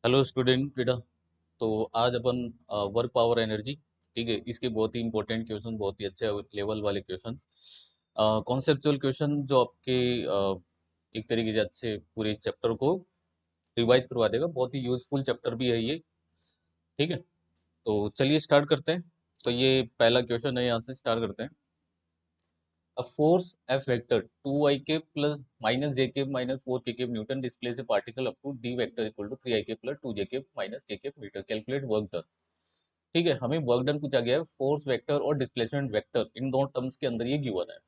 Hello student बेटा। तो आज अपन वर्क पावर एनर्जी, ठीक है, इसके बहुत ही इंपॉर्टेंट क्वेश्चन, बहुत ही अच्छे लेवल वाले क्वेश्चन, कॉन्सेप्चुअल क्वेश्चन जो आपके एक तरीके से अच्छे पूरे इस चैप्टर को रिवाइज करवा देगा। बहुत ही यूजफुल चैप्टर भी है ये, ठीक है। तो चलिए स्टार्ट करते हैं। तो ये पहला क्वेश्चन है, यहाँ से स्टार्ट करते हैं। A force F vector 2 ik plus minus j k minus 4 k k Newton displaces a particle up to d vector equal to 3 ik plus 2 j k minus k k meter. Calculate work done. ठीक है, हमें work done पूछा गया है, force vector और displacement vector इन दोनों terms के अंदर ये गिवन है।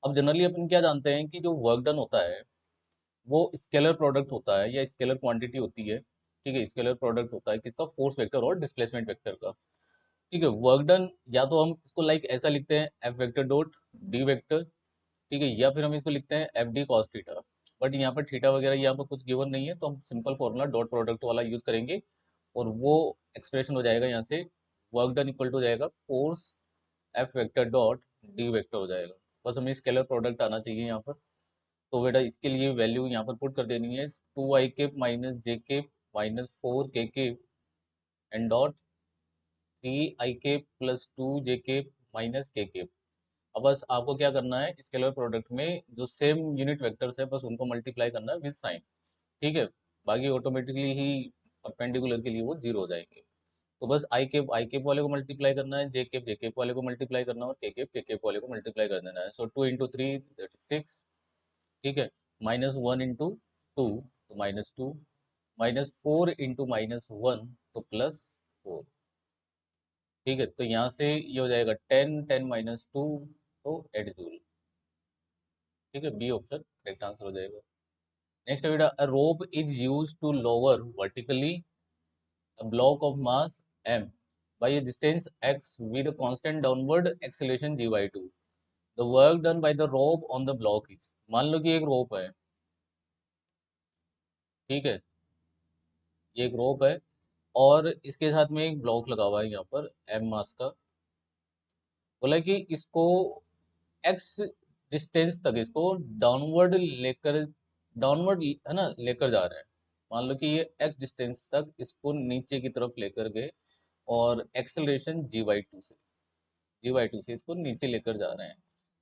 अब जनरली अपन क्या जानते हैं कि जो वर्क डन होता है वो स्केलर प्रोडक्ट होता है या स्केलर क्वांटिटी होती है। ठीक है, स्केलर प्रोडक्ट होता है किसका, फोर्स वेक्टर और डिस्प्लेसमेंट वेक्टर का। ठीक है, वर्क डन या तो हम इसको लाइक ऐसा लिखते हैं F vector dot D vector, ठीक है, या फिर हम इसको लिखते हैं F D cos theta. But यहाँ पर थीटा वगैरह यहाँ पर कुछ गिवन नहीं है, तो हम सिंपल फॉर्मूला डॉट प्रोडक्ट वाला यूज करेंगे और वो एक्सप्रेशन हो जाएगा यहाँ से, वर्क डन इक्वल टू हो जाएगा force F vector dot D vector हो जाएगा। बस हमें स्केलर प्रोडक्ट आना चाहिए यहाँ पर। तो बेटा इसके लिए वैल्यू यहाँ पर पुट कर देनी है, 2 i माइनस जे के minus 4 k and dot 3 i plus 2 j minus k। अब बस आपको क्या करना है, स्केलर प्रोडक्ट में जो सेम यूनिट वेक्टर्स है बस उनको मल्टीप्लाई करना है विद साइन, ठीक है। बाकी ऑटोमेटिकली ही परपेंडिकुलर के लिए वो जीरो हो जाएंगे। तो बस आई केप वाले को मल्टीप्लाई करना है, जे केप वाले को मल्टीप्लाई करना है और के केप वाले को मल्टीप्लाई कर देना है। सो 2 × 3 दैट इज 6, ठीक है। -1 × 2 तो -2, -4 × -1 तो +4, ठीक है। तो यहाँ से ये हो जाएगा 10, 10 - 2 तो 8 जूल, ठीक है। बी ऑप्शन करेक्ट आंसर हो जाएगा। नेक्स्ट है बेटा, a rope is use to lower vertically a block of mass m by a distance x with a constant downward acceleration g by 2. The work done by the rope on the block is, मान लो कि एक रोप है, ठीक है, ये एक रोप है और इसके साथ में एक ब्लॉक लगा हुआ है यहाँ पर m मास का। बोला कि इसको x डिस्टेंस तक इसको डाउनवर्ड लेकर, डाउनवर्ड है ना, लेकर जा रहे हैं। मान लो कि ये x डिस्टेंस तक इसको नीचे की तरफ लेकर गए और एक्सेलरेशन जी बाई टू से इसको नीचे लेकर जा रहे हैं।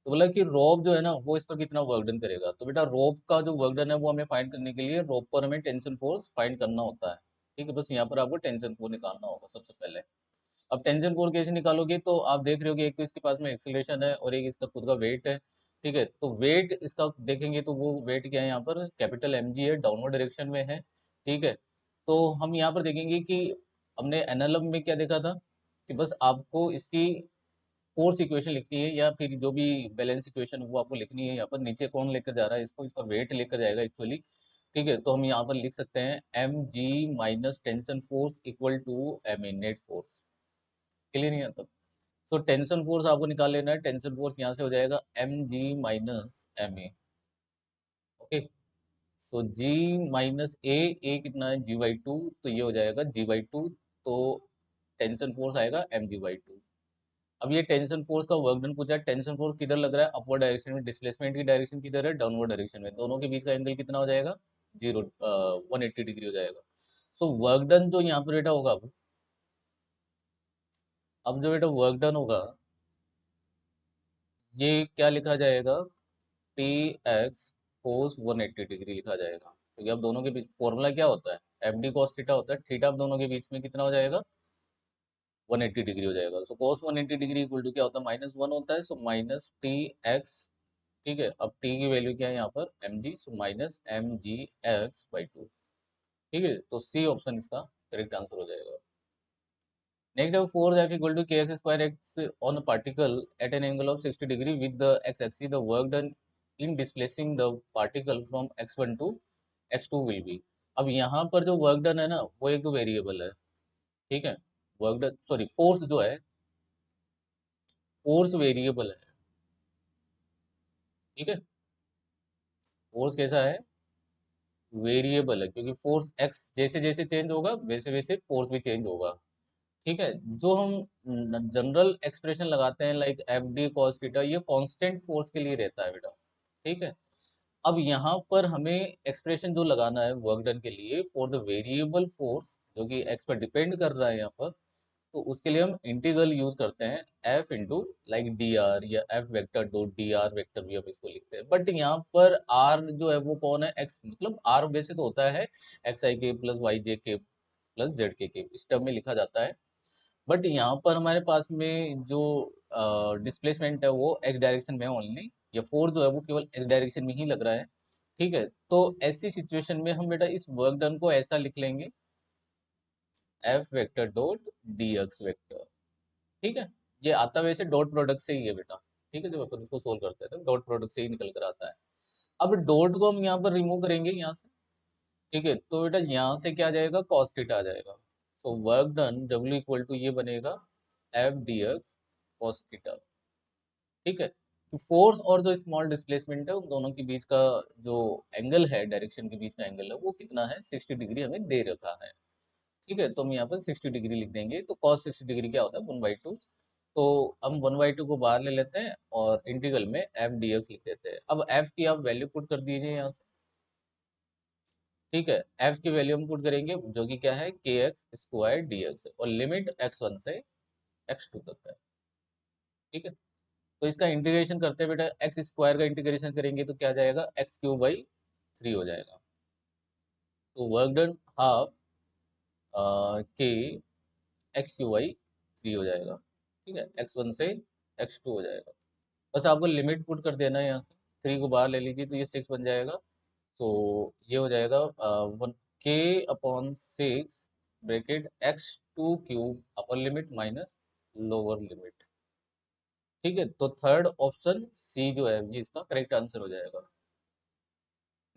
तो बोला कि रोप जो है ना वो इस पर कितना वर्क डन करेगा। तो बेटा रोप का जो वर्क डन है वो हमें फाइंड करने के लिए रोप पर हमें टेंशन फोर्स फाइंड करना होता है, ठीक है। बस यहाँ पर आपको टेंशन फोर्स निकालना होगा सबसे पहले। अब टेंशन फोर्स कैसे निकालोगे, तो आप देख रहे हो कि एक तो इसके पास में एक्सेलरेशन है और एक इसका खुद का वेट है, ठीक है। तो वेट इसका देखेंगे तो वो वेट क्या है, यहाँ पर कैपिटल एम जी है, डाउनवर्ड डायरेक्शन में है, ठीक है। तो हम यहाँ पर देखेंगे कि हमने एनएलएम में क्या देखा था कि बस आपको इसकी फोर्स इक्वेशन लिखनी है या फिर जो भी बैलेंस इक्वेशन वो आपको लिखनी है। यहाँ पर नीचे कौन लेकर जा रहा है इसको, इसका वेट लेकर जाएगा एक्चुअली, ठीक है। तो हम यहाँ पर लिख सकते हैं M G minus tension force equal to M A net force. Clear नहीं आता। सो टेंशन फोर्स आपको निकाल लेना है, टेंशन फोर्स यहाँ से हो जाएगा M G minus M A, okay. So G minus A कितना है g/2, तो ये हो जाएगा g/2। तो टेंशन फोर्स आएगा mg/2। अब ये टेंशन फोर्स का वर्क डन पूछा है, टेंशन फोर्स किधर लग रहा है, अपवर्ड डायरेक्शन में, डिस्प्लेसमेंट की डायरेक्शन किधर है, डाउनवर्ड डायरेक्शन में। दोनों के बीच का एंगल कितना हो जाएगा, 180 डिग्री हो जाएगा। सो वर्क डन जो यहाँ पर बेटा होगा, अब जो बेटा वर्क डन होगा ये क्या लिखा जाएगा, टी एक्स कोस 180 डिग्री लिखा जाएगा, क्योंकि अब दोनों के बीच फॉर्मूला क्या होता है, एफ डी कॉस थीटा होता है। थीटा अब दोनों के बीच में कितना हो जाएगा, 180 डिग्री हो जाएगा। So cos 180 degree equal to क्या होता है, -1 होता है। सो माइनस टी एक्स, ठीक है। अब टी की वैल्यू क्या है यहाँ पर M G, so minus M G एक्स/2, ठीक है। तो सी ऑप्शन इसका करेक्ट आंसर हो जाएगा। नेक्स्ट है force F equal to K x square X on a particle at an angle of 60 degree with the X axis, the work done in displacing the particle from x1 to x2 will be. अब यहाँ पर जो work done है ना वो एक variable है, ठीक है। वर्क डन, सॉरी, फोर्स जो है, फोर्स वेरिएबल है, ठीक है। फोर्स कैसा है, वेरिएबल है, क्योंकि फोर्स x जैसे जैसे चेंज होगा वैसे वैसे फोर्स भी चेंज होगा, ठीक है। जो हम जनरल एक्सप्रेशन लगाते हैं like F D cos theta, ये कांस्टेंट फोर्स के लिए रहता है बेटा, ठीक है। अब यहाँ पर हमें एक्सप्रेशन जो लगाना है वर्क डन के लिए फॉर द वेरिएबल फोर्स जो कि एक्स पर डिपेंड कर रहा है यहाँ पर, तो उसके लिए हम इंटीग्रल यूज करते हैं F into like D R या F vector dot D R vector भी हम इसको लिखते हैं। बट यहाँ पर आर जो है वो कौन है, एक्स, मतलब आर वैसे तो होता है एक्स आई के प्लस वाई जे के प्लस जेड के इस टर्म में लिखा जाता है। बट यहाँ पर हमारे पास में जो डिस्प्लेसमेंट है वो एक्स डायरेक्शन में ओनली, या फोर्स जो है वो केवल एक्स डायरेक्शन में ही लग रहा है। ठीक है, तो ऐसी सिचुएशन में हम बेटा इस वर्क डन को ऐसा लिख लेंगे F vector dot D x vector. ठीक है, ये आता वैसे डॉट प्रोडक्ट से ही है बेटा। ठीक है, जब अपन इसको सोल्व करते हैं तो डॉट प्रोडक्ट से ही निकल कर आता है। अब डॉट को हम यहाँ पर रिमूव करेंगे यहाँ से। ठीक है, तो बेटा यहाँ से क्या आ जाएगा, cos थीटा आ जाएगा। So work done W equal to ये बनेगा F D X cos theta. ठीक है, तो फोर्स और जो स्मॉल डिस्प्लेसमेंट है उन दोनों के बीच का जो एंगल है, डायरेक्शन के बीच का एंगल है वो कितना है, 60 डिग्री हमें दे रखा है। ठीक है, तो हम यहाँ पर 60 डिग्री लिख देंगे। तो cos 60 डिग्री क्या होता है, 1/2। तो हम 1/2 को बाहर ले लेते हैं और इंटीग्रल में एफ डी एक्स लिख देते हैं। अब एफ की आप वैल्यू पुट कर दीजिए यहाँ से। ठीक है, एफ की वैल्यू हम पुट करेंगे जो कि क्या है, के एक्स स्क्वायर डी एक्स, और लिमिट x1 से x2 तक है। ठीक है, तो इसका इंटीग्रेशन करते हैं बेटा, एक्स स्क्वायर का इंटीग्रेशन करेंगे तो क्या जाएगा, x³/3 हो जाएगा। तो वर्क डन हाफ के x³/3 हो जाएगा। ठीक है, x1 से x2 हो जाएगा। बस आपको लिमिट पुट कर देना है यहाँ से, 3 को बाहर ले लीजिए तो ये 6 बन जाएगा। तो ये हो जाएगा 1k/6 bracket x2³ upper limit minus lower limit. ठीक है, तो थर्ड ऑप्शन सी जो है ये इसका करेक्ट आंसर हो जाएगा।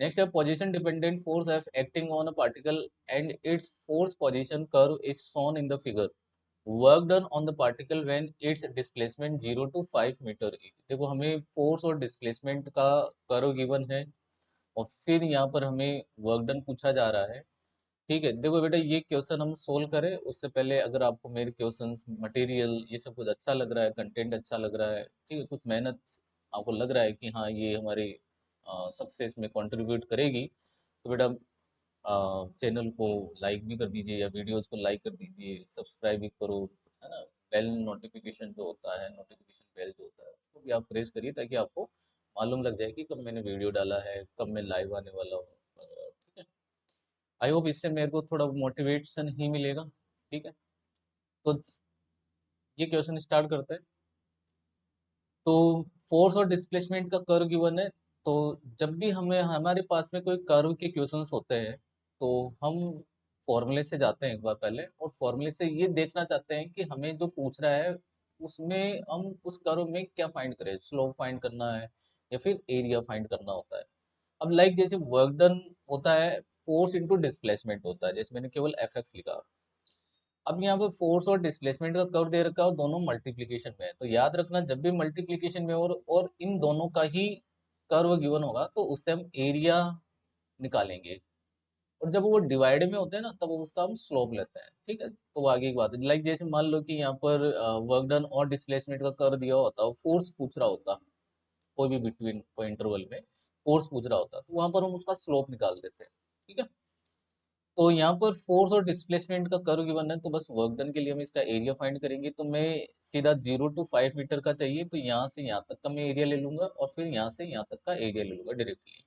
नेक्स्ट है position dependent force F acting on a particle and its force position curve is shown in the figure. Work done on the particle when its displacement 0 to 5 metre each. देखो हमें force और displacement का curve given है और फिर यहाँ पर हमें वर्क डन पूछा जा रहा है। ठीक है, देखो बेटा ये क्वेश्चन हम सोल्व करें उससे पहले अगर आपको मेरे क्वेश्चंस मटेरियल ये सब कुछ अच्छा लग रहा है, कंटेंट अच्छा लग रहा है, ठीक है, कुछ मेहनत आपको लग रहा है कि हाँ ये हमारे सक्सेस में कंट्रीब्यूट करेगी, तो बेटा चैनल को लाइक भी कर दीजिए या वीडियोस को लाइक कर दीजिए, सब्सक्राइब भी करो, है ना। बेल नोटिफिकेशन जो होता है, नोटिफिकेशन बेल जो होता है वो भी आप प्रेस करिए ताकि आपको मालूम लग जाए कि कब मैंने वीडियो डाला है, कब मैं लाइव आने वाला हूँ। ठीक है, आई होप इससे मेरे को थोड़ा मोटिवेशन ही मिलेगा। ठीक है, तो ये क्वेश्चन स्टार्ट करते हैं। तो फोर्स और डिस्प्लेसमेंट का कर्व गिवन है। तो जब भी हमें हमारे पास में कोई कर्व के क्वेश्चंस होते हैं तो हम फॉर्मूले से जाते हैं एक बार पहले, और फॉर्मूले से ये देखना चाहते हैं कि हमें जो पूछ रहा है उसमें हम उस कर्व में क्या फाइंड करें, स्लोप फाइंड करना है या फिर एरिया फाइंड करना होता है। अब लाइक जैसे वर्क डन होता है फोर्स इंटू डिस्प्लेसमेंट होता है, जैसे मैंने केवल एफ एक्स लिखा। अब यहाँ पे फोर्स और डिस्प्लेसमेंट का कर्व दे रखा है और दोनों मल्टीप्लीकेशन में है, तो याद रखना जब भी मल्टीप्लीकेशन में और इन दोनों का ही कर्व गिवन होगा तो उससे हम एरिया निकालेंगे, और जब वो डिवाइड में होते हैं ना तब उसका हम स्लोप लेते हैं। ठीक है, तो वो आगे की बात है। लाइक जैसे मान लो कि यहाँ पर वर्क डन और डिस्प्लेसमेंट का कर्व दिया होता है, फोर्स पूछ रहा होता, कोई भी बिटवीन कोई इंटरवल में फोर्स पूछ रहा होता तो वहां पर हम उसका स्लोप निकाल देते हैं। ठीक है, तो यहाँ पर फोर्स और डिस्प्लेसमेंट का कर्व गिवन है तो बस वर्क डन के लिए हम इसका एरिया फाइंड करेंगे। तो मैं सीधा 0 to 5 मीटर का चाहिए तो यहाँ से यहाँ तक का मैं एरिया ले लूंगा और फिर यहाँ से यहाँ तक का एरिया ले लूंगा डायरेक्टली।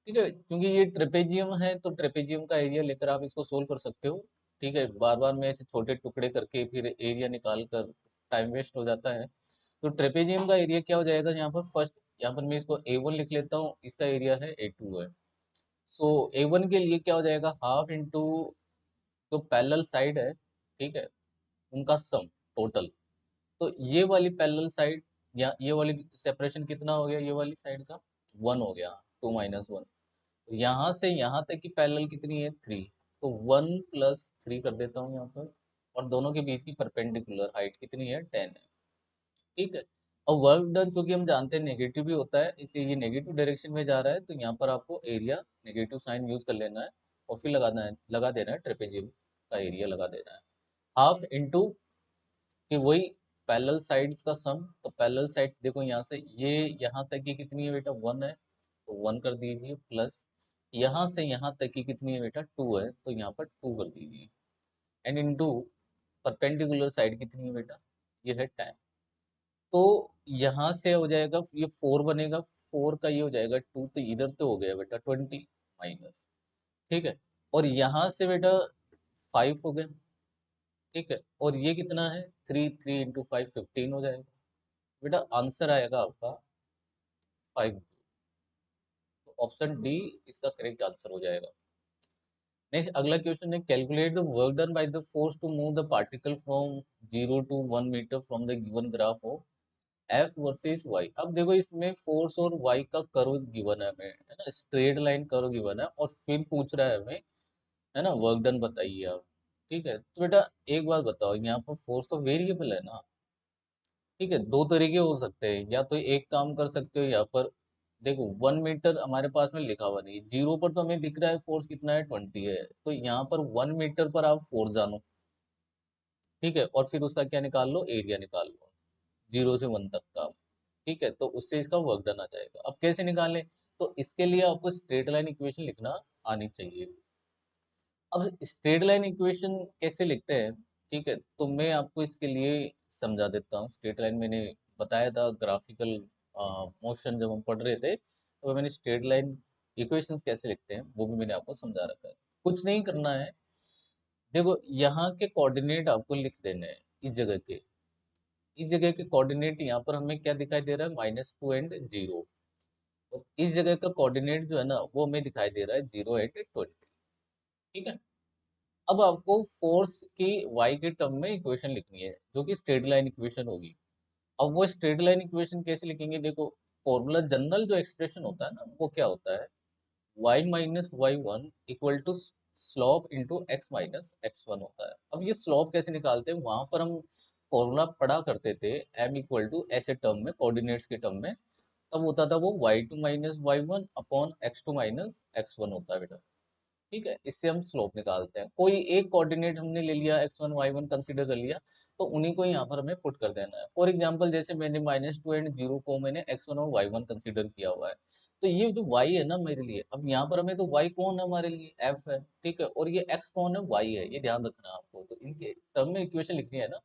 ठीक है, क्योंकि ये ट्रेपेजियम है तो ट्रेपेजियम का एरिया लेकर आप इसको सोल्व कर सकते हो। ठीक है, बार बार में ऐसे छोटे टुकड़े करके फिर एरिया निकाल कर टाइम वेस्ट हो जाता है। तो ट्रेपेजियम का एरिया क्या हो जाएगा, यहाँ पर फर्स्ट यहाँ पर मैं इसको A1 लिख लेता हूँ, इसका एरिया है A2 है। सो A1 के लिए क्या हो जाएगा, हाफ इंटू जो पैरेलल साइड है, ठीक है, उनका सम टोटल। तो ये वाली पैरेलल साइड या ये वाली सेपरेशन कितना हो गया, ये वाली साइड का 1 हो गया, 2 - 1। यहाँ से यहाँ तक की पैरेलल कितनी है, 3। तो 1 + 3 कर देता हूँ यहाँ पर, और दोनों के बीच की परपेंडिकुलर हाइट कितनी है, 10 है। ठीक है, और वर्क डन चूंकि हम जानते हैं नेगेटिव भी होता है इसलिए ये नेगेटिव डायरेक्शन में जा रहा है, तो यहाँ पर आपको एरिया नेगेटिव साइन यूज कर लेना है और फिर लगा देना है ट्रेपेजियम का एरिया लगा देना है, हाफ इंटू कि वही पैरेलल साइड्स का सम। तो पैरेलल साइड्स देखो यहाँ से ये यहाँ तक की कितनी है बेटा, 1 है, तो 1 कर दीजिए, प्लस यहाँ से यहाँ तक की कितनी है बेटा, 2 है, तो यहाँ पर 2 कर दीजिए, एंड इनटू परपेंडिकुलर साइड कितनी है बेटा, ये है 10। तो यहाँ से हो जाएगा, ये 4 बनेगा, 4 का ये हो जाएगा 2, तो इधर तो हो गया बेटा 20 माइनस, ठीक है। और यहाँ से बेटा 5 हो गया, ठीक है। और ये कितना है, 3 इंटू 5 15 हो जाएगा बेटा। आंसर आएगा आपका 5। तो ऑप्शन डी इसका करेक्ट आंसर हो जाएगा। नेक्स्ट अगला क्वेश्चन है, calculate the work done by the force to move the particle from 0 to 1 metre from the given graph of F versus Y. अब देखो इसमें फोर्स और वाई का कर्व गिवन है हमें, है ना, स्ट्रेट लाइन कर्व गिवन है, और फिर पूछ रहा है हमें, है ना, वर्क डन बताइए आप। ठीक है, तो बेटा एक बात बताओ, यहाँ पर फोर्स तो वेरिएबल है ना, ठीक है। दो तरीके हो सकते हैं, या तो एक काम कर सकते हो यहाँ पर, देखो 1 मीटर हमारे पास में लिखा हुआ नहीं है, जीरो पर तो हमें दिख रहा है फोर्स कितना है, 20 है, तो यहाँ पर 1 मीटर पर आप फोर्स जानो, ठीक है, और फिर उसका क्या निकाल लो, एरिया निकाल लो, 0 से 1 तक का, ठीक है। तो उससे इसका वर्क डन आ जाएगा। अब कैसे निकालें, तो इसके लिए आपको स्ट्रेट लाइन इक्वेशन लिखना आनी चाहिए। अब स्ट्रेट लाइन इक्वेशन कैसे लिखते हैं, ठीक है, तो मैं आपको इसके लिए समझा देता हूँ। स्ट्रेट लाइन मैंने बताया था, ग्राफिकल मोशन जब हम पढ़ रहे थे, तो मैंने स्ट्रेट लाइन इक्वेशंस कैसे लिखते हैं वो भी मैंने आपको समझा रखा है। कुछ नहीं करना है, देखो यहाँ के कोऑर्डिनेट आपको लिख देने हैं, इस जगह के कोऑर्डिनेट यहाँ पर हमें क्या दिखाई दे रहा है, -2 एंड 0। और इस जगह का कोऑर्डिनेट जो है ना, वो हमें दिखाई दे रहा है 0 एंड 20, ठीक है। अब आपको फोर्स की वाई के टर्म में इक्वेशन लिखनी है, जो कि स्ट्रेट लाइन इक्वेशन होगी। अब वो स्ट्रेट लाइन इक्वेशन कैसे लिखेंगे, देखो फॉर्मूला जनरल जो एक्सप्रेशन होता है ना, वो क्या होता है, y - y1 equal to slope into x - x1 होता है। अब ये स्लोप कैसे निकालते हैं, वहां पर हम फॉर्मूला पढ़ा करते थे, m इक्वल टू ऐसे टर्म में, कोऑर्डिनेट्स के टर्म में, तब होता था वो y2 - y1 upon x2 - x1 होता है बेटा, ठीक है। इससे हम स्लोप निकालते हैं। कोई एक कोऑर्डिनेट हमने ले लिया, x1 y1 कंसीडर कर लिया, तो उन्हीं को यहाँ पर हमें पुट कर देना है। फॉर एग्जांपल जैसे मैंने -2 एंड 0 को मैंने x1 और y1 कंसीडर किया हुआ है, तो ये जो y है ना मेरे लिए, अब यहाँ पर हमें तो y कौन है, हमारे लिए f है, ठीक है, और ये x कौन है, y है, ये ध्यान रखना है आपको। तो इनके टर्म में इक्वेशन लिखनी है ना,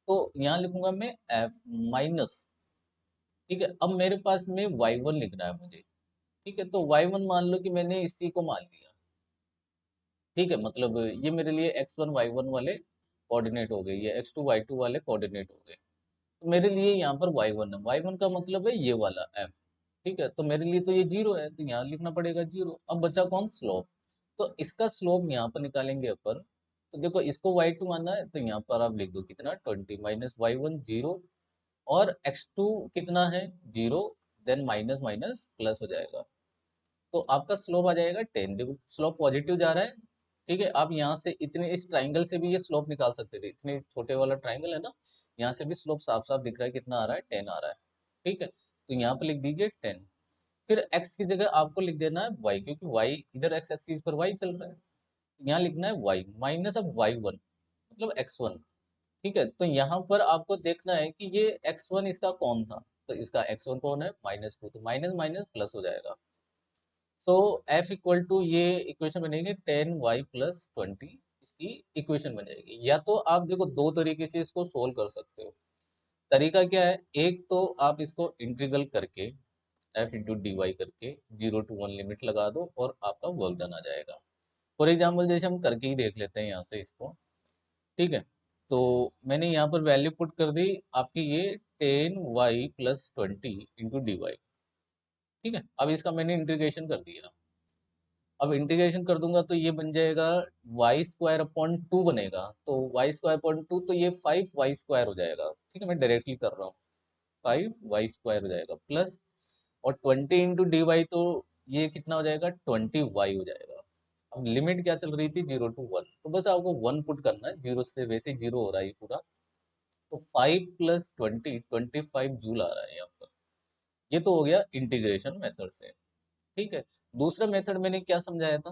तो यहाँ लिखूंगा मैं f माइनस, ठीक है। अब मेरे पास में y1 लिखना है मुझे, ठीक है, तो y1 मान लो कि मैंने इसी को मान लिया, ठीक है, मतलब ये मेरे लिए x1 y1 वाले कोऑर्डिनेट हो गए, ये x2 y2 वाले कोऑर्डिनेट हो गए। तो मेरे लिए यहाँ पर y1 है, y1 का मतलब है ये वाला f, ठीक है। तो मेरे लिए तो ये 0 है, तो यहाँ लिखना पड़ेगा 0। अब बचा कौन, स्लोप। तो इसका स्लोप यहाँ पर निकालेंगे अपन, तो देखो इसको y2 मानना है, तो यहाँ पर आप लिख दो कितना, 20 माइनस y1 0, और x2 कितना है, 0, देन माइनस माइनस प्लस हो जाएगा, तो आपका स्लोप आ जाएगा 10। देखो स्लोप पॉजिटिव जा रहा है, ठीक है। आप यहाँ से इतने, इस ट्राइंगल से भी ये स्लोप निकाल सकते थे, इतने छोटे वाला ट्राइंगल है ना, यहाँ से भी स्लोप साफ साफ दिख रहा है, कितना आ रहा है, 10 आ रहा है, ठीक है। तो यहाँ पे लिख दीजिए 10। फिर x की जगह आपको लिख देना है y, क्योंकि y इधर x एक्सिस पर y चल रहा है, यहाँ लिखना है y माइनस अब y1 मतलब x1, ठीक है। तो यहाँ पर आपको देखना है कि ये x1 इसका कौन था, तो इसका x1 कौन है, -2, तो माइनस माइनस प्लस हो जाएगा। सो एफ इक्वल टू, ये इक्वेशन बनेगी 10y + 20, इसकी इक्वेशन बन जाएगी। या तो आप देखो दो तरीके से इसको सोल्व कर सकते हो। तरीका क्या है, एक तो आप इसको इंटीग्रल करके एफ इंटू डी वाई करके 0 to 1 लिमिट लगा दो, और आपका वर्क डन आ जाएगा। फॉर एग्जाम्पल जैसे हम करके ही देख लेते हैं यहाँ से इसको, ठीक है। तो मैंने यहाँ पर वैल्यू पुट कर दी आपकी, ये 10y + 20 इंटू डी वाई, ठीक है। अब इसका मैंने इंटीग्रेशन कर दिया। अब इंटीग्रेशन कर दूंगा तो ये बन जाएगा y² अपॉन 2 बनेगा, तो y² अपॉन 2, तो ये 5y² हो जाएगा, ठीक है, मैं डायरेक्टली कर रहा हूँ, 5y² हो जाएगा प्लस, और 20 इंटू डी वाई, तो ये कितना हो जाएगा, 20y हो जाएगा। अब लिमिट क्या चल रही थी, 0 to 1, तो बस आपको 1 पुट करना है, जीरो से वैसे 0 हो रहा है ये पूरा, तो 5 + 20 25 जूल आ रहा है यहाँ पर। ये तो हो गया इंटीग्रेशन मेथड से, ठीक है। दूसरा मेथड मैंने क्या समझाया था,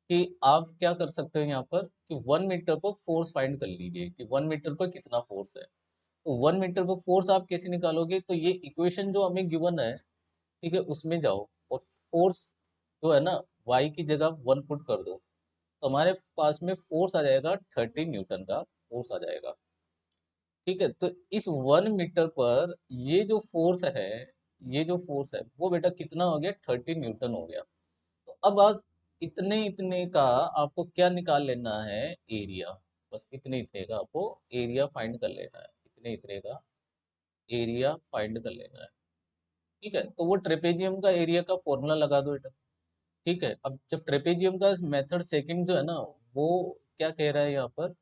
कि आप क्या कर सकते हो यहाँ पर, कि 1 मीटर पर फोर्स फाइंड कर लीजिए, कि 1 मीटर पर कितना फोर्स है। तो 1 मीटर पर फोर्स आप कैसे निकालोगे, तो ये इक्वेशन जो हमें गिवन है, ठीक है, उसमें जाओ, और फोर्स जो है ना, वाई की जगह 1 पुट कर दो, तो हमारे पास में फोर्स आ जाएगा 30 न्यूटन का फोर्स आ जाएगा। ठीक है, तो इस 1 मीटर पर ये जो फोर्स है, ये जो फोर्स है वो बेटा कितना हो गया, 30 न्यूटन हो गया। तो अब आज इतने इतने का आपको क्या निकाल लेना है, एरिया। बस इतने इतने का आपको एरिया फाइंड कर लेना है, इतने इतने का एरिया फाइंड कर लेना है। ठीक है, तो वो ट्रेपेजियम का एरिया का फॉर्मूला लगा दो बेटा। ठीक है, अब जब ट्रेपेजियम का मेथड सेकंड जो है ना, वो क्या कह रहा है यहाँ पर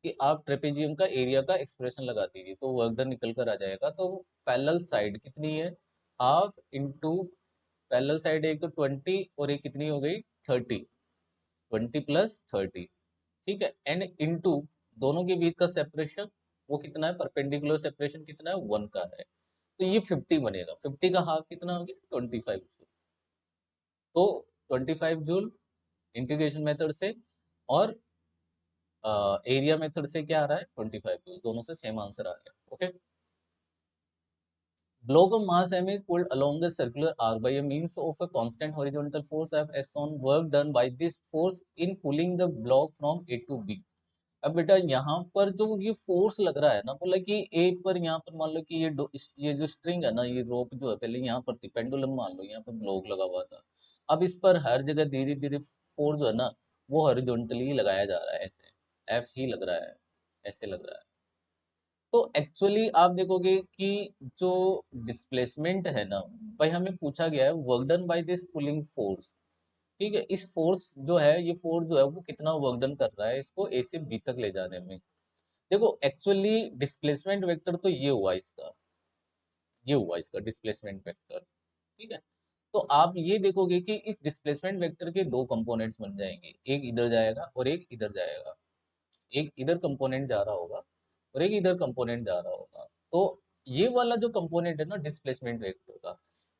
कि आप ट्रेपेजियम का एरिया का एक्सप्रेशन लगा दीजिए, तो वर्क डन निकल कर आ जाएगा। तो पैरेलल साइड कितनी है, हाफ इंटू पैरेलल साइड एक तो 20 और एक कितनी हो गई 30, 20 + 30। ठीक है, एंड इंटू दोनों के बीच का सेपरेशन वो कितना है, परपेंडिकुलर सेपरेशन कितना है 1 का है, तो ये 50 बनेगा। 50 का हाफ कितना हो गया 25 जूल। तो 25 जूल इंटीग्रेशन मेथड से और एरिया मेथड से क्या आ रहा है 25 जूल, दोनों से सेम आंसर आ गया। Okay, block of mass m is pulled along the circular arc by a means of a constant horizontal force F as on work done by this force in pulling the block from A to B। अब बेटा यहाँ पर जो ये force लग रहा है ना, बोला कि ए पर यहाँ पर मान लो कि ये जो स्ट्रिंग है ना, ये रोप जो है पहले यहाँ पर थी, पेंडुलम मान लो यहाँ पर ब्लॉक लगा हुआ था। अब इस पर हर जगह धीरे धीरे फोर्स जो है ना वो हॉरिजॉन्टली लगाया जा रहा है, ऐसे एफ ही लग रहा है, ऐसे लग रहा है। तो एक्चुअली आप देखोगे कि जो डिस्प्लेसमेंट है ना, भाई हमें पूछा गया है work done by this pulling force. ठीक है, इस फोर्स जो है, ये फोर्स जो है वो कितना वर्क डन कर रहा है इसको ए से बी तक ले जाने में। देखो एक्चुअली डिस्प्लेसमेंट वेक्टर तो ये हुआ इसका, ये हुआ इसका डिस्प्लेसमेंट वेक्टर। ठीक है, तो आप ये देखोगे कि इस डिस्प्लेसमेंट वेक्टर के दो कंपोनेंट्स बन जाएंगे, एक इधर जाएगा और एक इधर जाएगा। एक इधर कंपोनेंट जा रहा होगा और एक इधर कंपोनेंट जा रहा होगा। तो ये वाला जो कंपोनेंट है ना डिस्प्लेसमेंट वेक्टर का,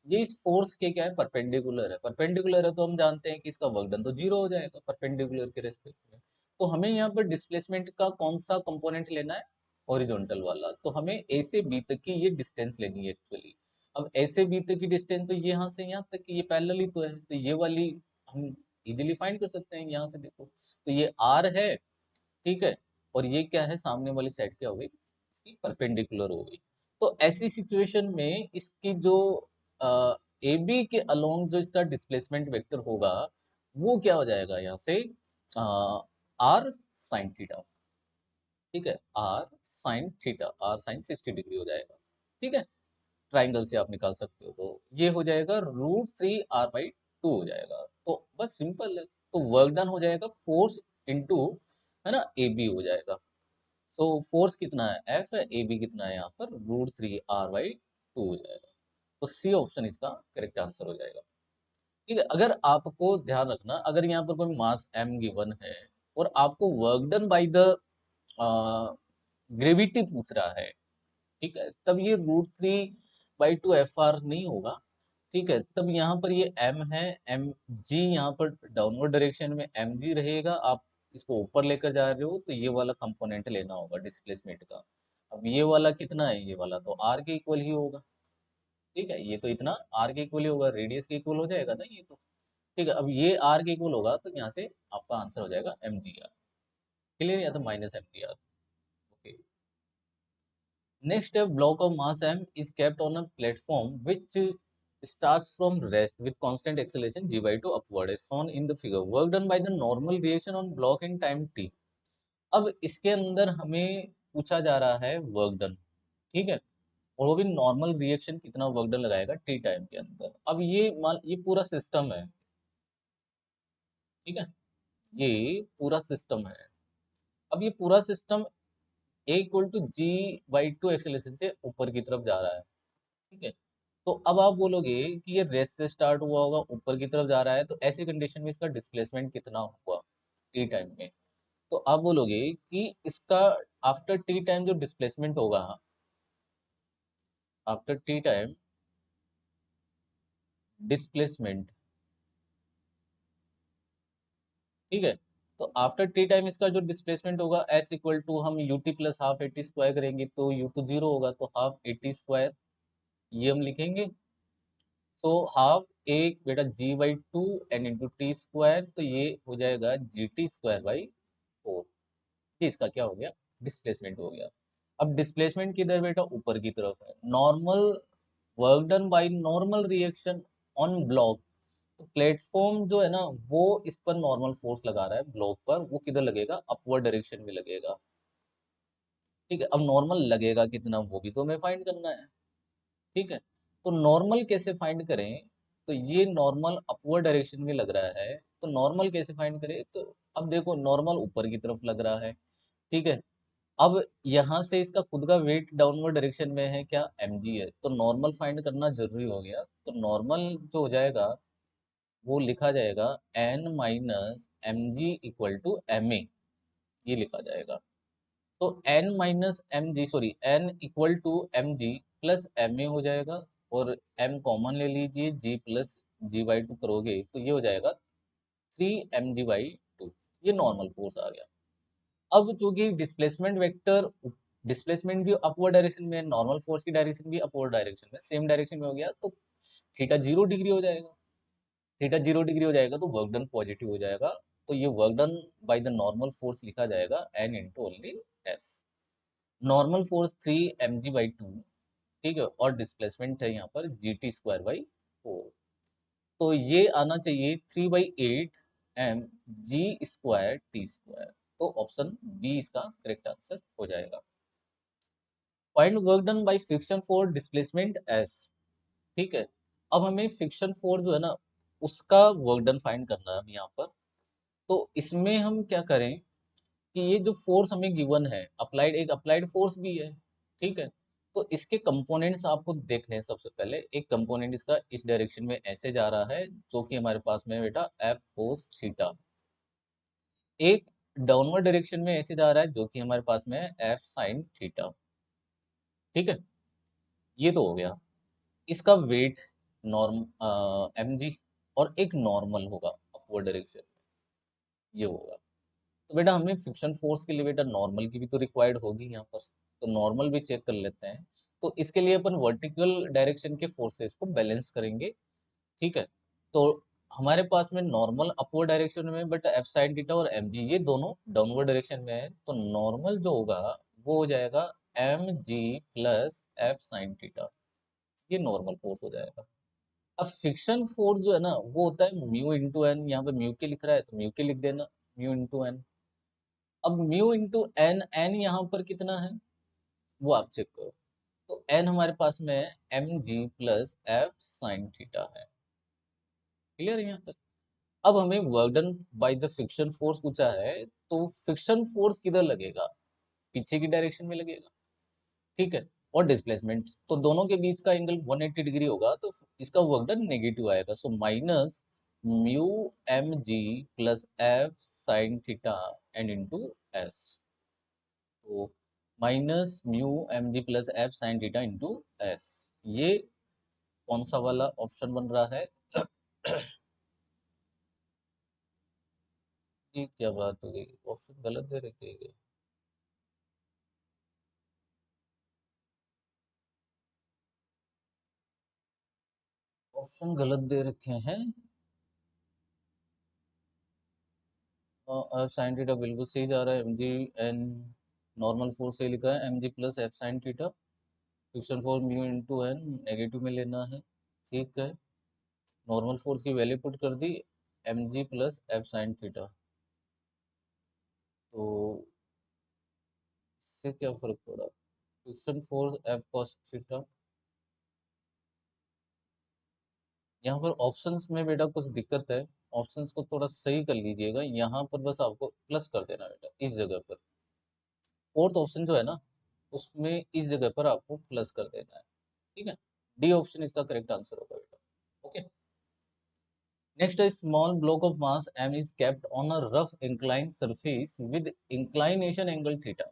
ये इस फोर्स के क्या है, परपेंडिकुलर है। परपेंडिकुलर है तो हम जानते हैं कि इसका वर्क डन तो जीरो हो जाएगा परपेंडिकुलर के रेस्पेक्ट में। तो हमें यहाँ पर डिस्प्लेसमेंट का कौन सा कंपोनेंट लेना है, हॉरिजॉन्टल वाला। तो हमें ए से बी तक की ये डिस्टेंस लेनी है एक्चुअली। अब ए से बी तक की डिस्टेंस तो यहाँ से यहाँ तक की ये पैरेलल ही तो है, तो ये वाली हम इजीली फाइंड कर सकते हैं यहाँ से। देखो तो ये आर है, ठीक है, और ये क्या है, सामने वाली साइड क्या हो गई, इसकी परपेंडिकुलर हो गई। तो ऐसी सिचुएशन में इसकी जो ए बी के अलोंग जो इसका डिस्प्लेसमेंट वेक्टर होगा वो क्या हो जाएगा यहाँ से, आर साइन थीटा। ठीक है, R sine theta, R sine 60 degree हो जाएगा। ठीक है, ट्राइंगल से आप निकाल सकते हो, तो ये हो जाएगा √3r/2 हो जाएगा। तो बस सिंपल है, तो वर्क डन हो जाएगा फोर्स इंटू, है ना, ए बी हो जाएगा। सो फोर्स कितना है एफ है, ए बी कितना है यहाँ पर √3r/2 हो जाएगा। तो सी ऑप्शन इसका करेक्ट आंसर हो जाएगा। ठीक है, अगर आपको ध्यान रखना, अगर यहाँ पर कोई मास m गिवन है और आपको work done by the gravity पूछ रहा है, ठीक है, तब ये √3/2 एफ आर नहीं होगा। ठीक है, तब यहाँ पर ये m है, एम जी यहाँ पर डाउनवर्ड डायरेक्शन में एम जी रहेगा। आप इसको ऊपर लेकर जा रहे हो तो ये वाला कंपोनेंट लेना होगा डिस्प्लेसमेंट का। अब ये वाला कितना है, ये वाला तो आर के इक्वल ही होगा। ठीक है, ये तो इतना आर के इक्वल ही होगा, रेडियस के इक्वल हो जाएगा ना ये तो। ठीक है, अब ये आर के इक्वल होगा तो यहाँ से आपका आंसर हो जाएगा एम जी आर। क्लियर, या तो minus M G R. Okay, next, a block of mass m is kept on a platform which starts from rest with constant acceleration g by 2 upward as shown in the figure. Work done by the normal reaction on block in time t। अब इसके अंदर हमें पूछा जा रहा है work done. ठीक है, और वो भी नॉर्मल रिएक्शन कितना वर्क डन लगाएगा टी टाइम के अंदर। अब ये पूरा सिस्टम है। ठीक है, ये पूरा सिस्टम है। अब ये पूरा सिस्टम A = G/2 एक्सेलरेशन से ऊपर की तरफ जा रहा है। ठीक है, तो अब आप बोलोगे कि ये रेस्ट से स्टार्ट हुआ होगा, ऊपर की तरफ जा रहा है, तो ऐसी कंडीशन में इसका डिस्प्लेसमेंट कितना हुआ टी टाइम में। तो आप बोलोगे कि इसका आफ्टर टी टाइम जो डिस्प्लेसमेंट होगा, आफ्टर टी टाइम डिस्प्लेसमेंट। ठीक है, तो आफ्टर टी टाइम इसका जो डिस्प्लेसमेंट होगा S = हम ut + हाफ एटी स्क्वायर करेंगे तो u तो जीरो होगा, तो हाफ एटी स्क्वायर ये हम लिखेंगे। सो हाफ ए बेटा g/2 n into T square, तो ये हो जाएगा GT² बाई 4। ये इसका क्या हो गया, डिस्प्लेसमेंट हो गया। अब डिस्प्लेसमेंट किधर बेटा, ऊपर की तरफ है। Normal work done by normal reaction on block, तो प्लेटफॉर्म जो है ना वो इस पर नॉर्मल फोर्स लगा रहा है ब्लॉक पर, वो किधर लगेगा, अपवर्ड डायरेक्शन में लगेगा। ठीक है, अब नॉर्मल लगेगा कितना वो भी तो हमें फाइंड करना है। ठीक है, तो नॉर्मल कैसे फाइंड करें, तो ये नॉर्मल अपवर्ड डायरेक्शन में लग रहा है, तो नॉर्मल कैसे फाइंड करें, तो अब देखो नॉर्मल ऊपर की तरफ लग रहा है। ठीक है, अब यहाँ से इसका खुद का वेट डाउनवर्ड डायरेक्शन में है, क्या mg है, तो नॉर्मल फाइंड करना जरूरी हो गया। तो नॉर्मल जो हो जाएगा वो लिखा जाएगा n minus M G equal to M A, ये लिखा जाएगा। तो n minus M G, sorry n equal to M G plus M A हो जाएगा, और m कॉमन ले लीजिए, g प्लस g/2 करोगे तो ये हो जाएगा 3mg/2। ये नॉर्मल फोर्स आ गया। अब चूंकि डिस्प्लेसमेंट वेक्टर, डिस्प्लेसमेंट भी अपवर्ड डायरेक्शन में, नॉर्मल फोर्स की डायरेक्शन भी अपवर्ड डायरेक्शन में, सेम डायरेक्शन में हो गया, तो थीटा 0 डिग्री हो जाएगा। थीटा 0 डिग्री हो जाएगा तो वर्क डन पॉजिटिव हो जाएगा। तो ये work done by the normal force लिखा जाएगा n into only S. Normal force 3mg/2, ठीक है, और डिस्प्लेसमेंट है यहाँ पर GT² बाई 4। तो ये आना चाहिए 3/8 mg² तो ऑप्शन बी इसका करेक्ट आंसर हो जाएगा। Find work done by friction force displacement S. ठीक है, अब हमें फ्रिक्शन फोर्स जो है ना उसका वर्क डन फाइंड करना है अब यहाँ पर। तो इसमें हम क्या करें कि ये जो फोर्स हमें गिवन है, अप्लाइड, एक अप्लाइड फोर्स भी है। ठीक है, तो इसके कंपोनेंट्स आपको देखने हैं। सबसे पहले एक कंपोनेंट इसका इस डायरेक्शन में ऐसे जा रहा है, जो कि हमारे पास में है बेटा एफ कोस थीटा। एक डाउनवर्ड डायरेक्शन में ऐसे जा रहा है, जो कि हमारे पास में है एफ साइन थीटा। ठीक है, ये तो हो गया। इसका वेट नॉर्म एम जी, और एक नॉर्मल होगा अपवर्ड डायरेक्शन, ये होगा। तो बेटा हमें फ्रिक्शन फोर्स के लिए बेटा नॉर्मल की भी तो रिक्वायर्ड होगी यहाँ पर, तो नॉर्मल भी चेक कर लेते हैं। तो इसके लिए अपन वर्टिकल डायरेक्शन के फोर्सेस को बैलेंस करेंगे। ठीक है, तो हमारे पास में नॉर्मल अपवर्ड डायरेक्शन में बट एफ साइन थीटा और एम जी ये दोनों डाउनवर्ड डायरेक्शन में है, तो नॉर्मल जो होगा वो हो जाएगा एम जी प्लस एफ साइन थीटा, ये नॉर्मल फोर्स हो जाएगा। अब फ्रिक्शन फोर्स जो है ना वो होता है म्यू इंटू एन, यहाँ पे म्यू के लिख रहा है तो म्यू के लिख देना, म्यू इंटू एन। अब म्यू इंटू एन, एन यहाँ पर कितना है वो आप चेक करो। तो एन हमारे पास में है M G plus F sine theta है। क्लियर है यहाँ तक। अब हमें work done by the friction force पूछा है, तो फ्रिक्शन फोर्स किधर लगेगा, पीछे की डायरेक्शन में लगेगा। ठीक है, और डिस्प्लेसमेंट तो दोनों के बीच का एंगल 180 डिग्री होगा, तो इसका वर्क डन नेगेटिव आएगा। So minus mu M ji plus F sine theta and into S. तो माइनस म्यू एम जी plus F sine theta into S, ये कौन सा वाला ऑप्शन बन रहा है? ये क्या बात हो गई, ऑप्शन गलत दे रखे हैं। ऑप्शन गलत दे रखे हैं। साइन थीटा बिल्कुल सही जा रहा है, M G N normal force से लिखा है, M G plus F sine theta. Friction force mu into N negative में लेना है। ठीक है, नॉर्मल फोर्स की वैल्यू पुट कर दी, एम जी प्लस एफ साइन थीटा। तो इससे क्या फर्क पड़ा, friction force F cos theta. यहाँ पर ऑप्शंस में बेटा कुछ दिक्कत है, ऑप्शंस को थोड़ा सही कर लीजिएगा। यहाँ पर बस आपको प्लस कर देना बेटा इस जगह पर, फोर्थ ऑप्शन जो है ना उसमें इस जगह पर आपको प्लस कर देना है। ठीक है, डी ऑप्शन इसका करेक्ट आंसर होगा बेटा। Okay, next, small block of mass m is kept on a rough inclined surface with inclination angle theta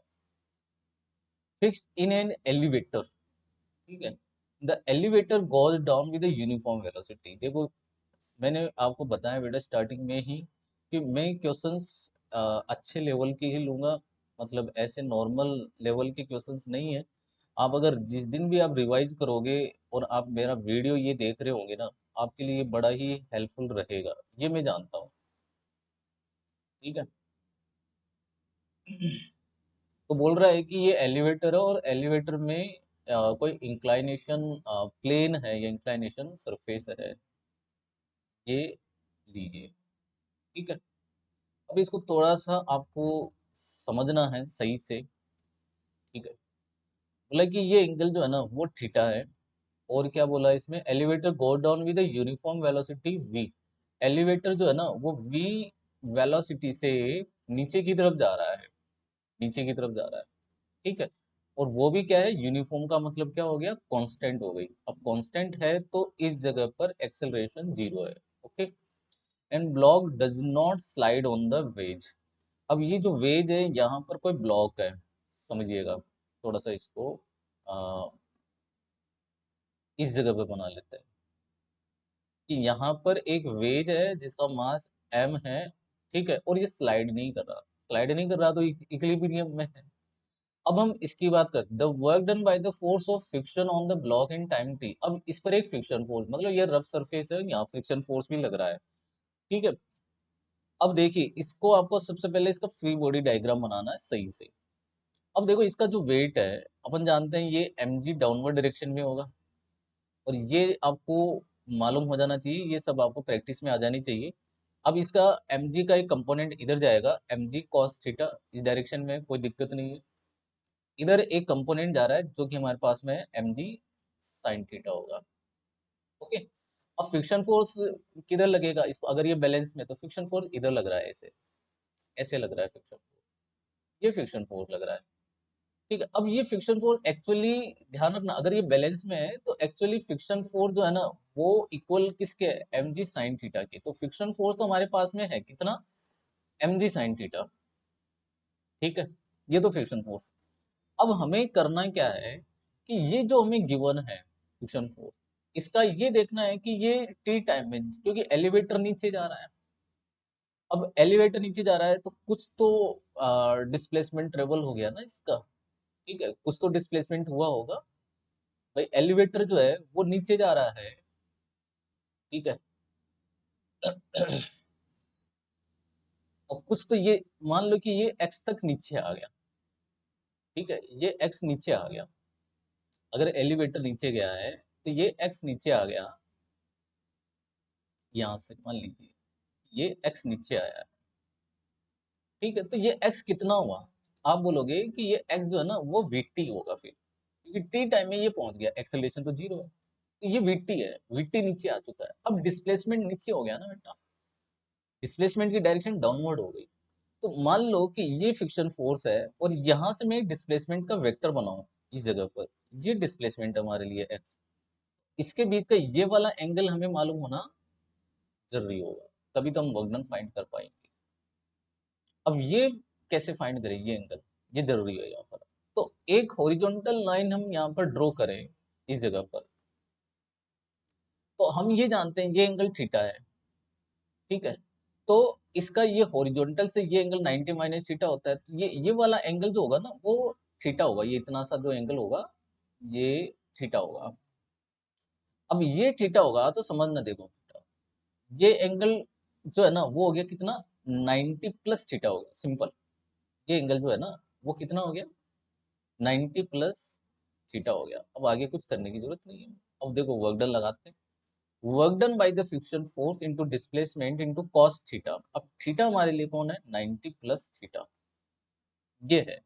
fixed in an elevator। ठीक है, the elevator goes down with uniform velocity. देखो मैंने आपको बताया बेटा starting में ही कि मैं क्वेश्चंस अच्छे लेवल के ही लूंगा, मतलब ऐसे नॉर्मल लेवल के क्वेश्चंस नहीं है। आप अगर जिस दिन भी आप रिवाइज करोगे और आप मेरा वीडियो ये देख रहे होंगे ना, आपके लिए बड़ा ही हेल्पफुल रहेगा, ये मैं जानता हूँ। ठीक है। तो बोल रहा है कि ये एलिवेटर है और एलिवेटर में कोई इंक्लाइनेशन प्लेन है या इंक्लाइनेशन सरफेस है, ये लीजिए। ठीक है। अब इसको थोड़ा सा आपको समझना है सही से। ठीक है। बोला कि ये एंगल जो है ना वो थीटा है। और क्या बोला इसमें, elevator go down with uniform velocity v। Elevator जो है ना वो v वेलोसिटी से नीचे की तरफ जा रहा है, नीचे की तरफ जा रहा है। ठीक है। और वो भी क्या है, यूनिफॉर्म का मतलब क्या हो गया, कांस्टेंट हो गई। अब कांस्टेंट है तो इस जगह पर एक्सेलरेशन जीरो है। Okay. And block does not slide on the ways. अब ये जो वेज है यहाँ पर कोई ब्लॉक है, समझिएगा। थोड़ा सा इसको आ, इस जगह पे बना लेते हैं कि यहाँ पर एक वेज है जिसका मास m है। ठीक है। और ये स्लाइड नहीं कर रहा, स्लाइड नहीं कर रहा तो इक्विलिब्रियम में है। अब हम इसकी बात करते, the work done by the force of friction on the block in time t। अब इस पर एक फ्रिक्शन फोर्स, मतलब ये रफ सरफेस है, यहाँ फ्रिक्शन फोर्स भी लग रहा है। ठीक है। अब देखिए इसको, आपको सबसे पहले इसका फ्री बॉडी डायग्राम बनाना है सही से। अब देखो इसका जो वेट है, अपन जानते हैं ये mg डाउनवर्ड डायरेक्शन में होगा। और ये आपको मालूम हो जाना चाहिए, ये सब आपको प्रैक्टिस में आ जानी चाहिए। अब इसका mg का एक कंपोनेंट इधर जाएगा, mg cos थीटा, इस डायरेक्शन में कोई दिक्कत नहीं है। इधर एक कंपोनेंट जा रहा है जो कि हमारे पास में mg sin थीटा होगा। ओके। अब फ्रिक्शन फोर्स किधर लगेगा इसको, अगर ये बैलेंस में, तो फ्रिक्शन फोर्स इधर लग रहा है, ऐसे ऐसे लग रहा है फ्रिक्शन फोर्स, ये फ्रिक्शन फोर्स लग रहा है। ठीक है। अब ये फ्रिक्शन फोर्स एक्चुअली, ध्यान रखना, अगर ये बैलेंस में है तो एक्चुअली फ्रिक्शन फोर्स जो है ना वो इक्वल किसके है, mg sin थीटा के। तो फ्रिक्शन फोर्स तो हमारे पास में है कितना, mg sin थीटा। ठीक है। ये तो फ्रिक्शन फोर्स। अब हमें करना क्या है कि ये जो हमें गिवन है फ्रिक्शन फोर्स, इसका ये देखना है कि ये टी टाइम में, क्योंकि एलिवेटर नीचे जा रहा है। अब एलिवेटर नीचे जा रहा है तो कुछ तो डिस्प्लेसमेंट ट्रेवल हो गया ना इसका। ठीक है, कुछ तो डिस्प्लेसमेंट हुआ होगा। भाई एलिवेटर जो है वो नीचे जा रहा है। ठीक है। और कुछ तो ये, मान लो कि ये एक्स तक नीचे आ गया। ठीक है, ये एक्स नीचे आ गया। अगर एलिवेटर नीचे गया है तो ये एक्स नीचे आ गया, यहां से मान लीजिए ये एक्स नीचे आया है। ठीक है। तो ये एक्स कितना हुआ, आप बोलोगे कि ये एक्स जो है ना वो वीटी होगा फिर, क्योंकि टी टाइम में ये पहुंच गया, एक्सेलरेशन तो जीरो है, तो ये वीटी है, वीटी नीचे आ चुका है। अब डिस्प्लेसमेंट नीचे हो गया ना बेटा, डिस्प्लेसमेंट की डायरेक्शन डाउनवर्ड हो गई। तो मान लो कि ये फ्रिक्शन फोर्स है और यहां से मैं डिस्प्लेसमेंट का वेक्टर बनाऊं इस जगह पर, ये डिस्प्लेसमेंट हमारे लिए एक्स, इसके बीच का ये वाला एंगल हमें मालूम होना जरूरी होगा, तभी तो हम वर्क डन फाइंड कर पाएंगे। अब ये कैसे फाइंड करें ये एंगल, ये जरूरी है यहाँ पर। तो एक हॉरिजॉन्टल लाइन हम यहाँ पर ड्रॉ करें इस जगह पर, तो हम ये जानते हैं ये एंगल थीटा है। ठीक है। तो इसका ये हॉरिजॉन्टल से ये एंगल 90 माइनस थीटा होता है, तो ये वाला एंगल जो होगा ना वो थीटा होगा, ये इतना सा जो एंगल होगा ये थीटा होगा। अब ये थीटा होगा तो समझना, देखो ये एंगल जो है ना वो हो गया कितना, 90 प्लस थीटा हो गया, सिंपल। ये एंगल जो है ना वो कितना हो गया, 90 प्लस थीटा हो गया। अब आगे कुछ करने की जरूरत नहीं है। अब देखो वर्क डन लगाते हैं, work done by the friction force into displacement into cos theta. अब थीटा हमारे लिए कौन है, 90 प्लस थीटा, ये है।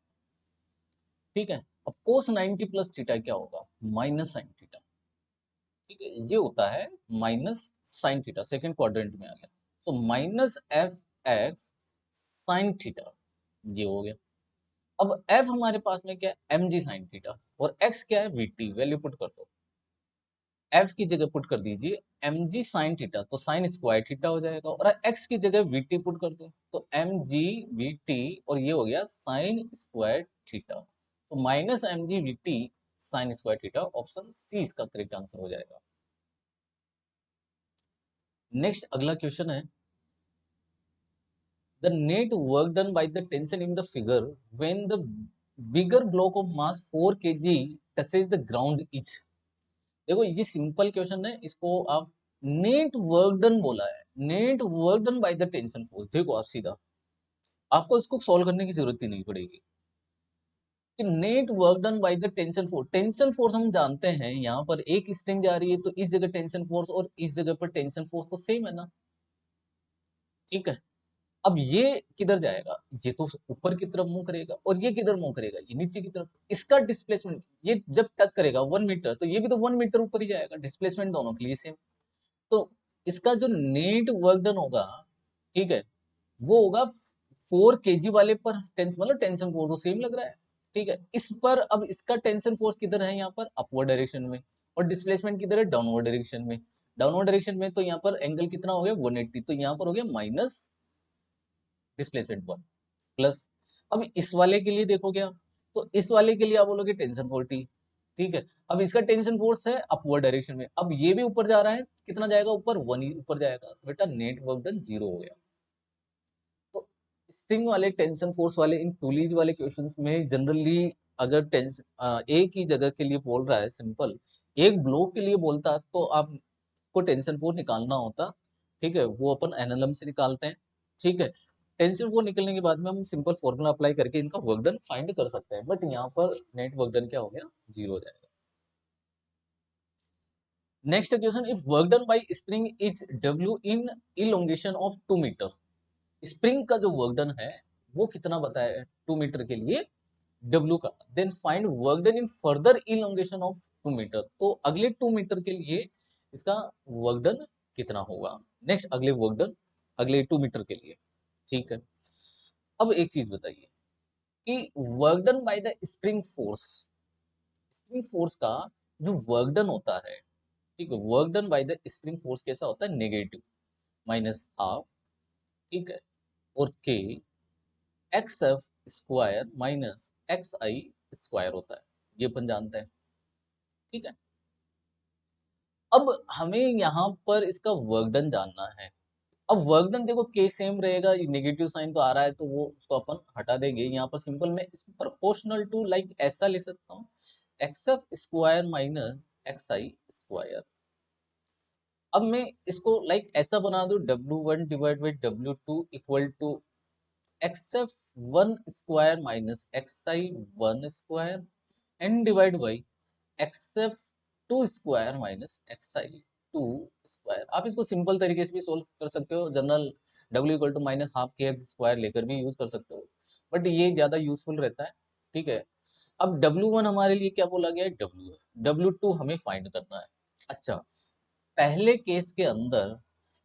ठीक है। अब cos 90 प्लस थीटा क्या होगा, माइनस साइन थीटा। ठीक है, ये होता है minus sine theta, second quadrant में आ गया। तो minus F x sign theta, ये हो गया। अब एफ हमारे पास में क्या है, एम जी साइन थीटा, और एक्स क्या है, वीटी, वैल्यू पुट कर दो। एफ की जगह पुट कर दीजिए एम जी साइन थीटा, तो साइन स्क्वायर थीटा हो जाएगा। और एक्स की जगह वीटी पुट कर दो, तो एम जी वीटी, और ये हो गया साइन स्क्वायर थीटा। तो minus M G VT sine square theta, option C इसका करेक्ट आंसर हो जाएगा। नेक्स्ट अगला क्वेश्चन है, the net work done by the tension in the figure when the bigger block of mass 4 kg touches the ground is. देखो ये simple question है, इसको आप नेट वर्क डन बोला है, net work done by the tension force. देखो आप सीधा, आपको इसको सॉल्व करने की जरूरत ही नहीं पड़ेगी कि net work done by the tension force. Tension force हम जानते हैं, यहाँ पर एक स्ट्रिंग जा रही है तो इस जगह टेंशन फोर्स और इस जगह पर टेंशन फोर्स तो सेम है ना, ठीक है। अब ये किधर जाएगा, ये तो ऊपर की तरफ मूव करेगा और ये किधर मूव करेगा, ये नीचे की तरफ। इसका डिस्प्लेसमेंट ये जब टच करेगा 1 मीटर तो ये भी तो 1 मीटर ऊपर ही जाएगा, डिस्प्लेसमेंट दोनों के लिए सेम। तो इसका जो नेट वर्क डन होगा, ठीक है, वो होगा 4 kg वाले पर टेंस मतलब टेंशन फोर्स तो सेम लग रहा है, ठीक है। इस पर अब इसका टेंशन फोर्स किधर है, यहाँ पर अपवर्ड डायरेक्शन में, और डिस्प्लेसमेंट किधर है, डाउनवर्ड डायरेक्शन में। डाउनवर्ड डायरेक्शन में तो यहाँ पर एंगल कितना हो गया 180, तो यहाँ पर हो गया माइनस डिस्प्लेसमेंट 1 प्लस। अब इस वाले के लिए देखोगे आप, तो इस वाले के लिए आप बोलोगे टेंशन 40, ठीक है। अब इसका टेंशन फोर्स है अपवर्ड डायरेक्शन में, अब ये भी ऊपर जा रहा है, कितना जाएगा ऊपर 1 ही ऊपर जाएगा, तो बेटा नेट वर्क डन 0 हो गया। तो स्ट्रिंग वाले टेंशन फोर्स वाले इन टूलीज वाले क्वेश्चंस में जनरली अगर टेंशन एक ही जगह के लिए बोल रहा है, सिंपल एक ब्लॉक के लिए बोलता तो आपको टेंशन फोर्स निकालना होता, ठीक है, वो अपन एनएलएम से निकालते हैं, ठीक है। टेंशन फोर्स निकलने के बाद में हम सिंपल फॉर्मूला अप्लाई करके इनका वर्क डन फाइंड कर सकते हैं, बट यहाँ पर नेट वर्क डन क्या हो गया 0 हो जाएगा। Next question, if work done by spring is W in elongation of 2 metre. Spring का जो वर्क डन है वो कितना बताया 2 मीटर के लिए W का, then find work done in further elongation of 2 metre. तो अगले 2 मीटर के लिए इसका वर्क डन कितना होगा, नेक्स्ट अगले वर्क डन अगले 2 मीटर के लिए, ठीक है। अब एक चीज बताइए कि work done by the spring force का जो वर्क डन होता है, ठीक है, work done by the spring force कैसा होता है, नेगेटिव माइनस हाफ, ठीक है, और K X F square minus X I square होता है, ये अपन जानते हैं, ठीक है। अब हमें यहाँ पर इसका वर्क डन जानना है। अब वर्क डन देखो के सेम रहेगा, नेगेटिव साइन तो आ रहा है तो वो उसको अपन हटा देंगे। यहाँ पर सिंपल मैं इसको प्रोपोर्शनल टू लाइक ऐसा ले सकता हूँ, X F square minus X I square. अब मैं इसको लाइक ऐसा बना दूं, W1 divide by W2 equal to X F 1 square minus X I 1 square and divide by X F 2 square minus X I 2 square. आप इसको simple तरीके से भी सोल्व कर सकते हो, general W equal to minus half के x square लेकर भी यूज कर सकते हो, बट ये ज्यादा यूजफुल रहता है, ठीक है। अब W1 हमारे लिए क्या बोला गया है, W है, W2 हमें फाइंड करना है। अच्छा, पहले केस के अंदर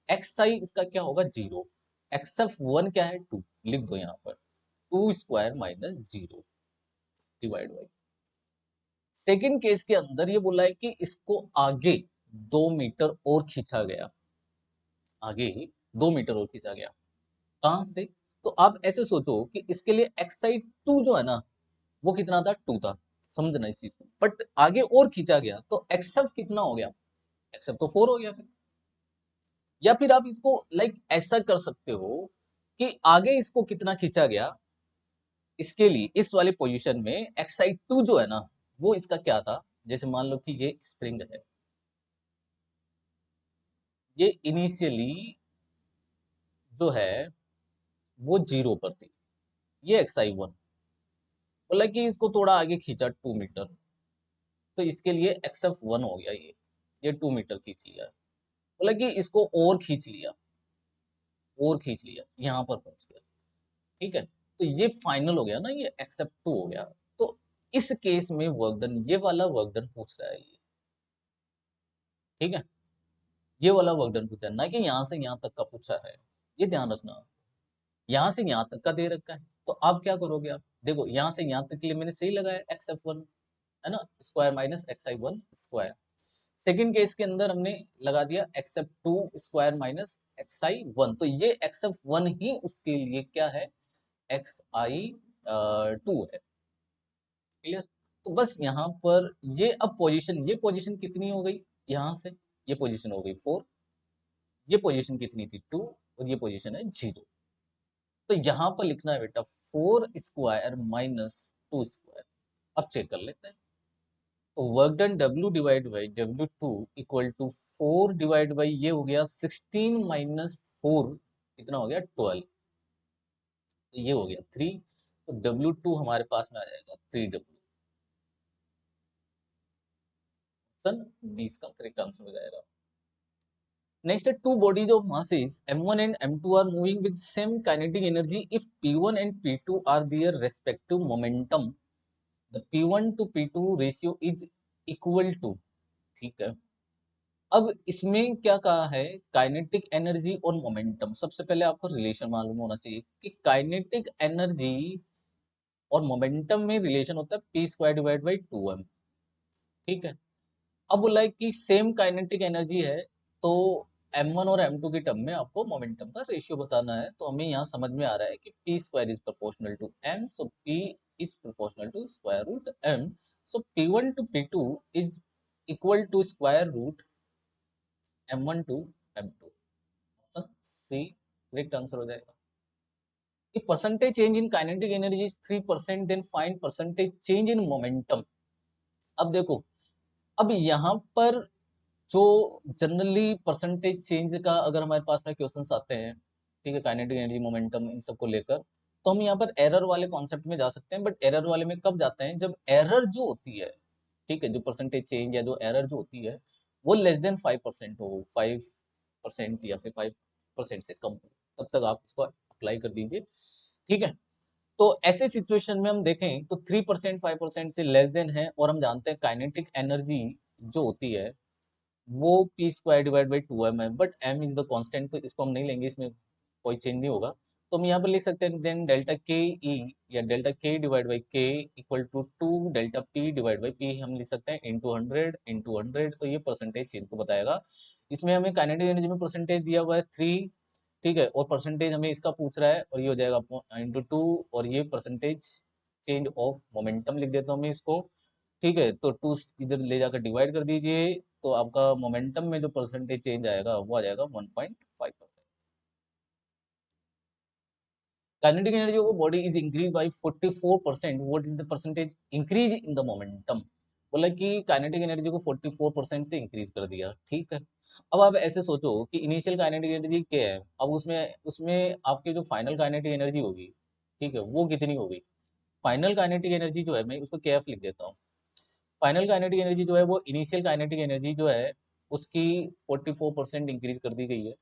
एक्स आई इसका क्या होगा 0, एक्स एफ 1 क्या है 2, लिख दो यहाँ पर 2 square minus 0 divide by. Second case के अंदर ये बोला है कि इसको आगे 2 मीटर और खींचा गया, आगे 2 मीटर और खींचा गया, कहां से, तो आप ऐसे सोचो कि इसके लिए एक्स आई 2 जो है ना वो कितना था 2 था, समझना इस चीज को, बट आगे और खींचा गया तो एक्स एफ कितना हो गया, एक्स एफ तो 4 हो गया फिर। या फिर आप इसको लाइक ऐसा कर सकते हो कि आगे इसको कितना खींचा गया, इसके लिए इस वाले पोजीशन में एक्साइड 2 जो है ना वो इसका क्या था, जैसे मान लो कि ये स्प्रिंग है, ये इनिशियली जो है वो 0 पर थी, ये एक्साई 1 बोला कि इसको थोड़ा आगे खींचा 2 मीटर, तो इसके लिए एक्सएफ 1 हो गया, ये 2 मीटर खींच लिया, बोला कि इसको और खींच लिया यहाँ पर पहुंच गया, ठीक है। तो ये फाइनल हो गया ना, ये एक्सेप्ट 2 हो गया। तो इस केस में वर्क डन, ये वाला वर्क डन पूछ रहा है ये, ठीक है, ये वाला वर्क डन पूछा है, ना कि यहाँ से यहाँ तक का पूछा है, ये ध्यान रखना। यहाँ से यहाँ तक का दे रखा है तो आप क्या करोगे, आप देखो यहाँ से यहाँ तक के लिए मैंने सही लगाया एक्स एफ 1 है ना, square minus X I 1 square. Second case के अंदर हमने लगा दिया X F 2 square minus X I 1, तो ये एक्स एफ 1 ही उसके लिए क्या है, एक्स आई 2 है, क्लियर। तो बस यहाँ पर ये अब पोजीशन, ये पोजीशन कितनी हो गई, यहाँ से ये पोजीशन हो गई 4, ये पोजीशन कितनी थी 2, और ये पोजीशन है 0। तो यहाँ पर लिखना है बेटा 4 स्क्वायर माइनस 2 स्क्वायर। अब चेक कर लेते हैं। तो work done W divide by W2 equal to 4 divide by ये हो गया 16 माइनस 4, कितना हो गया 12, तो ये हो गया 3। तो W2 हमारे पास में आ जाएगा 3W। ऑप्शन 20 का करेक्ट आंसर हो जाएगा। नेक्स्ट है two bodies of masses M1 and M2 are moving with same kinetic energy if P1 and P2 are their respective momentum, the P1 to P2 ratio is equal to, ठीक है। अब इसमें क्या कहा है, काइनेटिक एनर्जी और momentum. सबसे पहले आपको रिलेशन मालूम होना चाहिए कि काइनेटिक एनर्जी और मोमेंटम में रिलेशन होता है P square divide by 2m, ठीक है। अब बोला है कि सेम काइनेटिक एनर्जी है, तो m1 और m2 के टर्म में आपको मोमेंटम का रेशियो बताना है। तो हमें यहाँ समझ में आ रहा है कि P square is proportional to m, so p is proportional to square root m, सो p1 to p2 is equal to square root m1 to m2। Option C correct answer हो जाएगा। If percentage change in kinetic energy is 3%, then find percentage change in momentum। अब देखो, अब यहाँ पर जो generally percentage change का अगर हमारे पास में क्वेश्चंस आते हैं, ठीक है, काइनेटिक एनर्जी मोमेंटम इन सबको लेकर, तो हम यहाँ पर एरर वाले कॉन्सेप्ट में जा सकते हैं। बट एरर वाले में कब जाते हैं, जब एरर जो होती है, ठीक है, जो परसेंटेज चेंज या जो एरर जो होती है वो लेस देन 5% हो, 5% या फिर 5% से कम हो, तब तक आप इसको अप्लाई कर दीजिए, ठीक है। तो ऐसे सिचुएशन में हम देखें तो 3% 5% से लेस देन है, और हम जानते हैं काइनेटिक एनर्जी जो होती है वो P square divide by 2m है, but m is the constant, तो इसको हम नहीं लेंगे, इसमें कोई चेंज नहीं होगा। तो हम यहाँ पर लिख सकते हैं देन डेल्टा के ई या delta K divide by K equal to 2 delta P divide by P, हम लिख सकते हैं इंटू 100, तो ये परसेंटेज चेंज को बताएगा। इसमें हमें काइनेटिक एनर्जी में परसेंटेज दिया हुआ है 3, ठीक है, और परसेंटेज हमें इसका पूछ रहा है, और ये हो जाएगा इंटू 2, और ये परसेंटेज चेंज ऑफ मोमेंटम लिख देता हूँ मैं इसको, ठीक है। तो 2 इधर ले जाकर डिवाइड कर दीजिए, तो आपका मोमेंटम में जो परसेंटेज चेंज आएगा वो आ जाएगा 1.5%। Kinetic energy of body is increase by 44%, what is the percentage increase in the momentum. बोला कि काइनेटिक एनर्जी को 44% से इंक्रीज कर दिया, ठीक है। अब आप ऐसे सोचो कि इनिशियल काइनेटिक एनर्जी क्या है, अब उसमें उसमें आपकी जो फाइनल काइनेटिक एनर्जी होगी, ठीक है, वो कितनी होगी। फाइनल काइनेटिक एनर्जी जो है, मैं उसको केएफ लिख देता हूँ। फाइनल काइनेटिक एनर्जी जो है वो इनिशियल काइनेटिक एनर्जी जो है उसकी 44% इंक्रीज कर दी गई है,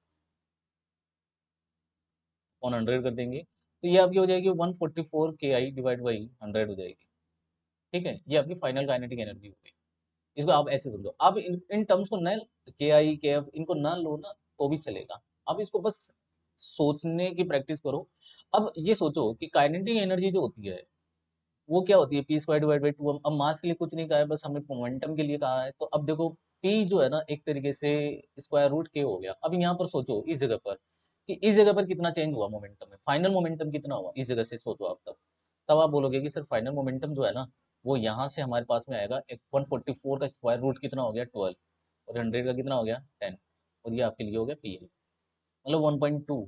100 कर देंगे, तो ये आपकी हो जाएगी 144 के आई डिवाइड बाई 100 हो जाएगी, ठीक है। ये आपकी फाइनल काइनेटिक एनर्जी हो गई। इसको आप ऐसे समझो, आप इन टर्म्स को न के आई के एफ इनको ना लो ना तो भी चलेगा, आप इसको बस सोचने की प्रैक्टिस करो। अब ये सोचो कि काइनेटिक एनर्जी जो होती है वो क्या होती है, पी स्क्वायर डिवाइड बाई 2। अब मास के लिए कुछ नहीं कहा है, बस हमें मोमेंटम के लिए कहा है। तो अब देखो पी जो है ना एक तरीके से स्क्वायर रूट के हो गया। अब यहाँ पर सोचो इस जगह पर कि इस जगह पर कितना चेंज हुआ मोमेंटम में, फाइनल मोमेंटम कितना हुआ, इस जगह से सोचो आप, तब तब आप बोलोगे कि सर फाइनल मोमेंटम जो है ना वो यहाँ से हमारे पास में आएगा, एक 144 का स्क्वायर रूट कितना हो गया 12, और 100 का कितना हो गया 10, और ये आपके लिए हो गया पी आई, मतलब 1.2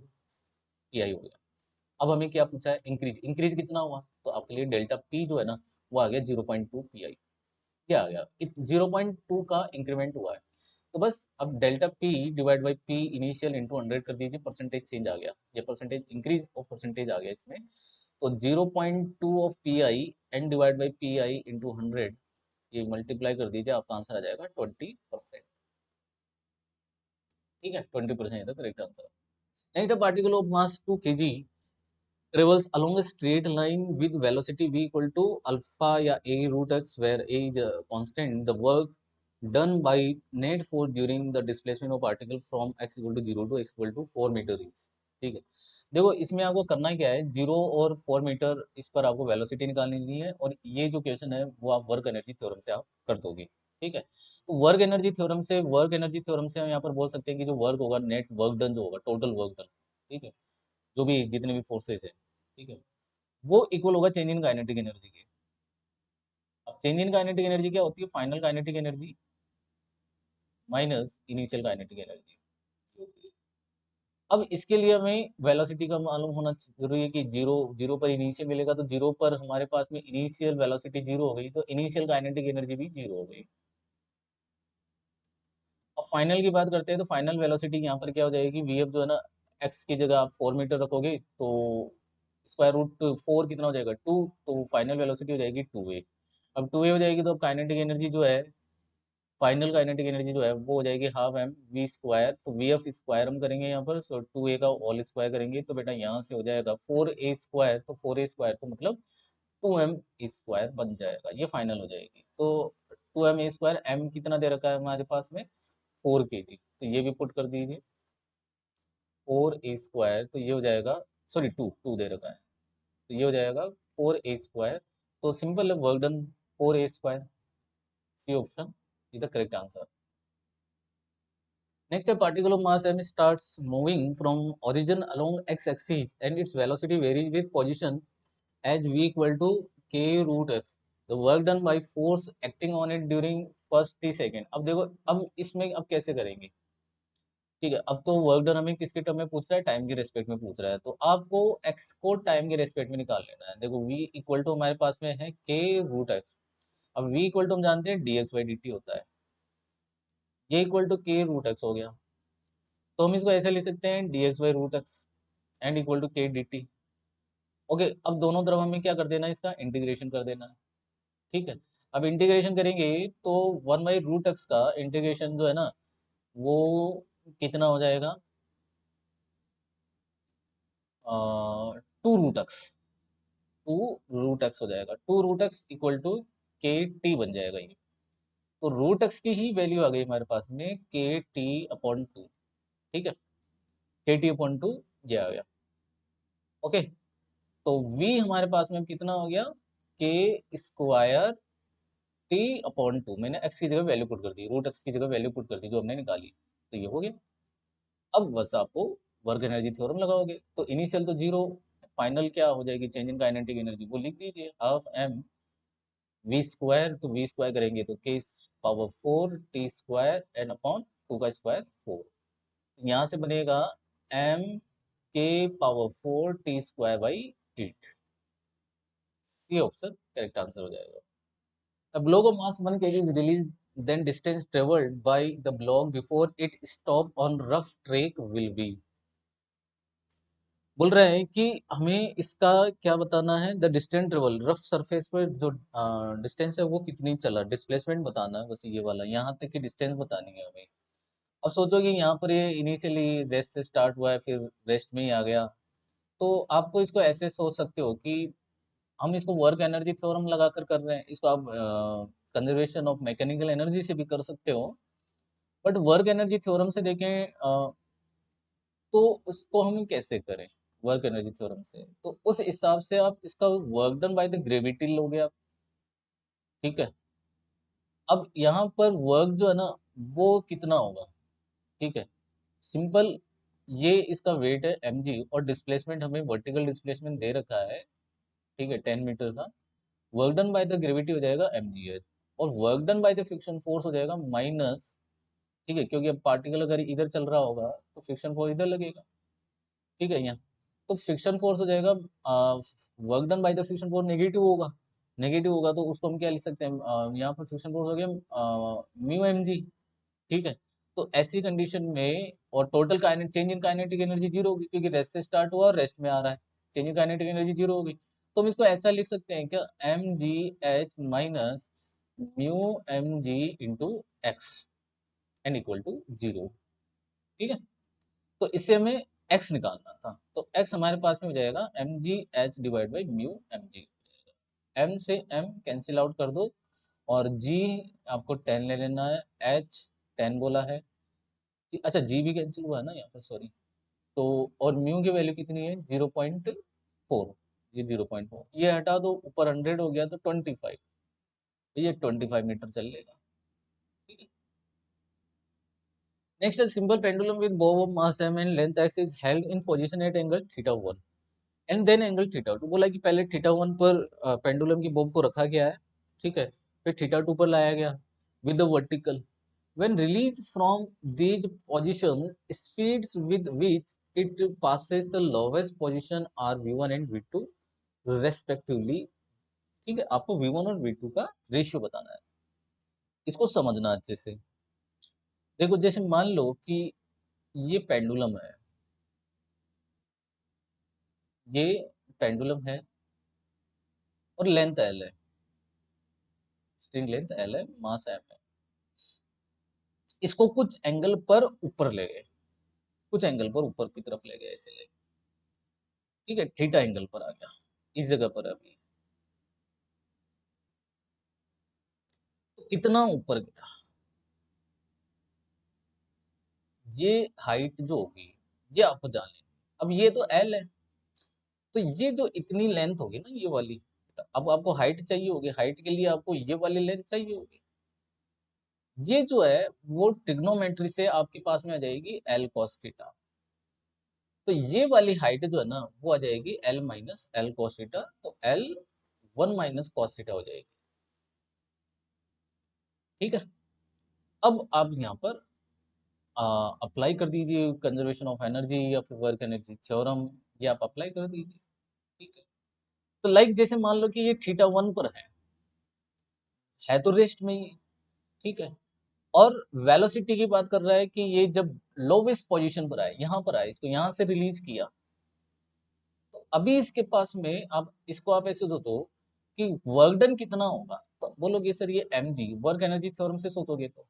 पी आई हो गया। अब हमें क्या पूछा है, इंक्रीज, इंक्रीज कितना हुआ, तो आपके लिए डेल्टा पी जो है ना वो आ गया 0.2 पी आई, क्या आ गया 0.2 का इंक्रीमेंट हुआ है। तो बस अब delta P divide by P initial into 100 कर दीजिए, परसेंटेज चेंज आ गया, ये परसेंटेज इंक्रीज और परसेंटेज आ गया इसमें। तो 0.2 of P I N divide by P I into 100, ये मल्टीप्लाई कर दीजिए, आपका आंसर आ जाएगा 20%, ठीक है, 20% correct answer. Next particle of mass 2 kg travels along a straight line with velocity v equal to alpha या a root x where a is constant, the work done by net force during the displacement of particle from x equal to 0 to x equal to 4 metre is, ठीक है। देखो इसमें आपको करना क्या है, 0 और 4 मीटर इस पर आपको वेलोसिटी निकालनी है, और ये जो क्वेश्चन है वो आप वर्क एनर्जी थ्योरम से आप कर दोगे, ठीक है। तो वर्क एनर्जी थ्योरम से हम यहाँ पर बोल सकते हैं कि जो वर्क होगा, नेट वर्क डन जो होगा, टोटल वर्क डन, ठीक है, जो भी जितने भी फोर्सेस है, ठीक है, वो इक्वल होगा चेंज इन काइनेटिक एनर्जी के। अब चेंज इन काइनेटिक एनर्जी क्या होती है, final kinetic energy minus initial kinetic energy, अब इसके लिए हमें वेलोसिटी का मालूम होना जरूरी है कि जीरो जीरो पर इनिशियल मिलेगा, तो जीरो पर हमारे पास में इनिशियल वेलोसिटी जीरो हो गई, तो इनिशियल काइनेटिक एनर्जी भी जीरो हो गई। अब फाइनल की बात करते हैं, तो फाइनल वेलोसिटी यहाँ पर क्या हो जाएगी, वीएफ जो है ना, एक्स की जगह आप 4 मीटर रखोगे तो स्क्वायर रूट 4 कितना हो जाएगा, 2, तो फाइनल वेलोसिटी हो जाएगी 2a। अब 2a हो जाएगी तो अब काइनेटिक एनर्जी जो है, फाइनल काइनेटिक एनर्जी जो है वो हो जाएगी हाफ एम वी स्क्वायर, तो वी एफ स्क्वायर हम करेंगे यहाँ पर, सो 2a का होल स्क्वायर करेंगे तो बेटा यहाँ से हो जाएगा 4a स्क्वायर, तो 4a स्क्वायर तो मतलब 2m स्क्वायर बन जाएगा, ये फाइनल हो जाएगी। तो 2m स्क्वायर, m कितना दे रखा है हमारे पास में, 4 kg, तो ये भी पुट कर दीजिए, 4a स्क्वायर, तो ये हो जाएगा, सॉरी टू टू दे रखा है, तो ये हो जाएगा 4a स्क्वायर, तो सिंपल है, work done 4a square, C option is the correct answer. Next, a particle mass m starts moving from origin along x-axis and its velocity varies with position as v equal to k root x. The work done by force acting on it during first t second. अब देखो, अब इसमें अब कैसे करेंगे, ठीक है। अब तो वर्क डन हमें किसके टर्म में पूछ रहा है, टाइम के रेस्पेक्ट में पूछ रहा है, तो आपको x को टाइम के रेस्पेक्ट में निकाल लेना है। देखो v इक्वल टू हमारे पास में है k रूट x, अब v इक्वल टू हम जानते हैं dx बाई dt होता है, ये equal to k root x हो गया, तो हम इसको ऐसे लिख सकते हैं dx by root X and equal to K D T. Okay, अब दोनों तरफ हमें क्या कर देना है, इसका इंटीग्रेशन कर देना है, ठीक है। अब इंटीग्रेशन करेंगे तो 1/√x का इंटीग्रेशन जो है ना, वो कितना हो जाएगा, 2√x, 2√x हो जाएगा, 2√x इक्वल टू के टी बन जाएगा ये, तो रूट एक्स की ही वैल्यू आ गई हमारे पास में के टी अपॉन टू, ठीक है, के टी अपॉन टू ये आ गया। ओके, तो v हमारे पास में कितना हो गया, के स्क्वायर टी अपॉन टू, मैंने x की जगह वैल्यू पुट कर दी, रूट एक्स की जगह वैल्यू पुट कर दी जो हमने निकाली, तो ये हो गया। अब बस आपको वर्क एनर्जी थ्योरम लगाओगे, तो इनिशियल तो जीरो, फाइनल क्या हो जाएगी, चेंज इन काइनेटिक एनर्जी, वो लिख दीजिए हाफ एम वी स्क्वायर, तो वी स्क्वायर करेंगे तो K power 4 t square and upon two का स्क्वायर 4, यहाँ से बनेगा M K power 4 t square by 8, C option correct answer हो जाएगा। A block of mass 1 kg is released, then distance traveled by the block before it stop on rough track will be. बोल रहे हैं कि हमें इसका क्या बताना है, the distance travel, rough surface पर जो डिस्टेंस है वो कितनी चला, डिस्प्लेसमेंट बताना है, बस ये वाला यहाँ तक की डिस्टेंस बतानी है हमें। अब सोचो कि यहाँ पर ये इनिशियली रेस्ट से स्टार्ट हुआ है, फिर रेस्ट में ही आ गया, तो आपको इसको ऐसे सोच सकते हो कि हम इसको वर्क एनर्जी थ्योरम लगाकर कर रहे हैं, इसको आप कंजर्वेशन ऑफ मैकेनिकल एनर्जी से भी कर सकते हो, बट वर्क एनर्जी थ्योरम से देखें तो उसको हम कैसे करें, वर्क एनर्जी थ्योरम से, तो उस हिसाब से आप इसका work done by the gravity लोगे आप, ठीक है। अब यहाँ पर वर्क जो है ना, वो कितना होगा, ठीक है, सिंपल, ये इसका वेट है mg और डिस्प्लेसमेंट हमें वर्टिकल डिस्प्लेसमेंट दे रखा है, ठीक है, 10 मीटर का, work done by the gravity हो जाएगा mgh, और work done by the friction force हो जाएगा माइनस, ठीक है, क्योंकि अब पार्टिकल अगर इधर चल रहा होगा तो फ्रिक्शन फोर्स इधर लगेगा, ठीक है, यहाँ तो फ्रिक्शन फोर्स हो जाएगा, work done by the friction force negative होगा, नेगेटिव होगा तो उसको हम क्या लिख सकते हैं, यहाँ पर फ्रिक्शन फोर्स हो गया म्यू एम जी, ठीक है। तो ऐसी कंडीशन में, और total kinetic change in kinetic energy zero होगी, क्योंकि रेस्ट से स्टार्ट हुआ और रेस्ट में आ रहा है, change in kinetic energy zero होगी, तो हम इसको ऐसा लिख सकते हैं क्या, M ji H minus mu M G into X N equal to zero, ठीक है। तो इससे हमें x निकालना था, तो x हमारे पास में हो जाएगा M ji H divide by mu M ji, M से m कैंसिल आउट कर दो, और g आपको 10 ले लेना है, h 10 बोला है, अच्छा g भी कैंसिल हुआ है ना यहाँ पर, सॉरी, तो और म्यू की वैल्यू कितनी है 0.4, ये 0.4, ये हटा दो, ऊपर 100 हो गया तो 25, ये 25 मीटर चल लेगा, ठीक है। Next, simple pendulum with bow of mass m and length x is held in position at angle θ1 and then angle θ2, बोला कि पहले θ1 पर पेंडुलम की बोब को रखा गया है, ठीक है, फिर θ2 पर लाया गया with the vertical, when release from these position, speeds with which it passes the lowest position are v1 and v2 respectively। ठीक है, आपको v1 और v2 का रेशियो बताना है, इसको समझना अच्छे से। देखो जैसे मान लो कि ये पेंडुलम है, ये पेंडुलम है और लेंथ एल है, स्ट्रिंग लेंथ एल है, मास एम है। इसको कुछ एंगल पर ऊपर ले गए, कुछ एंगल पर ऊपर की तरफ ले गए, ऐसे ले, ठीक है, थीटा एंगल पर आ गया इस जगह पर। अभी तो कितना ऊपर गया, ये हाइट जो होगी ये आपको जान लें। अब ये तो एल है, तो ये जो इतनी लेंथ होगी ना, ये वाली, अब आपको हाइट चाहिए होगी, हाइट के लिए आपको ये वाली लेंथ चाहिए होगी। ये जो है वो ट्रिग्नोमेट्री से आपके पास में आ जाएगी एल कॉस थीटा। तो ये वाली हाइट जो है ना वो आ जाएगी L minus L cos theta, तो एल 1 माइनस कॉस थीटा हो जाएगी। ठीक है, अब आप यहाँ पर अप्लाई कर दीजिए कंजर्वेशन ऑफ एनर्जी या फिर वर्क एनर्जी थ्योरम, ये आप अप्लाई कर दीजिए। ठीक है, तो लाइक जैसे मान लो कि ये थीटा 1 पर है तो रेस्ट में ही, ठीक है, और वेलोसिटी की बात कर रहा है कि ये जब लोवेस्ट पोजीशन पर आए, यहाँ पर आए, इसको यहाँ से रिलीज किया, तो अभी इसके पास में, अब इसको आप ऐसे सोचो कि वर्क डन कितना होगा, तो बोलोगे सर ये mg, वर्क एनर्जी थ्योरम से सोचोगे तो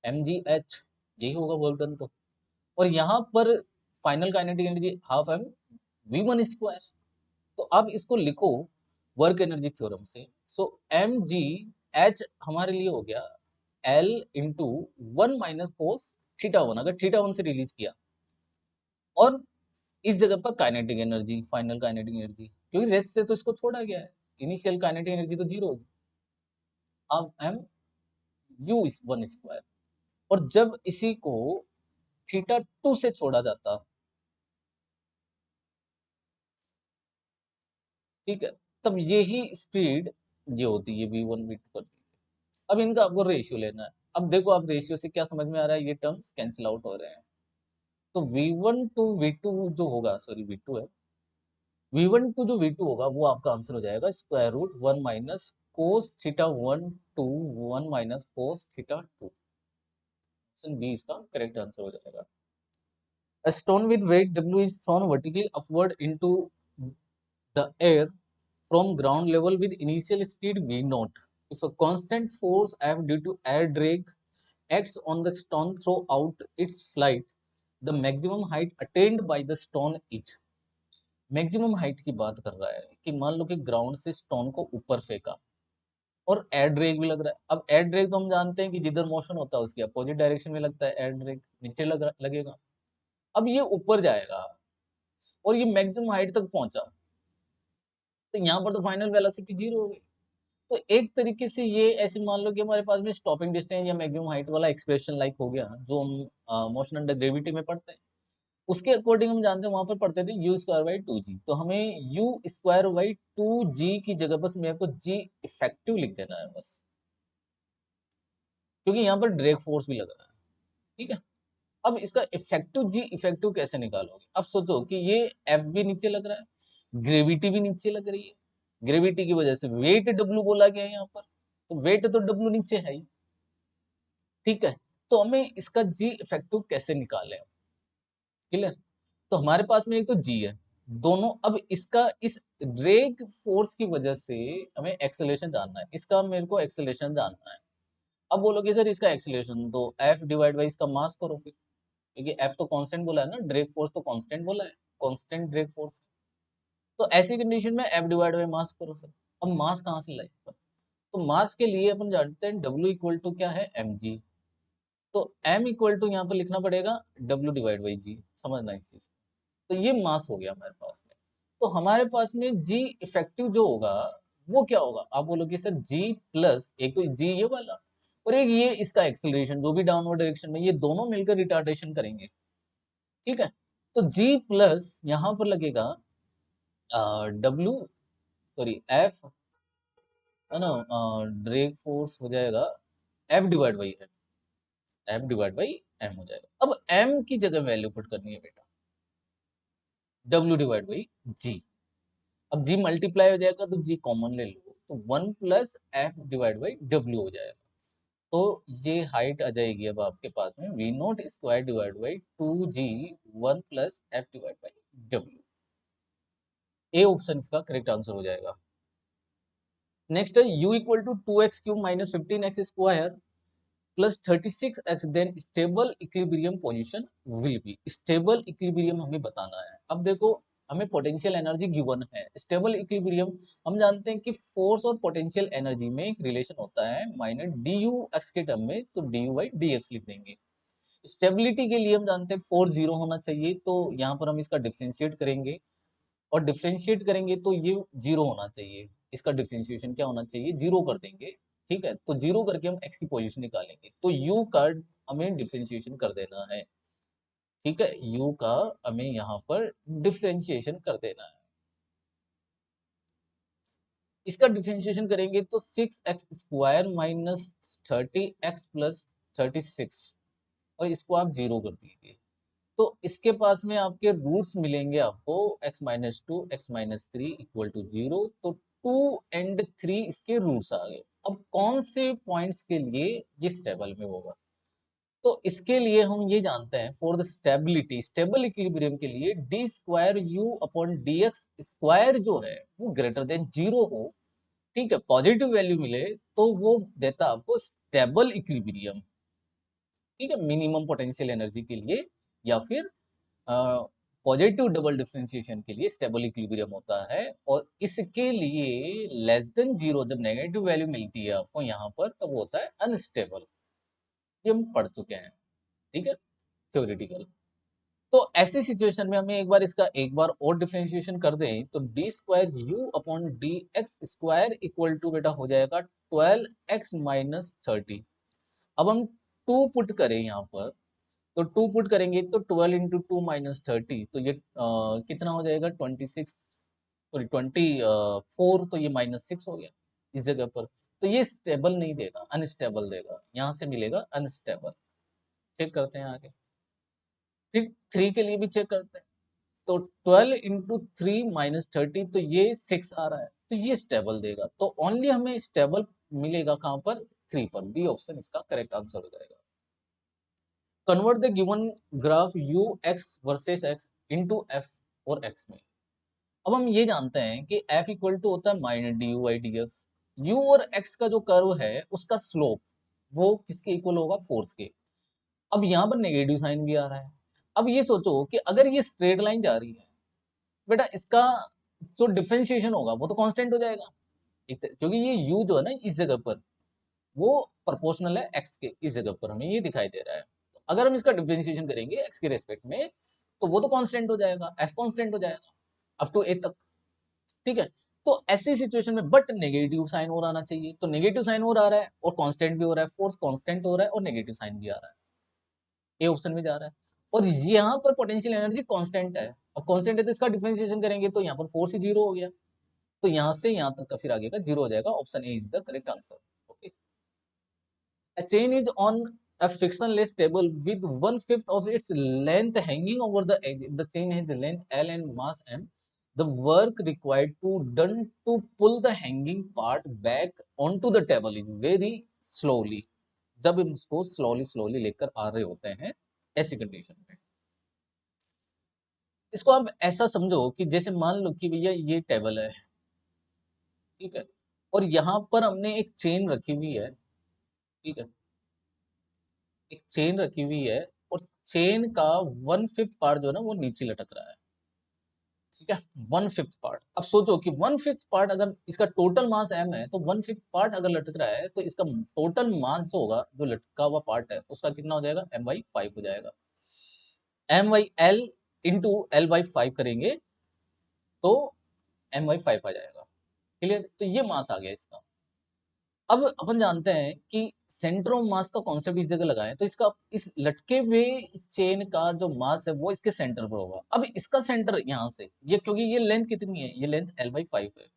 mgh, यही होगा वर्क डन तो। और यहाँ पर final kinetic energy half M v1 square. तो अब इसको लिखो वर्क एनर्जी थ्योरम से, सो mgh हमारे लिए हो गया L into 1 minus cos theta 1, अगर थीटा 1 से रिलीज किया, और इस जगह पर kinetic energy, final kinetic energy, क्योंकि रेस्ट से तो इसको छोड़ा गया है, इनिशियल काइनेटिक एनर्जी तो जीरो होगी, अब एम यू इस 1 स्क्वायर। और जब इसी को थीटा 2 से छोड़ा जाता, ठीक है, तब यही स्पीड ये होती है v1 v2 पर। अब इनका आपको रेशियो लेना है। अब देखो आप रेशियो से क्या समझ में आ रहा है, ये टर्म्स कैंसिल आउट हो रहे हैं। तो v1 टू v2 जो होगा, सॉरी v2 है, v1 टू जो v2 होगा वो आपका आंसर हो जाएगा square root 1 minus cos theta 1 to 1 minus cos theta 2। Option B इसका करेक्ट आंसर हो जाएगा। A stone with weight W is thrown vertically upward into the air from ground level with initial speed v naught. If a constant force F due to air drag acts on the stone throughout its flight, the maximum height attained by the stone is। Maximum height की बात कर रहा है कि मान लो कि ground से stone को ऊपर फेंका और एयर ड्रैग भी लग रहा है। अब एयर ड्रैग तो हम जानते हैं कि जिधर मोशन होता है उसके अपोजिट डायरेक्शन में लगता है, एयर ड्रैग नीचे लगेगा। अब ये ऊपर जाएगा और ये मैक्सिमम हाइट तक पहुंचा, तो यहाँ पर तो फाइनल वेलोसिटी जीरो हो गई। तो एक तरीके से ये ऐसे मान लो कि हमारे पास में स्टॉपिंग डिस्टेंस या मैक्सिमम हाइट वाला एक्सप्रेशन लाइक हो गया, जो हम मोशन अंडर ग्रेविटी में पढ़ते हैं, उसके अकॉर्डिंग हम जानते हैं, वहां पर पढ़ते थे यू स्क्वायर बाई 2g, तो हमें यू स्क्वायर बाई 2g की जगह बस मेरे को जी इफेक्टिव लिख देना है बस, क्योंकि यहाँ पर ड्रैग फोर्स भी लग रहा है। ठीक है, अब इसका इफेक्टिव जी इफेक्टिव कैसे निकालोगे, अब सोचो कि ये एफ भी नीचे लग रहा है, ग्रेविटी भी नीचे लग रही है, ग्रेविटी की वजह से वेट डब्ल्यू बोला गया है यहाँ पर, तो वेट तो डब्ल्यू नीचे है ही। ठीक है, तो हमें इसका जी इफेक्टिव कैसे निकालें, क्लियर। तो हमारे पास में एक तो जी है, दोनों, अब इसका इस ड्रैग फोर्स की वजह से हमें एक्सेलरेशन जानना है, इसका मेरे को एक्सेलरेशन जानना है। अब बोलोगे सर इसका एक्सेलरेशन तो एफ डिवाइड बाई इसका मास करो फिर, क्योंकि एफ तो कांस्टेंट बोला है ना, ड्रैग फोर्स तो कांस्टेंट बोला है, कांस्टेंट ड्रैग फोर्स। तो ऐसी कंडीशन में एफ डिवाइड बाई मास करो फिर। अब मास कहाँ से लाए, तो मास के लिए अपन जानते हैं डब्ल्यू इक्वल टू क्या है, एम जी। तो एम इक्वल टू यहाँ पर लिखना पड़ेगा डब्ल्यू डिवाइड बाई जी, समझना इस चीज। तो ये मास हो गया हमारे पास में। तो हमारे पास में जी इफेक्टिव जो होगा वो क्या होगा, आप बोलोगे सर जी प्लस, एक तो जी ये वाला और एक ये इसका एक्सेलरेशन जो भी डाउनवर्ड डायरेक्शन में, ये दोनों मिलकर रिटार्डेशन करेंगे। ठीक है, तो जी प्लस यहाँ पर लगेगा डब्ल्यू, सॉरी एफ, है ना, ड्रैग फोर्स हो जाएगा F divide by M, F divide by M हो जाएगा। अब एम की जगह वैल्यू पुट करनी है बेटा, डब्ल्यू डिवाइड बाई जी। अब जी मल्टीप्लाई हो जाएगा तो जी कॉमन ले लो, तो 1 + F/W हो जाएगा। तो ये हाइट आ जाएगी अब आपके पास में V0² divide by 2G 1 + F/W। A option इसका करेक्ट आंसर हो जाएगा। नेक्स्ट है U = 2x³ - 15x² +36x, then stable equilibrium position will be. Stable equilibrium हमें बताना है। अब देखो हमें पोटेंशियल एनर्जी गिवन है, स्टेबल इक्विलिब्रियम हम जानते हैं कि फोर्स और पोटेंशियल एनर्जी में एक रिलेशन होता है माइनस dux के टर्म में, तो du/dx लिख देंगे। स्टेबिलिटी के लिए हम जानते हैं फोर्स जीरो होना चाहिए, तो यहाँ पर हम इसका डिफ्रेंशिएट करेंगे, और डिफ्रेंशिएट करेंगे तो ये जीरो होना चाहिए, इसका डिफ्रेंशिएशन क्या होना चाहिए, जीरो कर देंगे। ठीक है, तो जीरो करके हम एक्स की पोजीशन निकालेंगे, तो यू का हमें डिफ्रेंशिएशन कर देना है। ठीक है, यू का हमें यहाँ पर डिफ्रेंशिएशन कर देना है। इसका डिफ्रेंशिएशन करेंगे तो 6x² - 30x + 36, और इसको आप जीरो कर दीजिए, तो इसके पास में आपके रूट्स मिलेंगे आपको x-2 x-3 = 0, तो 2 और 3 इसके रूट्स आ गए। अब कौन से पॉइंट्स के लिए ये स्टेबल में होगा, तो इसके लिए हम ये जानते हैं for the stability, stable equilibrium के लिए d²u/dx² जो है वो ग्रेटर देन जीरो हो। ठीक है, पॉजिटिव वैल्यू मिले तो वो देता आपको स्टेबल इक्विलिब्रियम। ठीक है, मिनिमम पोटेंशियल एनर्जी के लिए या फिर पॉजिटिव डबल डिफरेंशिएशन के लिए स्टेबल इक्विलिब्रियम होता है। और इसके लिए लेस देन जीरो जब नेगेटिव वैल्यू मिलती है आपको यहाँ पर, तब वो होता है अनस्टेबल। ये हम पढ़ चुके हैं, ठीक है, थ्योरेटिकल। तो ऐसी सिचुएशन में हमें एक बार और डिफरेंशिएशन कर दें, तो d²u/dx² इक्वल टू बेटा हो जाएगा 12x - 30। अब हम 2 पुट करें यहाँ पर, तो 2 पुट करेंगे तो 12 × 2 - 30, तो ये कितना हो जाएगा 26, सॉरी 24, तो ये -6 हो गया इस जगह पर। तो ये स्टेबल नहीं देगा, अनस्टेबल देगा, यहाँ से मिलेगा अनस्टेबल। चेक करते हैं आगे, फिर 3 के लिए भी चेक करते हैं, तो 12 × 3 - 30, तो ये 6 आ रहा है, तो ये स्टेबल देगा। तो ओनली हमें स्टेबल मिलेगा कहाँ पर, 3 पर। बी ऑप्शन इसका करेक्ट आंसर हो जाएगा। Convert the given graph u x versus x into f और x में। अब हम ये जानते हैं कि f इक्वल टू होता है -du/dx। u और x का जो कर्व है उसका स्लोप वो किसके इक्वल होगा, फोर्स के। अब यहाँ पर नेगेटिव साइन भी आ रहा है। अब ये सोचो कि अगर ये स्ट्रेट लाइन जा रही है बेटा, इसका जो डिफरेंशिएशन होगा वो तो कांस्टेंट हो जाएगा, क्योंकि ये u जो है ना इस जगह पर वो प्रोपोर्शनल है x के, इस जगह पर हमें ये दिखाई दे रहा है। तो अगर हम इसका डिफरेंशिएशन करेंगे x के रेस्पेक्ट में, तो वो तो कांस्टेंट हो जाएगा, f कांस्टेंट हो जाएगा अप टू a तक। ठीक है, तो ऐसी सिचुएशन में बट नेगेटिव साइन और आना चाहिए, तो नेगेटिव साइन और आ रहा है और कांस्टेंट भी हो रहा है, फोर्स कांस्टेंट हो रहा है और नेगेटिव साइन भी आ रहा है, ए ऑप्शन में जा रहा है। और यहाँ पर पोटेंशियल एनर्जी कांस्टेंट है। अब कांस्टेंट है तो इसका डिफरेंशिएशन करेंगे तो यहाँ पर फोर्स ही जीरो हो गया, तो यहाँ से यहाँ तक का फिर आगे का जीरो हो जाएगा। Option A is the correct answer. Okay, a chain is on a frictionless table with 1/5 of its length hanging over the edge. The chain has length L and mass M. The work required to done to pull the hanging part back onto the table is very slowly. जब हम इसको slowly लेकर आ रहे होते हैं ऐसी condition में, इसको आप ऐसा समझो कि जैसे मान लो कि भैया ये टेबल है, ठीक है, और यहाँ पर हमने एक चेन रखी हुई है। ठीक है, एक चेन रखी हुई है और चेन का 1/5 पार्ट जो है ना वो नीचे लटक रहा है। ठीक है, 1/5 पार्ट। अब सोचो कि 1/5 पार्ट अगर इसका टोटल मास m है, तो 1/5 पार्ट अगर लटक रहा है तो इसका टोटल मास जो होगा, जो लटका हुआ पार्ट है उसका कितना हो जाएगा, m/5 हो जाएगा। m/l इंटू l/5 करेंगे तो m/5 आ जाएगा। क्लियर, तो ये मास आ गया इसका। अब अपन जानते हैं कि सेंटर ऑफ मास का कॉन्सेप्ट इस जगह लगाएं, तो इसका इस लटके हुए इस चेन का जो मास है वो इसके सेंटर पर होगा। अब इसका सेंटर यहाँ से ये, क्योंकि ये लेंथ कितनी है, ये लेंथ l/5 है,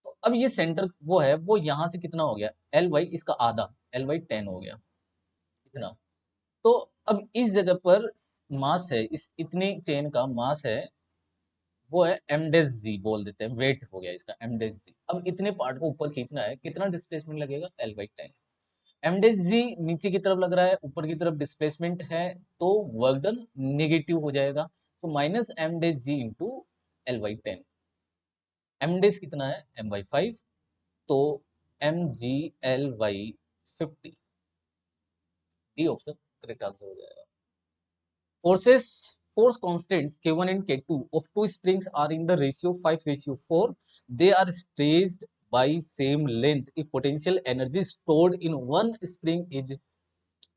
तो अब ये सेंटर वो है वो यहाँ से कितना हो गया, l/ इसका आधा, l/10 हो गया इतना। तो अब इस जगह पर मास है, इस इतनी चेन का मास है वो है एम डेस जी, बोल देते हैं, वेट हो गया इसका एम डेस जी। अब इतने पार्ट को ऊपर खींचना है, कितना डिस्प्लेसमेंट लगेगा, L/10। एम डेस जी नीचे की तरफ लग रहा है, ऊपर की तरफ डिस्प्लेसमेंट है, तो वर्क डन नेगेटिव हो जाएगा, तो माइनस एम डेस जी इंटू L/10। एम डेस कितना है, M/5, तो mg/L/50, D option correct answer हो जाएगा। Forces, force constants K1 and K2 of two springs are in the ratio 5:4. They are staged by same length. If potential energy stored in one spring is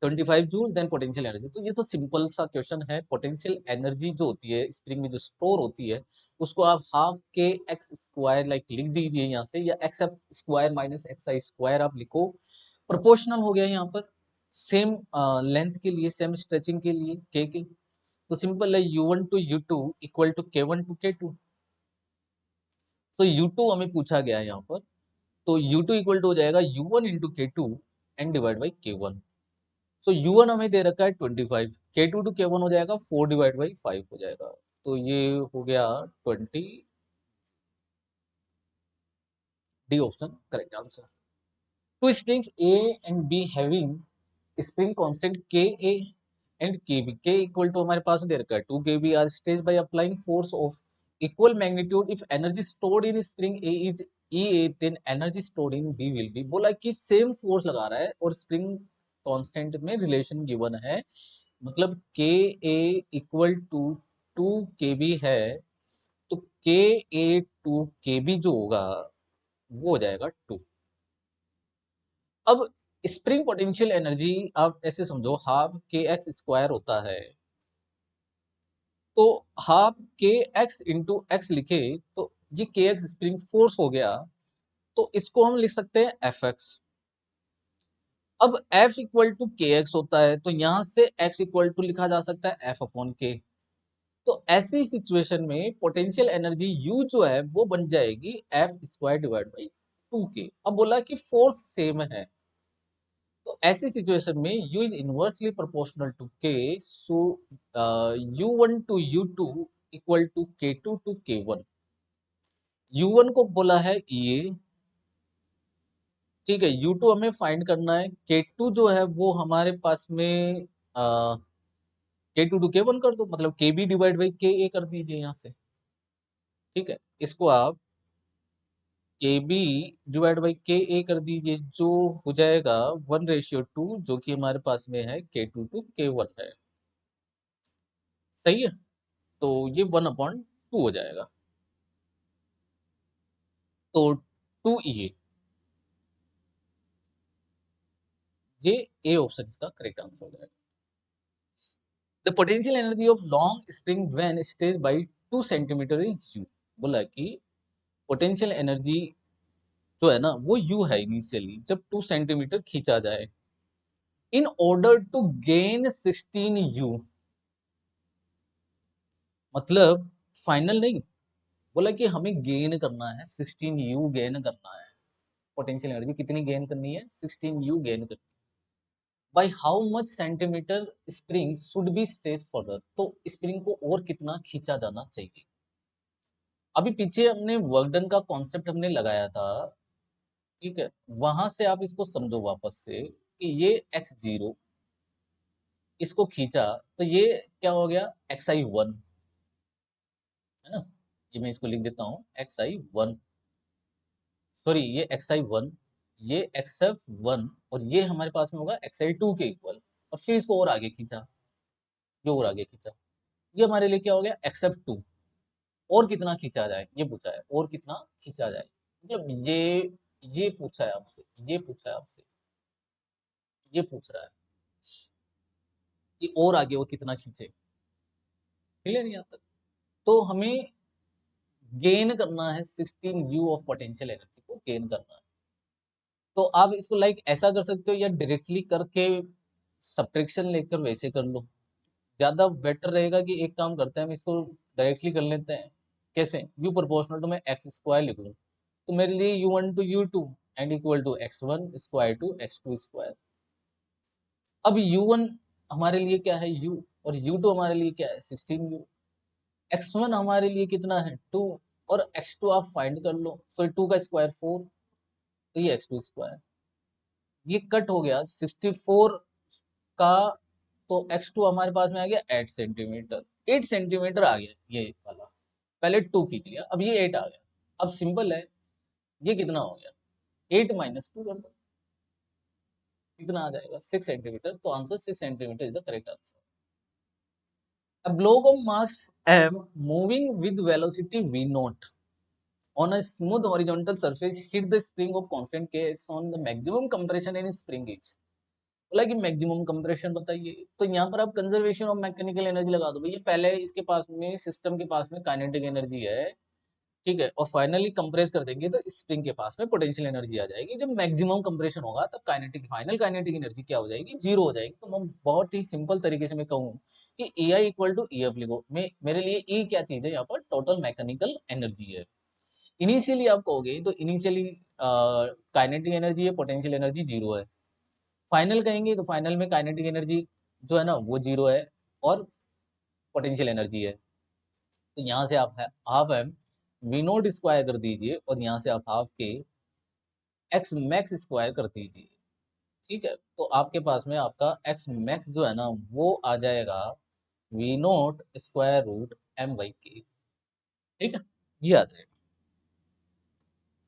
25 joule, then potential energy. तो ये तो simple सा question है। Potential energy जो होती है spring में जो स्टोर होती है, उसको आप हाफ के एक्स स्क्वायर लाइक लिख दीजिए यहाँ से, या X F square minus X I square आप लिखो। प्रोपोर्शनल हो गया यहाँ पर, सेम लेंथ के लिए, सेम स्ट्रेचिंग के लिए के, तो सिंपल है U1 to U2 equal to K1 to K2। तो U2 हमें पूछा गया है यहाँ पर, तो U2 इक्वल टू हो जाएगा U1 into K2 and divide by K1। So U1 हमें दे रखा है 25, K2 टू K1 हो जाएगा 4 डिवाइड बाई 5 हो जाएगा, तो ये हो गया 20, D option correct answer. Two springs A and B having spring constant Ka and Kb, K equal to हमारे पास दे रखा है 2 Kb are stage by applying force of equal magnitude if energy stored in spring A is EA, then energy stored in B will be. बोला कि same force लगा रहा है और स्प्रिंग कांस्टेंट में रिलेशन गिवन है, मतलब Ka इक्वल टू 2 Kb है, तो Ka to Kb जो होगा वो हो जाएगा 2। अब स्प्रिंग पोटेंशियल एनर्जी आप ऐसे समझो, हाफ के एक्स स्क्वायर होता है, तो हाफ के एक्स इंटू एक्स लिखे तो ये के एक्स स्प्रिंग फोर्स हो गया, तो इसको हम लिख सकते हैं एफ एक्स। अब F equal to K x होता है, तो यहां से एक्स इक्वल टू लिखा जा सकता है एफ अपॉन के। तो ऐसी सिचुएशन में पोटेंशियल एनर्जी यू जो है वो बन जाएगी F square divide by 2k। अब बोला कि फोर्स सेम है, तो ऐसी सिचुएशन में U is inversely proportional to K, so U1 to U2 equal to K2 to K1। U1 को बोला है EA, ठीक है, U2 हमें फाइंड करना है, K2 जो है वो हमारे पास में K2 टू K1 कर दो, मतलब KB डिवाइड बाई KA कर दीजिए यहाँ से, ठीक है, इसको आप KB डिवाइड बाई KA कर दीजिए, जो हो जाएगा 1:2, जो कि हमारे पास में है K2 टू K1 है, सही है, तो ये 1/2 हो जाएगा, तो 2E, ये ए ऑप्शन इसका करेक्ट आंसर हो जाएगा। The potential energy of long spring when stage by 2 centimetre is U। बोला कि पोटेंशियल एनर्जी जो है ना वो U है इनिशियली जब 2 सेंटीमीटर खींचा जाए, in order to gain 16U, मतलब फाइनल नहीं, बोला कि हमें गेन करना है 16U गेन करना है। पोटेंशियल एनर्जी कितनी गेन करनी है, 16U गेन करनी है। By how much centimetre spring should be stage further, तो स्प्रिंग को और कितना खींचा जाना चाहिए। अभी पीछे हमने वर्क डन का कॉन्सेप्ट हमने लगाया था, ठीक है, वहां से आप इसको समझो वापस से कि ये x0 इसको खींचा, तो ये क्या हो गया xi1, है ना, ये मैं इसको लिख देता हूँ xi1, सॉरी ये xi1, ये xf1, और ये हमारे पास में होगा xi2 के इक्वल, और फिर इसको और आगे खींचा, ये और आगे खींचा, ये हमारे लिए क्या हो गया xf2। और कितना खींचा जाए ये पूछा है, और कितना खींचा जाए, मतलब ये पूछा है आपसे, ये पूछा है आपसे, ये पूछ रहा है कि और आगे वो कितना खींचे, क्लियर यहाँ तक। तो हमें गेन करना है 16U ऑफ पोटेंशियल एनर्जी को गेन करना है, तो आप इसको लाइक ऐसा कर सकते हो, या डायरेक्टली करके सब्ट्रैक्शन लेकर वैसे कर लो, ज्यादा बेटर रहेगा। कि एक काम करते हैं, हम इसको डायरेक्टली कर लेते हैं, कैसे, U प्रोपोर्शनल टू मैं एक्स स्क्वायर लिख लूँ, तो मेरे लिए U1 to U2 and equal to x1 square to x2 square. अब U1 हमारे लिए क्या है U, और U2 हमारे लिए क्या है 16U, x1 हमारे लिए कितना है 2, और x2 आप फाइंड कर लो, फिर 2 का स्क्वायर 4, तो ये x2 स्क्वायर, ये कट हो गया 64 का, तो x2 हमारे पास में आ गया 8 सेंटीमीटर, 8 सेंटीमीटर आ गया ये वाला, पहले 2 खींच लिया, अब ये 8 आ गया। अब सिंपल है, ये कितना हो गया 8 माइनस 2 कर दो, कितना आ जाएगा 6 सेंटीमीटर, तो answer 6 centimetre is the correct answer. A block of mass m moving with velocity v naught on a smooth horizontal surface hit the spring of constant k on the maximum compression in spring is। बोला कि maximum compression बताइए, तो यहाँ पर आप conservation of mechanical energy लगा दो भैया, पहले इसके पास में सिस्टम के पास में काइनेटिक एनर्जी है, ठीक है, और फाइनली कंप्रेस कर देंगे तो स्प्रिंग के पास में पोटेंशियल एनर्जी आ जाएगी। जब मैक्सिमम कंप्रेशन होगा तब काइनेटिक फाइनल काइनेटिक एनर्जी क्या हो जाएगी, जीरो हो जाएगी। तो मैं बहुत ही सिंपल तरीके से मैं कहूँ कि ए I equal to E F लिखो, मेरे लिए ई क्या चीज है यहाँ पर, टोटल मैकेनिकल एनर्जी है। इनिशियली आप कहोगे तो इनिशियली काइनेटिक एनर्जी है, पोटेंशियल एनर्जी जीरो है। फाइनल कहेंगे तो फाइनल में काइनेटिक एनर्जी जो है ना वो जीरो है, और पोटेंशियल एनर्जी है। तो यहाँ से आप half M we naught square कर दीजिए, और यहाँ से आप हाफ के एक्स मैक्स स्क्वायर कर दीजिए, ठीक है। तो आपके पास में आपका एक्स मैक्स जो है ना वो आ जाएगा v naught square root m by k, ठीक है, ये आ जाएगा।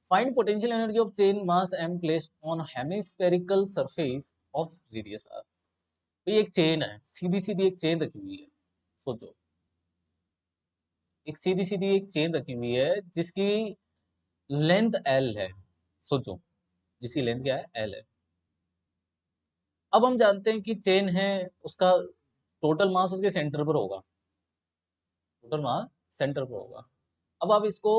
Find potential energy of chain mass m placed on hemispherical surface of radius r. तो ये एक चेन है, सीधी सीधी एक चेन रखी हुई है, सोचो एक सीधी सीधी एक चेन रखी हुई है जिसकी लेंथ एल है, सोचो जिसकी लेंथ क्या है एल है। अब हम जानते हैं कि चेन है, उसका टोटल मास उसके सेंटर पर होगा, टोटल मास सेंटर पर होगा। अब आप इसको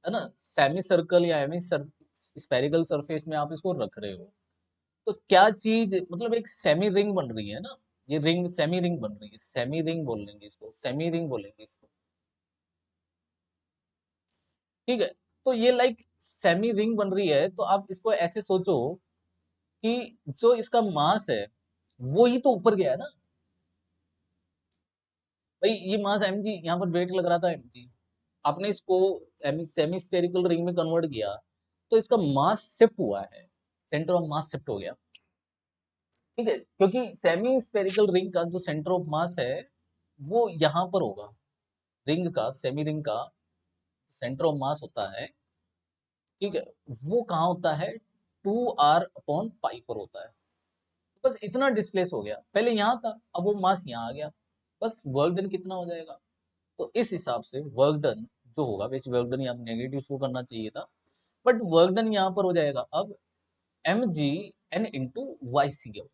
है ना सेमी सर्कल या हेमी स्पेरिकल सरफेस में आप इसको रख रहे हो, तो क्या चीज मतलब एक सेमी रिंग बन रही है ना, ये रिंग सेमी रिंग बन रही है, सेमी रिंग बोलेंगे इसको, सेमी रिंग बोलेंगे इसको, ठीक है। तो ये लाइक सेमी रिंग बन रही है, तो आप इसको ऐसे सोचो कि जो इसका मास है वो ही तो ऊपर गया है ना भाई, ये मास एम जी, यहाँ पर वेट लग रहा था एम जी, आपने इसको सेमी स्फेरिकल रिंग में कन्वर्ट किया, तो इसका मास शिफ्ट हुआ है, सेंटर ऑफ मास शिफ्ट हो गया, ठीक है, क्योंकि सेमी स्फेरिकल रिंग का जो सेंटर ऑफ मास है वो यहाँ पर होगा, रिंग का सेमी रिंग का सेंटर ऑफ मास होता है, ठीक है, वो कहाँ होता है 2r/पाई पर होता है। बस इतना डिस्प्लेस हो गया, पहले यहाँ था अब वो मास यहाँ आ गया, बस वर्क डन कितना हो जाएगा। तो इस हिसाब से वर्क डन जो होगा, वैसे वर्क डन यहाँ नेगेटिव शो करना चाहिए था, बट वर्क डन यहाँ पर हो जाएगा अब एम जी n into y c m,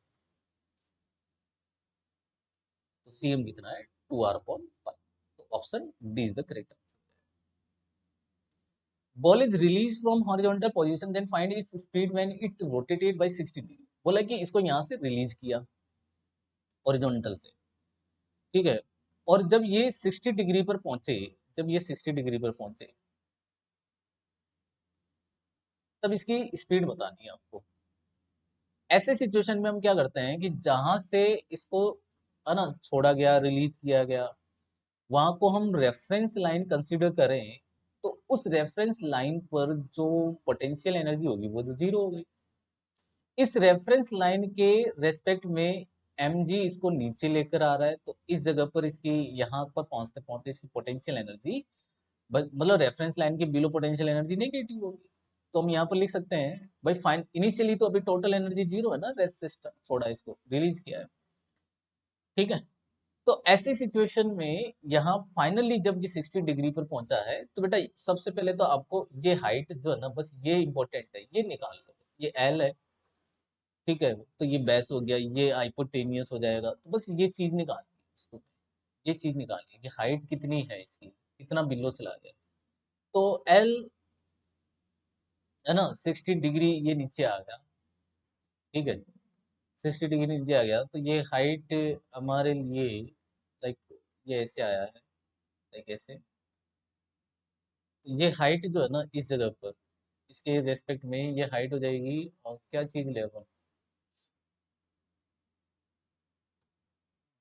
तो सी एम कितना है 2r/पाई, तो option D is the correct answer. Ball is release from horizontal position then find its speed when it rotated by 60 degree. बोला कि इसको यहाँ से रिलीज किया हॉरिजॉन्टल से, ठीक है, और जब ये 60 डिग्री पर पहुंचे, जब ये 60 डिग्री पर पहुंचे तब इसकी स्पीड बतानी है आपको। ऐसे सिचुएशन में हम क्या करते हैं कि जहां से इसको है ना छोड़ा गया, रिलीज किया गया, वहां को हम रेफरेंस लाइन कंसीडर करें, तो उस रेफरेंस लाइन पर जो पोटेंशियल एनर्जी होगी वो तो जीरो हो गई। इस रेफरेंस लाइन के रेस्पेक्ट में एम जी इसको नीचे लेकर आ रहा है, तो इस जगह पर इसकी यहाँ पर पहुंचते पहुंचते इसकी पोटेंशियल एनर्जी मतलब रेफरेंस लाइन के बिलो पोटेंशियल एनर्जी नेगेटिव होगी। तो हम यहाँ पर लिख सकते हैं भाई फाइन इनिशियली तो अभी टोटल एनर्जी जीरो है ना, रेस्ट सिस्टम छोड़ा इसको रिलीज किया है, ठीक है। तो ऐसी सिचुएशन में यहाँ फाइनली जब ये 60 डिग्री पर पहुंचा है, तो बेटा सबसे पहले तो आपको ये हाइट जो है ना बस ये इंपॉर्टेंट है, ये निकाल लो, ये एल है, ठीक है, तो ये बेस हो गया, ये हाइपोटेनियस हो जाएगा, तो बस ये चीज निकालनी है इसको, ये चीज निकालनी है कि हाइट कितनी है इसकी, कितना बिलो चला गया। तो एल है ना 60 डिग्री ये नीचे आ गया, ठीक है, 60 डिग्री नीचे आ गया, तो ये हाइट हमारे लिए लाइक ये ऐसे आया है, लाइक ऐसे, ये हाइट जो है ना इस जगह पर इसके रेस्पेक्ट में ये हाइट हो जाएगी, और क्या चीज ले अपन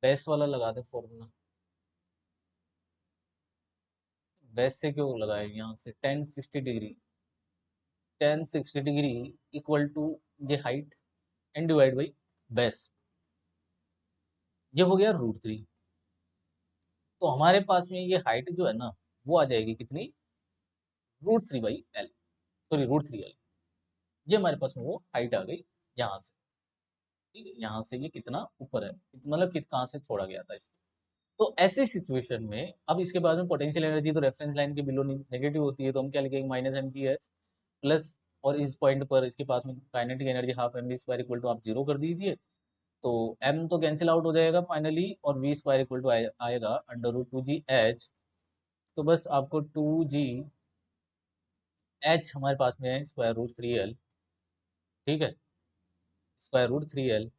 बेस वाला लगा दे फॉर्मूला, बेस से क्यों लगाए यहाँ से, 10 60 डिग्री, 10 60 डिग्री इक्वल टू ये height and divide by base, ये हो गया √3। तो हमारे पास में ये हाइट जो है ना वो आ जाएगी कितनी, √3/L, सॉरी √3L। ये हमारे पास में वो हाइट आ गई यहाँ से। ठीक है, यहाँ से ये कितना ऊपर है, मतलब कहाँ से छोड़ा गया था इसको। तो ऐसे सिचुएशन में अब इसके बाद में पोटेंशियल एनर्जी तो रेफरेंस लाइन के बिलो नेगेटिव होती है, तो हम क्या लिखेंगे, -mgh प्लस, और इस पॉइंट पर इसके पास में kinetic energy ½ mv² equal to आप जीरो कर दीजिए, तो m तो कैंसिल आउट हो जाएगा फाइनली, और v² इक्वल टू आएगा √2gh। तो बस आपको 2gh हमारे पास में है √3L। ठीक है, √3L,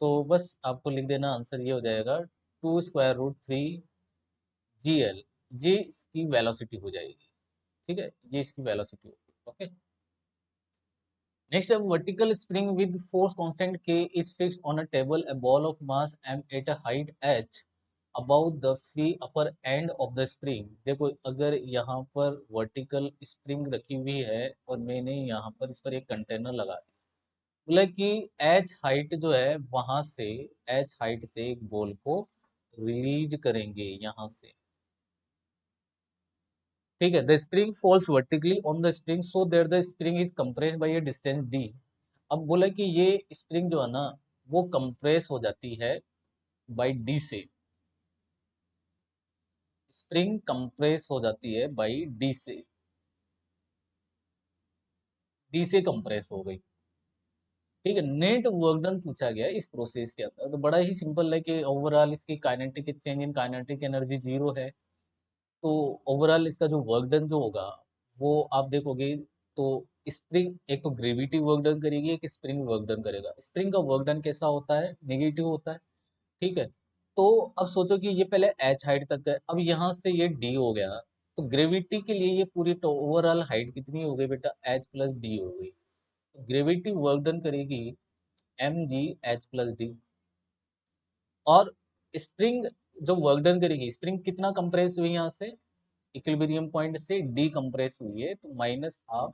तो बस आपको लिख देना, आंसर ये हो जाएगा 2√3 GL। जी इसकी वेलोसिटी हो जाएगी। ठीक है, ये इसकी वेलोसिटी होगी। ओके, नेक्स्ट है vertical spring with force constant k is fixed on a table, a ball of mass m at a height h above the free upper end of the spring। देखो अगर यहाँ पर vertical spring रखी हुई है और मैंने यहाँ पर इस पर एक कंटेनर लगा दिया, बोला कि एच हाइट जो है वहां से, एच हाइट से एक बॉल को रिलीज करेंगे यहाँ से। ठीक है, the spring falls vertically on the spring so that the spring is compressed by a distance d। अब बोला कि ये स्प्रिंग जो है ना वो कंप्रेस हो जाती है बाय d से, स्प्रिंग कंप्रेस हो जाती है बाय d से, d से कंप्रेस हो गई। ठीक है, नेट वर्क डन पूछा गया है इस प्रोसेस के अंदर, तो बड़ा ही सिंपल है कि ओवरऑल इसकी kinetic change in kinetic energy zero है। तो ओवरऑल इसका जो वर्क डन जो होगा वो आप देखोगे, तो स्प्रिंग एक तो ग्रेविटी वर्क डन करेगी, एक स्प्रिंग वर्क डन करेगा। स्प्रिंग का वर्क डन कैसा होता है, नेगेटिव होता है। ठीक है, तो अब सोचो कि ये पहले एच हाइट तक है, अब यहाँ से ये डी हो गया, तो ग्रेविटी के लिए ये पूरी ओवरऑल हाइट कितनी हो गई बेटा, एच प्लस डी हो गई। तो ग्रेविटी वर्क डन करेगी mgh+d। और स्प्रिंग जो वर्क डन करेगी, स्प्रिंग कितना कंप्रेस हुई यहाँ से, इक्विलिब्रियम पॉइंट से डी कंप्रेस हुई है, तो -12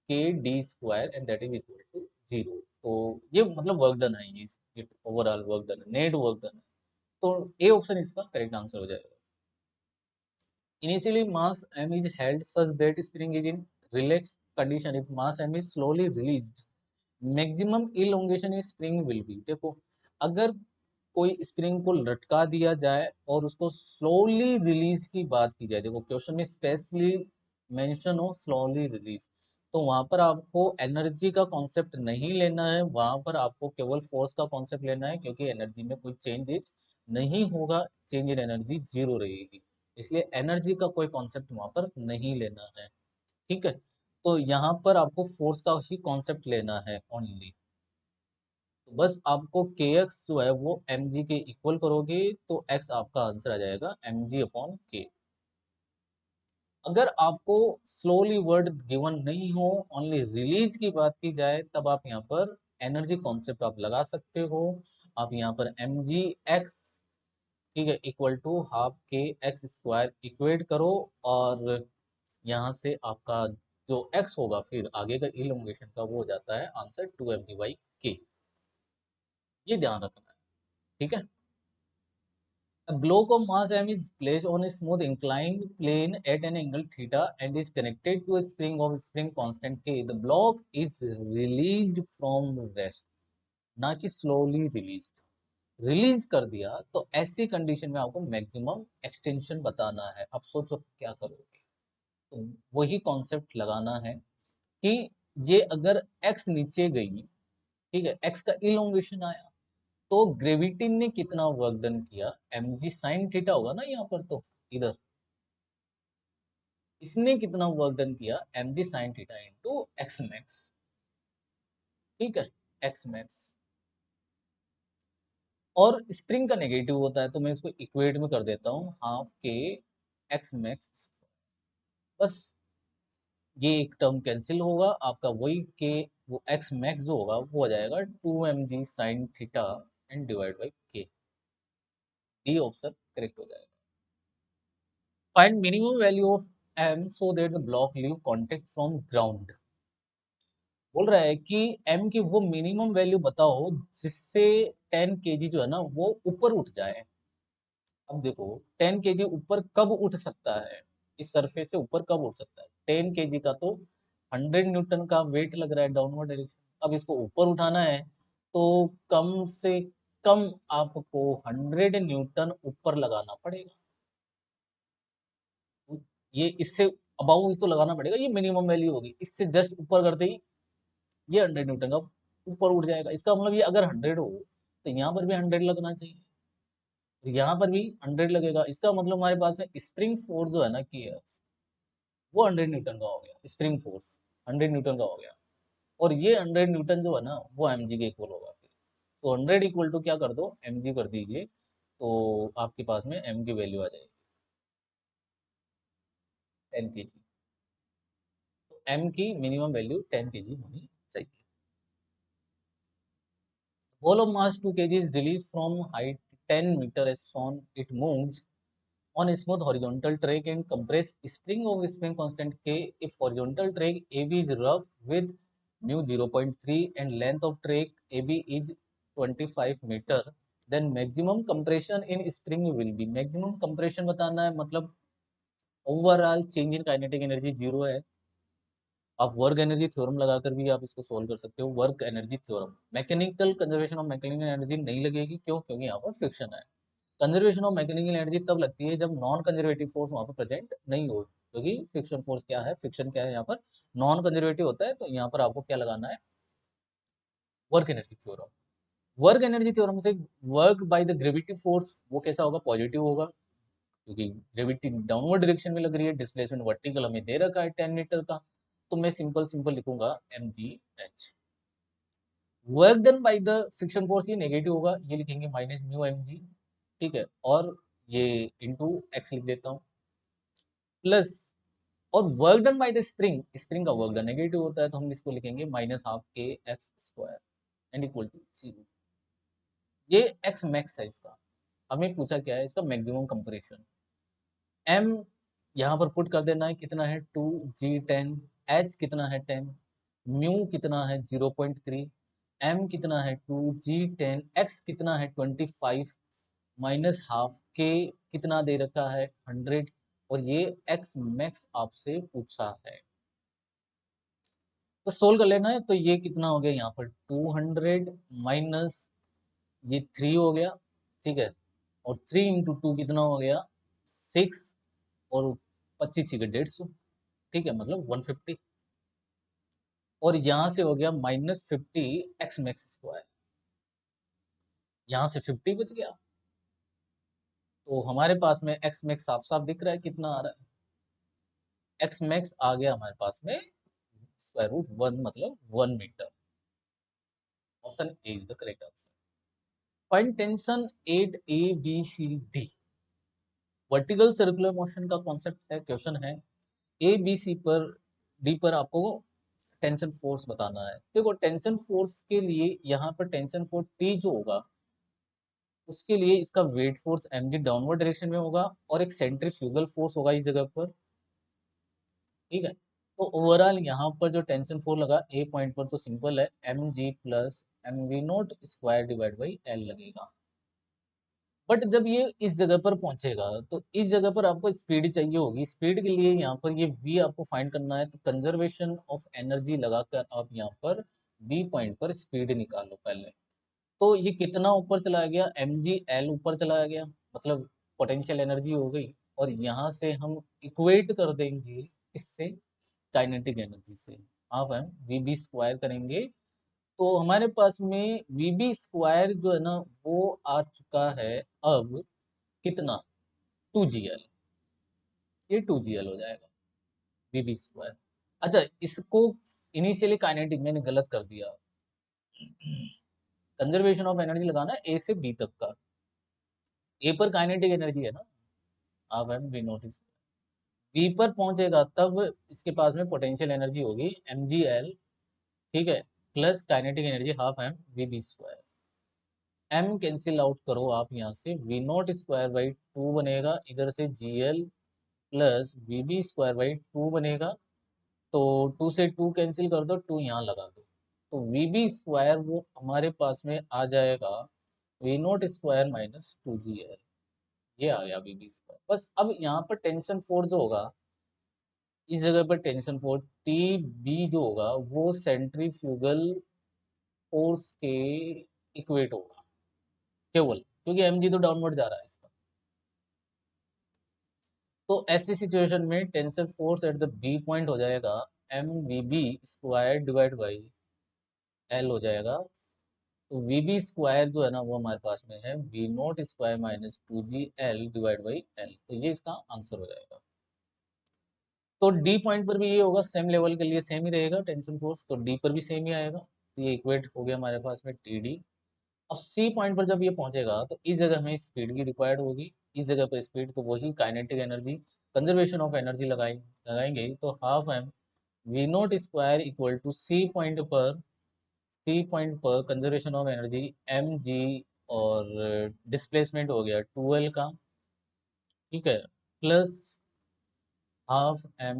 k d² and that is equal to 0। तो ये मतलब वर्क डन है, ये ओवरऑल वर्क डन है, नेट वर्क डन है। तो ए ऑप्शन इसका करेक्ट आंसर हो जाएगा। Initially mass m is held such that spring is in relaxed condition, if mass m is slowly released maximum elongation spring will be. देखो अगर कोई spring को लटका दिया जाए और उसको स्लोली रिलीज की बात की जाए, देखो क्वेश्चन में स्पेशली मेंशन हो स्लोली रिलीज, तो वहां पर आपको एनर्जी का कॉन्सेप्ट नहीं लेना है, वहां पर आपको केवल फोर्स का कॉन्सेप्ट लेना है, क्योंकि एनर्जी में कोई चेंजेस नहीं होगा, चेंज इन एनर्जी जीरो रहेगी, इसलिए एनर्जी का कोई कॉन्सेप्ट वहां पर नहीं लेना है। ठीक है, तो यहाँ पर आपको फोर्स का ही कॉन्सेप्ट लेना है ओनली। तो बस आपको के एक्स जो है वो एम जी के इक्वल करोगे, तो एक्स आपका आंसर आ जाएगा mg/k। अगर आपको स्लोली वर्ड गिवन नहीं हो, ओनली रिलीज की बात की जाए, तब आप यहाँ पर एनर्जी कॉन्सेप्ट आप लगा सकते हो। आप यहाँ पर mgx, ठीक है, इक्वल टू ½ kx² इक्वेट करो, और यहाँ से आपका जो x होगा फिर आगे का इलोंगेशन का वो हो जाता है आंसर 2mg/k। ये ध्यान रखना है। ठीक है, a block of mass m is placed on a smooth inclined plane at an angle theta and is connected to a spring of spring constant k। The block is released from rest, ना कि slowly released। Release कर दिया तो ऐसी condition में आपको maximum extension बताना है। अब सोचो क्या करोगे, तो वही कॉन्सेप्ट लगाना है कि ये अगर x नीचे गई, ठीक है, x का इलोंगेशन आया, तो ग्रेविटी ने कितना वर्क डन किया, mg sin थीटा होगा ना यहाँ पर, तो इधर इसने कितना वर्क डन किया, mg sin theta into x max. ठीक है, एक्स मैक्स, और स्प्रिंग का नेगेटिव होता है, तो मैं इसको इक्वेट में कर देता हूँ ½ k एक्स मैक्स। बस ये एक टर्म कैंसिल होगा, आपका वही के वो एक्स मैक्स जो होगा वो हो जाएगा 2mg sin theta and divide by k। D option correct हो जाएगा। Find minimum value of m so that the block leave contact from ground. बोल रहा है कि m की वो मिनिमम वैल्यू बताओ जिससे 10 kg जो है ना वो ऊपर उठ जाए। अब देखो 10 kg ऊपर कब उठ सकता है, इस सरफेस से ऊपर कब उठ सकता है? 10 kg का तो 100 न्यूटन का वेट लग रहा है डाउनवर्ड डायरेक्शन। अब इसको ऊपर उठाना है तो कम से कम आपको 100 न्यूटन ऊपर लगाना पड़ेगा। ये इससे अबाउ तो लगाना पड़ेगा, ये मिनिमम वैल्यू होगी। इससे जस्ट ऊपर करते ही ये 100 न्यूटन का ऊपर उठ जाएगा। इसका मतलब ये अगर 100 हो तो यहाँ पर भी 100 लगना चाहिए, यहाँ पर भी 100 लगेगा। इसका मतलब हमारे पास में स्प्रिंग फोर्स जो है ना कि वो 100 न्यूटन का हो गया, स्प्रिंग फोर्स 100 न्यूटन का हो गया। और ये 100 न्यूटन जो है ना वो mg के इक्वल होगा। फिर तो 100 इक्वल टू क्या कर दो, mg कर दीजिए, तो आपके पास में m की वैल्यू आ जाएगी 10 kg। तो m की मिनिमम वैल्यू 10 kg होनी चाहिए। Ball of mass 2 kg is released from height 10 meter as shown. It moves on a smooth horizontal track and compress spring of spring constant k if horizontal track AB is rough with mu 0.3 and length of track AB is 25 meter, then maximum compression in spring will be। maximum compression बताना है, मतलब overall change in kinetic energy zero है। आप work energy theorem लगाकर भी आप इसको solve कर सकते हो, work energy theorem. Mechanical conservation of mechanical energy नहीं लगेगी, क्यों? क्योंकि यहाँ पर फ्रिक्शन है। कंजर्वेशन ऑफ मैकेनिकल एनर्जी तब लगती है जब नॉन कंजर्वेटिव फोर्स वहां पर प्रेजेंट नहीं हो, क्योंकि फ्रिक्शन फोर्स क्या है, फ्रिक्शन क्या है, यहाँ पर नॉन कंजर्वेटिव होता है। तो यहाँ पर आपको क्या लगाना है, work energy theorem. Work energy theorem से work by the gravity force वो कैसा होगा, पॉजिटिव होगा, क्योंकि ग्रेविटी डाउनवर्ड डायरेक्शन में लग रही है, डिस्प्लेसमेंट वर्टिकल हमें दे रखा है 10 मीटर का। तो मैं सिंपल सिंपल लिखूंगा mgh। Work done by the friction force ये नेगेटिव होगा, ये लिखेंगे माइनस म्यू mg, ठीक है। और ये इंटू एक्स लिख देता हूँ, प्लस, और work done by the spring, spring का वर्क डन नेगेटिव होता है तो हम इसको लिखेंगे माइनस हाफ के x square and equal to 0। ये एक्स मैक्स है इसका, हमें पूछा क्या है, इसका मैक्सिमम कंप्रेशन। एम यहाँ पर पुट कर देना है, कितना है 2g10, एच कितना है 10, म्यू कितना है 0.3, एम कितना है 2g10, एक्स कितना है 25 माइनस हाफ के कितना दे रखा है 100, और ये एक्स मैक्स आपसे पूछा है। तो सोल्व कर लेना है, तो ये कितना हो गया यहाँ पर 200 माइनस ये 3 हो गया, ठीक है। और 3 × 2 कितना हो गया 6, और 25 × 150, ठीक है, मतलब 150। और यहाँ से हो गया -50 एक्स मैक्स स्क्वायर, यहाँ से 50 बच गया। तो हमारे पास में एक्स मैक्स साफ साफ दिख रहा है, कितना आ रहा है, एक्स मैक्स आ गया हमारे पास में √1, मतलब 1 metre. Option A is the correct answer. Find tension at A B C D. Vertical circular motion का कॉन्सेप्ट है, क्वेश्चन है। ए बी सी पर, डी पर आपको टेंशन फोर्स बताना है। देखो टेंशन फोर्स के लिए यहाँ पर टेंशन फोर्स टी जो होगा उसके लिए इसका weight force mg downward direction में होगा, और एक सेंट्रीफ्यूगल फोर्स होगा इस जगह पर, ठीक है। तो ओवरऑल यहाँ पर जो टेंशन फोर्स लगा ए पॉइंट पर, तो सिंपल है mg plus mv0 square divide by L लगेगा। बट जब ये इस जगह पर पहुंचेगा तो इस जगह पर आपको स्पीड चाहिए होगी। स्पीड के लिए यहाँ पर ये v आपको फाइंड करना है, तो कंजर्वेशन ऑफ एनर्जी लगाकर आप यहाँ पर b पॉइंट पर स्पीड निकालो पहले। तो ये कितना ऊपर चला गया, mgl ऊपर चला गया, मतलब पोटेंशियल एनर्जी हो गई। और यहाँ से हम इक्वेट कर देंगे इससे काइनेटिक एनर्जी से, हाफ हम वीबी स्क्वायर करेंगे। तो हमारे पास में वीबी स्क्वायर जो है ना वो आ चुका है अब कितना, 2gl, ये 2gl हो जाएगा वीबी स्क्वायर। अच्छा, इसको इनिशियली काइनेटिक मैंने गलत कर दिया, कंजर्वेशन ऑफ एनर्जी लगाना है ए से बी तक का। ए पर काइनेटिक एनर्जी है ना, आप एम वी नोटिस, बी पर पहुंचेगा तब इसके पास में पोटेंशियल एनर्जी होगी mgl, ठीक है, plus kinetic energy half M v b square. M cancel out करो आप यहाँ से, वी नॉट स्क्वायर बाई 2 बनेगा, इधर से g l plus v b square by 2 बनेगा। तो 2 से 2 कैंसिल कर दो, 2 यहाँ लगा दो, तो वी बी स्क्वायर वो हमारे पास में आ जाएगा v naught square minus 2 GL। ये आ गया वी बी स्क्वायर। बस अब यहाँ पर टेंशन फोर्स जो होगा, इस जगह पर टेंशन फोर्स टी बी जो होगा वो सेंट्रीफ्यूगल फोर्स के इक्वेट होगा केवल, क्योंकि एम जी तो डाउनवर्ड जा रहा है इसका। तो ऐसी सिचुएशन में tension force at the b point हो जाएगा m v b square divide by l हो जाएगा। तो वी बी स्क्वायर जो है ना वो हमारे पास में है v naught square minus 2GL divide by l, तो ये इसका आंसर हो जाएगा। तो डी पॉइंट पर भी ये होगा, सेम लेवल के लिए सेम ही रहेगा टेंशन फोर्स, तो डी पर भी सेम ही आएगा। तो ये इक्वेट हो गया हमारे पास में टी डी। अब सी पॉइंट पर जब ये पहुंचेगा तो इस जगह हमें स्पीड की रिक्वायर्ड होगी, इस जगह पर स्पीड, तो वही kinetic energy, conservation of energy लगाएंगे, तो half M we naught square equal to C point पर conservation of energy M G, और डिस्प्लेसमेंट हो गया 2L का, ठीक है, plus half M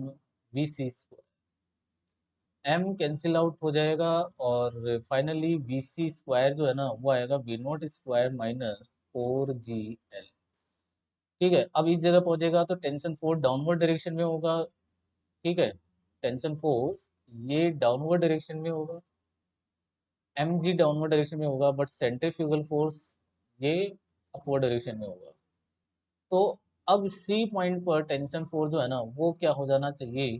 we C square, M cancel out हो जाएगा, और फाइनली वी सी स्क्वायर जो है ना वो आएगा we naught square minus 4GL। ठीक है, अब इस जगह पहुंचेगा तो टेंशन फोर्स डाउनवर्ड डायरेक्शन में होगा, ठीक है, टेंशन फोर्स ये डाउनवर्ड डायरेक्शन में होगा, एम जी डाउनवर्ड डायरेक्शन में होगा, बट सेंट्रीफ्यूगल फोर्स ये अपवर्ड डायरेक्शन में होगा। तो अब सी पॉइंट पर टेंशन फोर्स जो है ना वो क्या हो जाना चाहिए,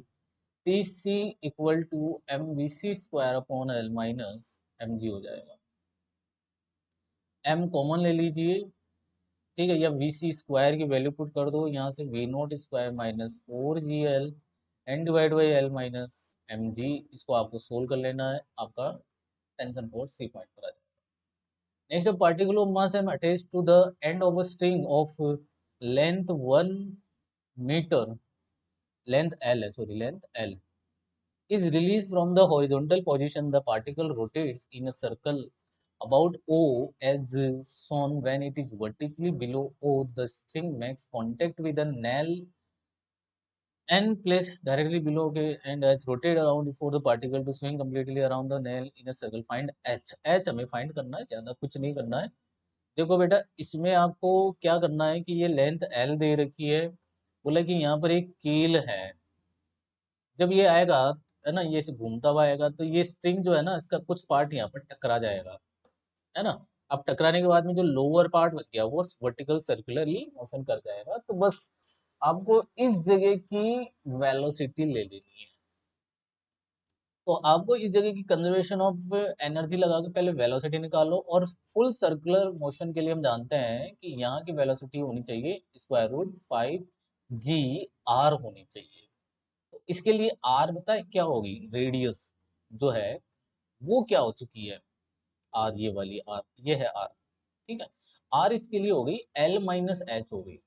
T C equal to m we C square upon l minus M g हो जाएगा। एम कॉमन ले लीजिए, ठीक है, या वी सी स्क्वायर की वैल्यू पुट कर दो यहाँ से, v naught square minus 4GL and divide by l minus M g, इसको आपको सोल्व कर लेना है, आपका टेंशन फोर्स सी पॉइंट पर आ जाएगा। Next, a particular mass m attached to the end of a string of length 1 meter, length L, is released from the horizontal position. The particle rotates in a circle about O as shown. When it is vertically below O, the string makes contact with a nail and placed directly below, okay, and as rotate around for the particle to swing completely around the nail in a circle. Find H. H हमें find करना है, ज़्यादा कुछ नहीं करना है। देखो बेटा, इसमें आपको क्या करना है कि ये लेंथ एल दे रखी है, बोला कि यहाँ पर एक कील है, जब ये आएगा है ना, ये ऐसे घूमता हुआ आएगा, तो ये स्ट्रिंग जो है ना इसका कुछ पार्ट यहाँ पर टकरा जाएगा, है ना। अब टकराने के बाद में जो लोअर पार्ट बच गया वो वर्टिकल सर्कुलरली मोशन कर जाएगा। तो बस आपको इस जगह की वेलोसिटी ले लेनी है। तो आपको इस जगह की कंजर्वेशन ऑफ एनर्जी लगा के पहले वेलोसिटी निकालो, और फुल सर्कुलर मोशन के लिए हम जानते हैं कि यहाँ की वेलोसिटी होनी चाहिए स्क्वायर रूट 5GR होनी चाहिए। तो इसके लिए आर बताए क्या होगी, रेडियस जो है वो क्या हो चुकी है, आर, ये वाली आर, ये है आर, ठीक है, आर इसके लिए हो गई एल माइनस एच हो गई।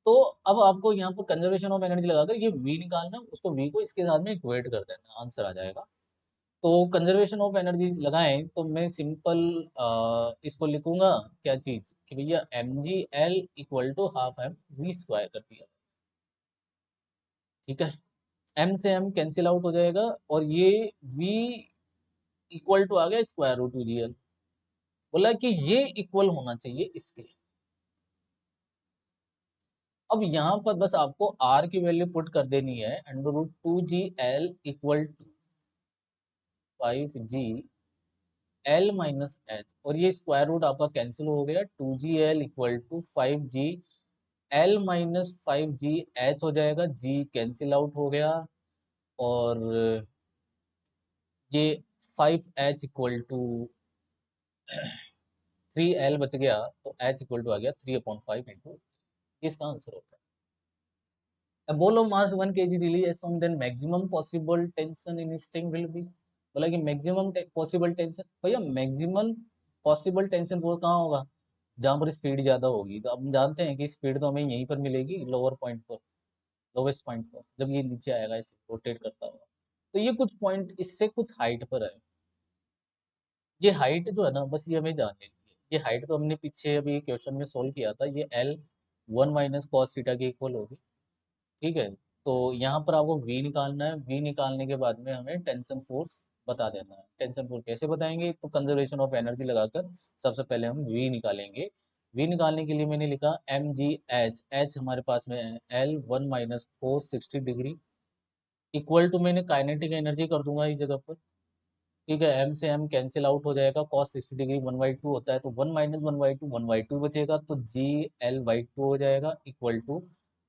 तो अब आपको यहाँ पर कंजर्वेशन ऑफ एनर्जी लगाकर ये वी निकालना, उसको वी को इसके साथ में इक्वेट कर देना, आंसर आ जाएगा। तो कंजर्वेशन ऑफ एनर्जी लगाएं तो मैं सिंपल इसको लिखूंगा क्या चीज कि भैया m g l equal to half M we square कर दिया, ठीक है, एम से एम कैंसिल आउट हो जाएगा, और ये वी इक्वल टू आ गया स्क्वायर रूट 2GL। बोला कि ये इक्वल होना चाहिए इसके। अब यहाँ पर बस आपको आर की वैल्यू पुट कर देनी है, under root 2GL equal to 5G l minus h, और ये स्क्वायर रूट आपका कैंसिल हो गया, 2GL equal to 5G l minus 5GH हो जाएगा, जी कैंसिल आउट हो गया, और ये 5H इक्वल टू 3L बच गया, तो H इक्वल टू आ गया 3/5 इंटू, इसका आंसर होता है। A ball of mass 1 kg release on then maximum possible tension in string will be, बोला कि मैक्सिमम पॉसिबल टेंशन, भैया मैक्सिमम पॉसिबल टेंशन वो कहाँ होगा, जहाँ पर स्पीड ज्यादा होगी। तो अब हम जानते हैं कि स्पीड तो हमें यहीं पर मिलेगी, लोअर पॉइंट पर, लोवेस्ट पॉइंट पर, जब ये नीचे आएगा इसे रोटेट करता हुआ। तो ये कुछ पॉइंट इससे कुछ हाइट पर है, ये हाइट जो है ना बस ये हमें जान लेनी है। ये हाइट तो हमने पीछे अभी क्वेश्चन में सोल्व किया था, ये L one minus cos theta के इक्वल होगी। ठीक है, तो यहाँ पर आपको v निकालना है। v निकालने के बाद में हमें टेंशन फोर्स बता देना है। टेंशन फोर्स कैसे बताएंगे, तो कंजर्वेशन ऑफ एनर्जी लगाकर सबसे पहले हम v निकालेंगे। v निकालने के लिए मैंने लिखा एम जी एच, एच हमारे पास में है l, one minus cos 60 degree, equal to मैंने काइनेटिक एनर्जी कर दूंगा इस जगह पर। ठीक है, एम से एम कैंसिल आउट हो जाएगा, कॉस 60 डिग्री 1/2 होता है, तो 1 - 1/2 1/2 बचेगा, तो जी एल बाई टू हो जाएगा, equal to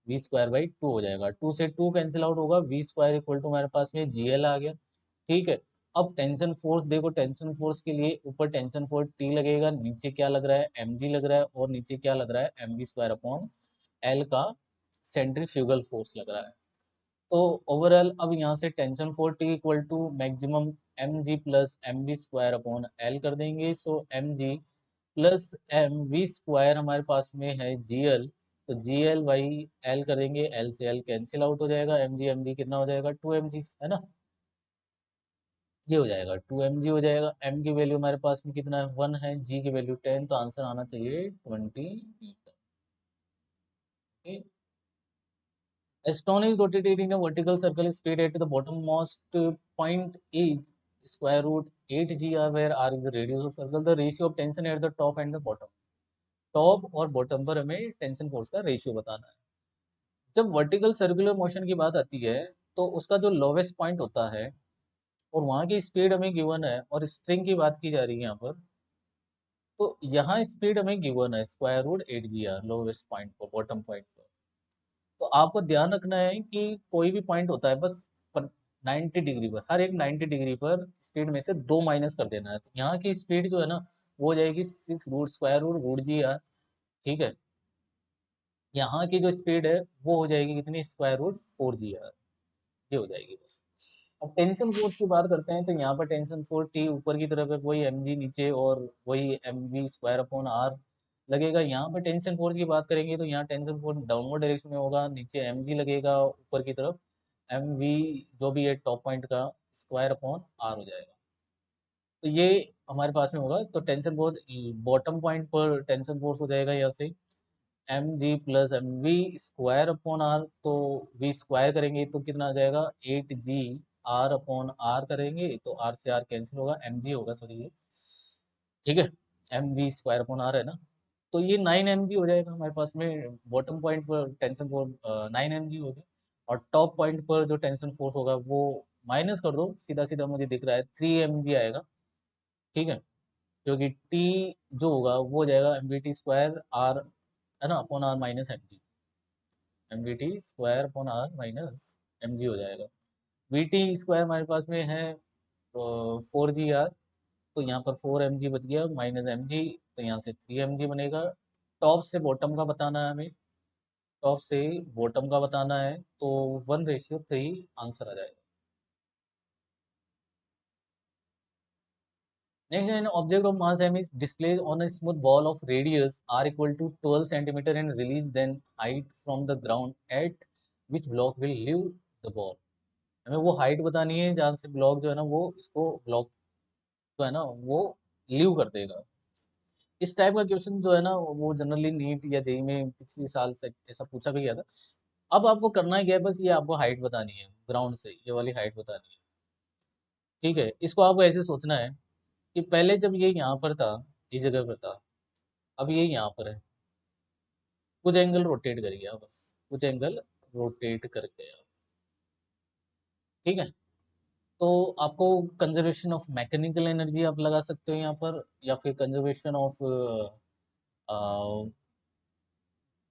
v square by two हो जाएगा। टू से टू कैंसिल आउट होगा, वी स्क्वायर इक्वल टू हमारे पास में जी एल आ गया। ठीक है, अब टेंशन फोर्स देखो, टेंशन फोर्स के लिए ऊपर टेंशन फोर्स टी लगेगा, नीचे क्या लग रहा है एम जी लग रहा है, और नीचे क्या लग रहा है M we square upon L का सेंट्रीफ्यूगल फोर्स लग रहा है। तो ओवरऑल अब यहाँ से tension force T equal to maximum M ji plus M we square upon L कर देंगे। So M ji plus M we square हमारे पास में है जी एल, तो जी एल बाई एल करेंगे, एल से एल कैंसिल आउट हो जाएगा, एम जी कितना हो जाएगा 2 mg, है ना। ये हो जाएगा 2 mg हो जाएगा। एम की वैल्यू हमारे पास में कितना है 1 है, जी की वैल्यू 10, तो आंसर आना चाहिए 20 metre. A stone is rotated in a vertical circle speed at the bottommost point is square root 8 g r, where r is the radius of circle. The ratio of tension at the top and the bottom. Top और bottom पर हमें tension force का ratio बताना है। जब vertical circular motion की बात आती है, तो उसका जो लोवेस्ट पॉइंट होता है और वहां की स्पीड हमें गिवन है, और स्ट्रिंग की बात की जा रही है यहाँ पर, तो यहाँ स्पीड हमें गिवन है square root 8 g r lowest point पर, बॉटम पॉइंट पर। तो आपको ध्यान रखना है कि कोई भी पॉइंट होता है बस 90 डिग्री पर, हर एक 90 डिग्री पर स्पीड में से दो माइनस कर देना है। तो यहाँ की स्पीड जो है ना वो हो जाएगी 6 root square root g r. ठीक है, यहाँ की जो स्पीड है वो हो जाएगी कितनी, स्क्वायर रूट 4 g r, ये हो जाएगी बस। अब टेंशन फोर्स की बात करते हैं, तो यहाँ पर टेंशन फोर्स टी ऊपर की तरफ है, वही एम जी नीचे, और वही m we square upon r लगेगा। यहाँ पर टेंशन फोर्स की बात करेंगे तो यहाँ टेंशन फोर्स डाउनवर्ड डायरेक्शन में होगा, नीचे एम जी लगेगा, ऊपर की तरफ एम वी जो भी है टॉप पॉइंट का स्क्वायर अपॉन आर हो जाएगा। तो ये हमारे पास में होगा, तो टेंशन फोर्स बॉटम पॉइंट पर टेंशन फोर्स हो जाएगा यहाँ से m ji plus M we square upon r, तो वी स्क्वायर करेंगे तो कितना आ जाएगा 8 g आर अपॉन आर करेंगे, तो आर से आर कैंसिल होगा, एम जी होगा सॉरी ये। ठीक है, M we square upon r है ना, तो ये 9 mg हो जाएगा हमारे पास में। बॉटम पॉइंट पर टेंशन फोर्स 9 mg हो गया, और टॉप पॉइंट पर जो टेंशन फोर्स होगा वो माइनस कर दो, सीधा सीधा मुझे दिख रहा है 3 mg आएगा। ठीक है, क्योंकि टी जो होगा वो हो जाएगा m v t square r, है ना, upon r minus M G, m v t square upon r minus M g हो जाएगा। वी टी स्क्वायर हमारे पास में है 4 g r, तो यहाँ पर 4 mg बच गया माइनस एम जी, तो यहाँ से 3 mg बनेगा। टॉप से बॉटम का बताना है हमें, टॉप से बॉटम का बताना है, तो 1:3 आंसर आ जाएगा। Next, an object of mass m is displayed on a smooth ball of radius r equal to 12 centimeter and release then height from the ground, at which block will leave the ball। हमें वो height बतानी है जहाँ से block जो है ना वो इसको ब्लॉक जो है ना वो लीव कर देगा। इस टाइप का क्वेश्चन जो है ना वो जनरली नीट या जेई में पिछले साल से ऐसा पूछा भी गया था। अब आपको करना क्या है, बस ये आपको हाइट बतानी है, ग्राउंड से ये वाली हाइट बतानी है। ठीक है, इसको आपको ऐसे सोचना है कि पहले जब ये यहाँ पर था, इस जगह पर था, अब ये यहाँ पर है, कुछ एंगल रोटेट करिए आप, बस कुछ एंगल रोटेट करके आप। ठीक है, तो आपको कंजर्वेशन ऑफ मैकेनिकल एनर्जी आप लगा सकते हो यहाँ पर, या फिर कंजर्वेशन ऑफ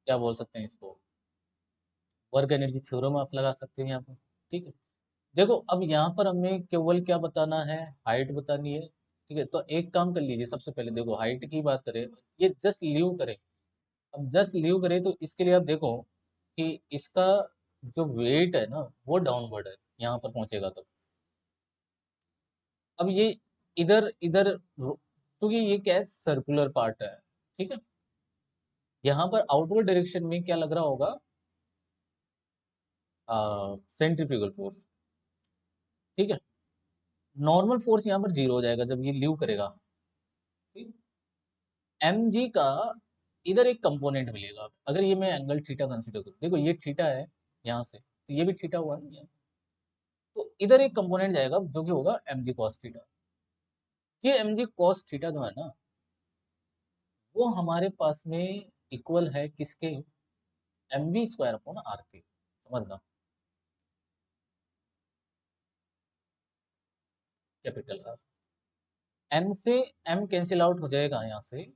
क्या बोल सकते हैं इसको, वर्क एनर्जी थ्योरम आप लगा सकते हैं यहाँ पर। ठीक है, देखो अब यहाँ पर हमें केवल क्या बताना है, हाइट बतानी है। ठीक है, तो एक काम कर लीजिए, सबसे पहले देखो हाइट की बात करें, ये जस्ट लीव करें। अब जस्ट लीव करें तो इसके लिए आप देखो कि इसका जो वेट है ना वो डाउनवर्ड है, यहाँ पर पहुंचेगा तो। अब ये इधर इधर क्योंकि ये क्या है सर्कुलर पार्ट है। ठीक है, यहाँ पर आउटवर्ड डायरेक्शन में क्या लग रहा होगा, सेंट्रीफ्यूगल फोर्स। ठीक है, नॉर्मल फोर्स यहाँ पर जीरो हो जाएगा जब ये लीव करेगा। एम जी का इधर एक कंपोनेंट मिलेगा। अगर ये मैं एंगल थीटा कंसीडर करूँ, देखो ये थीटा है यहाँ से, तो ये भी थीटा हुआ ना, तो इधर एक कंपोनेंट जाएगा जो कि होगा एम जी कॉस थीटा। ये एम जी कॉस थीटा जो है ना, वो हमारे पास में इक्वल है किसके, m we square upon r के, समझना, कैपिटल आर। एम से एम कैंसिल आउट हो जाएगा यहाँ से,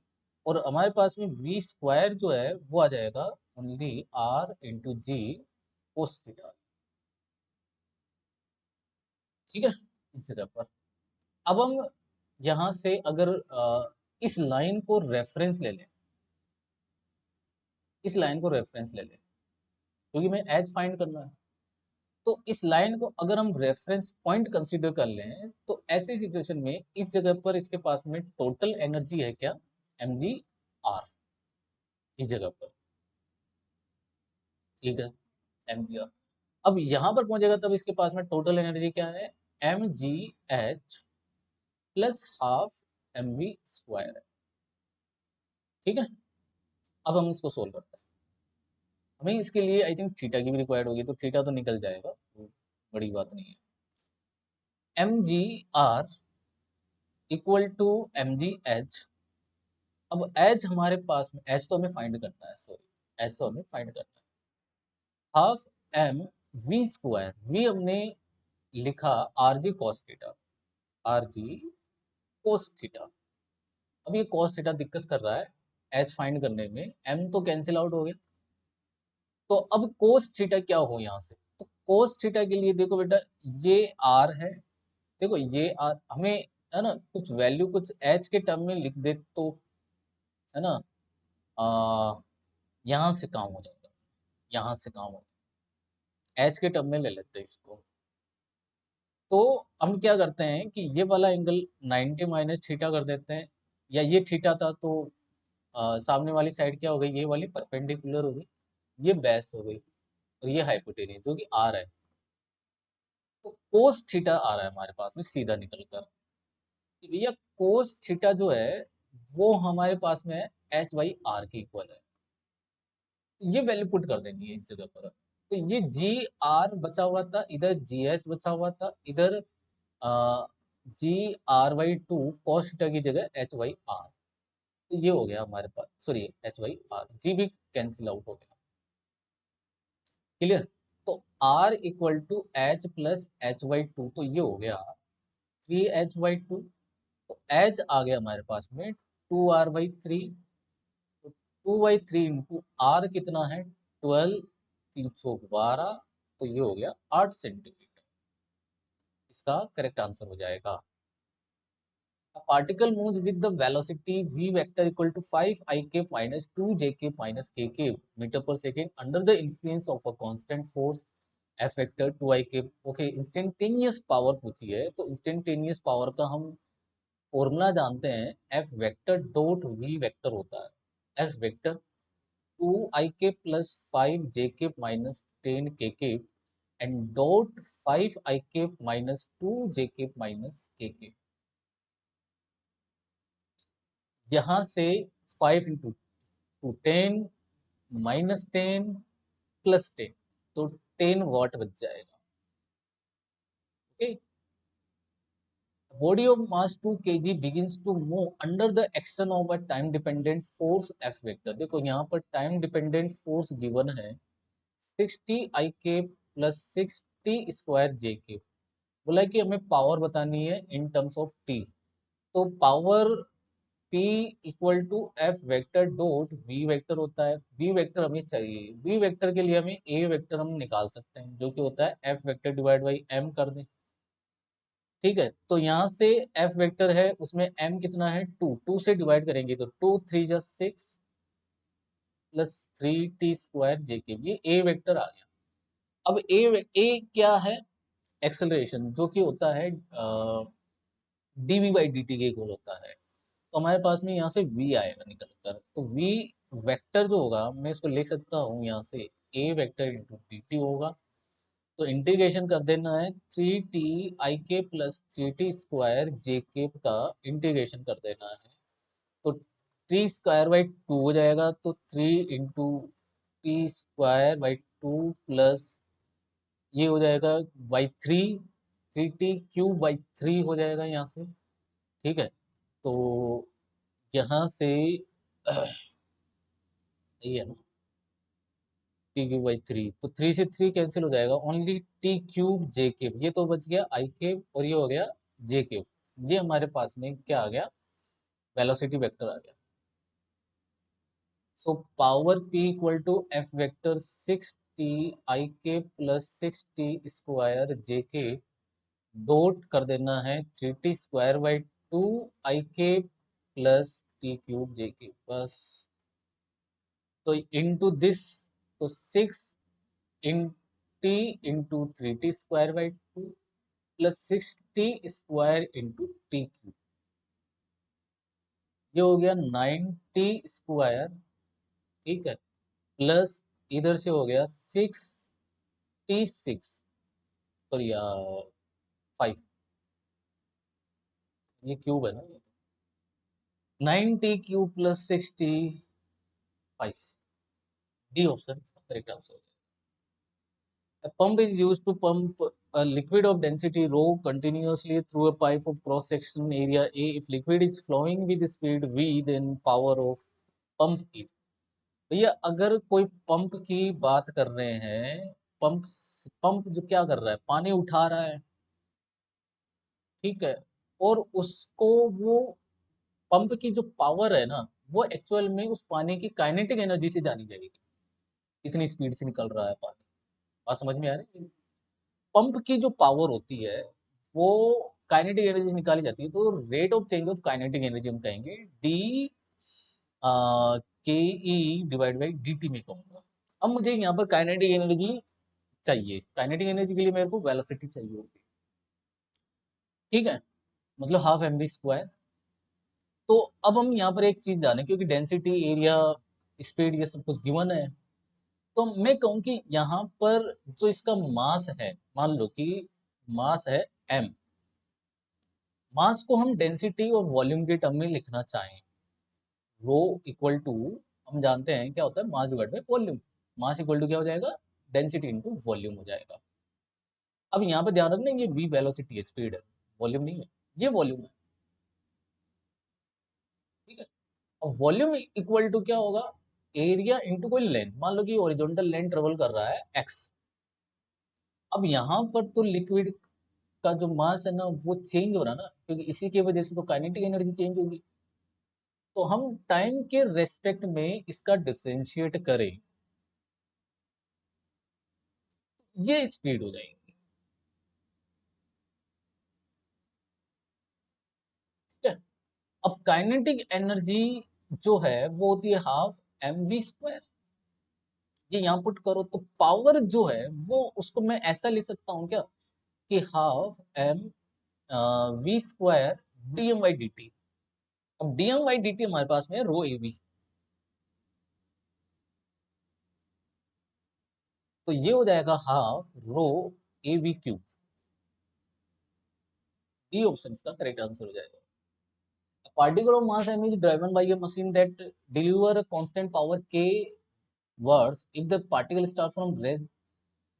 और हमारे पास में वी स्क्वायर जो है वो आ जाएगा only r into g cos theta. ठीक है, इस जगह पर अब हम यहाँ से अगर इस लाइन को रेफरेंस ले लें, इस लाइन को रेफरेंस ले लें, क्योंकि मैं एच फाइंड करना है, तो इस लाइन को अगर हम रेफरेंस पॉइंट कंसीडर कर लें, तो ऐसी सिचुएशन में इस जगह पर इसके पास में टोटल एनर्जी है क्या, एम जी आर, इस जगह पर। ठीक है, एम जी आर। अब यहां पर पहुंचेगा तब इसके पास में टोटल एनर्जी क्या है, M G h plus half M we square है। ठीक है, अब हम इसको सोल्व करते हैं। हमें इसके लिए आई थिंक थीटा की भी रिक्वायर्ड होगी, तो थीटा तो निकल जाएगा, तो बड़ी बात नहीं है। M G r equal to M G h. अब एच हमारे पास में, एच तो हमें फाइंड करना है, सॉरी एच तो हमें फाइंड करना है, half M we square, v हमने लिखा r g cos theta, r g cos theta. अब ये कॉस थीटा दिक्कत कर रहा है एच फाइंड करने में, एम तो कैंसिल आउट हो गया, तो अब कोस थीटा क्या हो यहाँ से, तो कोस थीटा के लिए देखो बेटा, ये आर है, देखो ये आर हमें, है ना, कुछ वैल्यू कुछ एच के टर्म में लिख दे तो, है ना, यहाँ से काम हो जाएगा, यहाँ से काम हो, एच के टर्म में ले लेते हैं इसको। तो हम क्या करते हैं कि ये वाला एंगल 90 माइनस थीटा कर देते हैं, या ये थीटा था तो सामने वाली साइड क्या हो गई, ये वाली परपेंडिकुलर हो गई, ये बेस हो गई, और ये हाइपोटेनियस जो कि आर है, तो कोस थीटा आ रहा है हमारे पास में सीधा निकल कर। तो भैया कोस थीटा जो है वो हमारे पास में एच बाई आर के इक्वल है, ये वैल्यू पुट कर देनी है इस जगह पर। तो ये जी आर बचा हुआ था, इधर जी एच बचा हुआ था, इधर G R by two cos theta की जगह एच बाई आर, तो ये हो गया हमारे पास, sorry h by r, g भी कैंसिल आउट हो गया। क्लियर, तो r equal to h plus h by two, तो ये हो गया 3h/2, तो एच आ गया हमारे पास में 2r/3, तो 2/3 इंटू आर कितना है 12, 312, तो ये हो गया 8 सेंटीमीटर, इसका करेक्ट आंसर हो जाएगा। A particle moves with the velocity v vector equal to 5 I cap minus 2 j cap minus k cap meter per second under the influence of a constant force F vector 2 I cap। Okay, instantaneous power पूछी है, तो instantaneous power का हम formula जानते हैं, F vector dot v vector होता है, F vector 2 I cap plus 5 j cap minus 10 k cap and dot 5 I cap minus 2 j cap minus k cap। यहाँ से 5 इंटू टू 10 माइनस 10 प्लस 10, तो 10 वाट बच जाएगा। Okay, body of mass 2 kg begins to move under the action of a time dependent force F vector। देखो यहाँ पर time dependent force given है 60 I के प्लस 60 स्क्वायर जे के, बोला है कि हमें पावर बतानी है इन टर्म्स ऑफ टी, तो power P equal to F vector dot v vector होता है, वी वेक्टर हमें चाहिए, वी वेक्टर के लिए हमें ए वेक्टर हम निकाल सकते हैं जो कि होता है f vector divide by m कर दें। ठीक है, तो यहाँ से एफ वेक्टर है उसमें एम कितना है 2, 2 से डिवाइड करेंगे तो 2 3 जा 6 प्लस 3t स्क्वायर जे के, ये ए वेक्टर आ गया। अब ए क्या है, एक्सेलरेशन जो कि होता है डीवी बाई डी टी के इक्वल होता है, तो हमारे पास में यहाँ से v आएगा निकल कर, तो v वेक्टर जो होगा मैं इसको लिख सकता हूँ यहाँ से a vector into D T होगा, तो इंटीग्रेशन कर देना है 3t I के प्लस 3t स्क्वायर जे के का इंटीग्रेशन कर देना है, तो टी स्क्वायर बाई टू हो जाएगा, तो 3 × टी स्क्वायर बाई 2 प्लस ये हो जाएगा बाई 3, 3t³ बाई 3 हो जाएगा यहाँ से। ठीक है, तो यहाँ से ये है ना t³ बाई 3, तो 3 से 3 कैंसिल हो जाएगा, ओनली t³ j³, ये तो बच गया i³ और ये हो गया j³। ये हमारे पास में क्या आ गया, वेलोसिटी वेक्टर आ गया। So power p equal to F vector 6t i k plus 6t² j k, dot कर देना है 3t² बाई 2 i k प्लस t³ j k, बस। तो इनटू दिस, तो 6 इन टी इंटू 3t² बाई 2 प्लस 6t² इंटू टी³, ये हो गया 9t²। ठीक है, प्लस इधर से हो गया 6t6, सॉरी 5, ये क्यूब है ना, 9t³ plus 6t5, D option correct answer. A pump is used to pump a liquid of density rho continuously through a pipe of cross section area A. If liquid is flowing with speed V, then power of pump is। भैया अगर कोई pump की बात कर रहे हैं, pump pump जो क्या कर रहा है, पानी उठा रहा है, ठीक है, और उसको वो पंप की जो पावर है ना, वो एक्चुअल में उस पानी की काइनेटिक एनर्जी से जानी जाएगी, इतनी स्पीड से निकल रहा है पानी। बात समझ में आ रही है? पंप की जो पावर होती है वो काइनेटिक एनर्जी से निकाली जाती है, तो rate of change of kinetic energy हम कहेंगे डी के ई डिवाइड बाई डी टी में कहूँगा। अब मुझे यहाँ पर काइनेटिक एनर्जी चाहिए, काइनेटिक एनर्जी के लिए मेरे को वेलोसिटी चाहिए होगी। ठीक है, मतलब हाफ एम वी स्क्वायर। तो अब हम यहाँ पर एक चीज जाने, क्योंकि डेंसिटी, एरिया, स्पीड ये सब कुछ गिवन है, तो मैं कहूँ कि यहाँ पर जो इसका मास है, मान लो कि मास है m, मास को हम डेंसिटी और वॉल्यूम के टर्म में लिखना चाहें, रो इक्वल टू, हम जानते हैं क्या होता है, mass divide by volume. Mass equal to क्या हो जाएगा, डेंसिटी इनटू वॉल्यूम हो जाएगा। अब यहाँ पे ध्यान रखना, ये v वेलोसिटी है, स्पीड है, वॉल्यूम नहीं है, ये वॉल्यूम है। ठीक है, और वॉल्यूम इक्वल टू क्या होगा, एरिया इंटू कोई लेंथ, मान लो कि ओरिजेंटल लेंथ ट्रेवल कर रहा है x। अब यहाँ पर तो लिक्विड का जो मास है ना वो चेंज हो रहा है ना, क्योंकि इसी की वजह से तो काइनेटिक एनर्जी चेंज होगी। तो हम टाइम के रेस्पेक्ट में इसका डिफरेंशिएट करें, ये स्पीड हो जाएगी। ठीक है, अब काइनेटिक एनर्जी जो है वो होती है हाफ एम वी स्क्वायर। ये यहाँ पुट करो तो पावर जो है वो, उसको मैं ऐसा लिख सकता हूँ क्या, कि half M we square D M by D T. अब D M by D T हमारे पास में है रो ए बी, तो ये हो जाएगा half rho A V cube. D option का करेक्ट आंसर हो जाएगा। A particle of mass m is driven by a machine that deliver a constant power k watts. If the particle start from rest,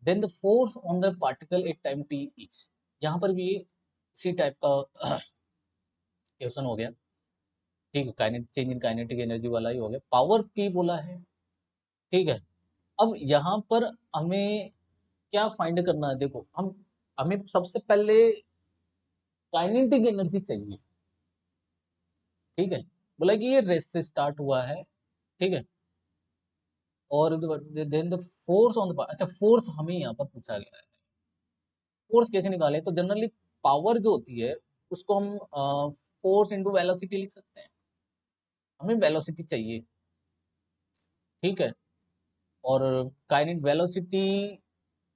then the force on the particle at time t each। यहाँ पर भी इसी type का question हो गया। ठीक है, kinetic change in kinetic energy वाला ही हो गया, पावर p बोला है। ठीक है, अब यहाँ पर हमें क्या फाइंड करना है, देखो हमें सबसे पहले काइनेटिक एनर्जी चाहिए। ठीक है, बोला कि ये रेस्ट से स्टार्ट हुआ है। ठीक है, और then the force on the, अच्छा फोर्स हमें यहाँ पर पूछा गया है, फोर्स कैसे निकाले, तो जनरली पावर जो होती है उसको हम फोर्स इनटू वेलोसिटी लिख सकते हैं, हमें वेलोसिटी चाहिए। ठीक है, और काइनेटिक वेलोसिटी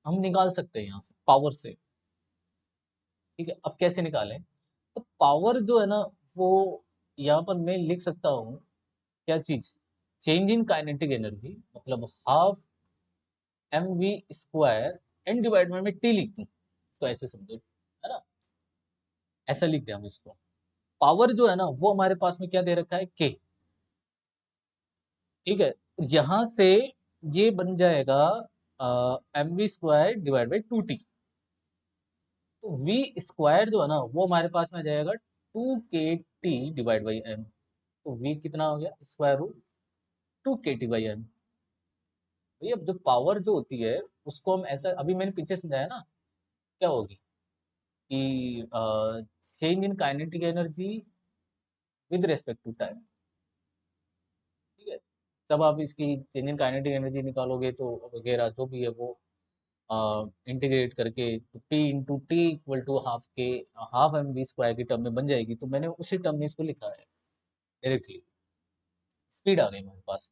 हम निकाल सकते हैं यहाँ से पावर से। ठीक है, अब कैसे निकालें, तो पावर जो है ना वो यहाँ पर मैं लिख सकता हूँ, क्या चीज, चेंज इन काइनेटिक एनर्जी, मतलब half M we square and divide में टी लिख दूं, इसको ऐसे समझो, है ना, ऐसा लिख दें हम इसको। पावर जो है ना वो हमारे पास में क्या दे रखा है, के। ठीक है, यहां से ये बन जाएगा m we square divide by 2t। तो वी स्क्वायर जो है ना वो हमारे पास में आ जाएगा 2 k t divide by m. तो वी कितना हो गया, square root 2 k t by m. भैया जो पावर जो होती है उसको हम ऐसा, अभी मैंने पीछे समझाया ना, क्या होगी कि change in kinetic energy with respect to time. ठीक है, तब आप इसकी चेंज इन काइनेटिक एनर्जी निकालोगे तो वगैरह जो भी है वो इंटीग्रेट करके तो p into t equal to half k, half M we square की टर्म में बन जाएगी। तो मैंने उसी टर्म में इसको लिखा है डायरेक्टली। स्पीड आ गई मेरे पास,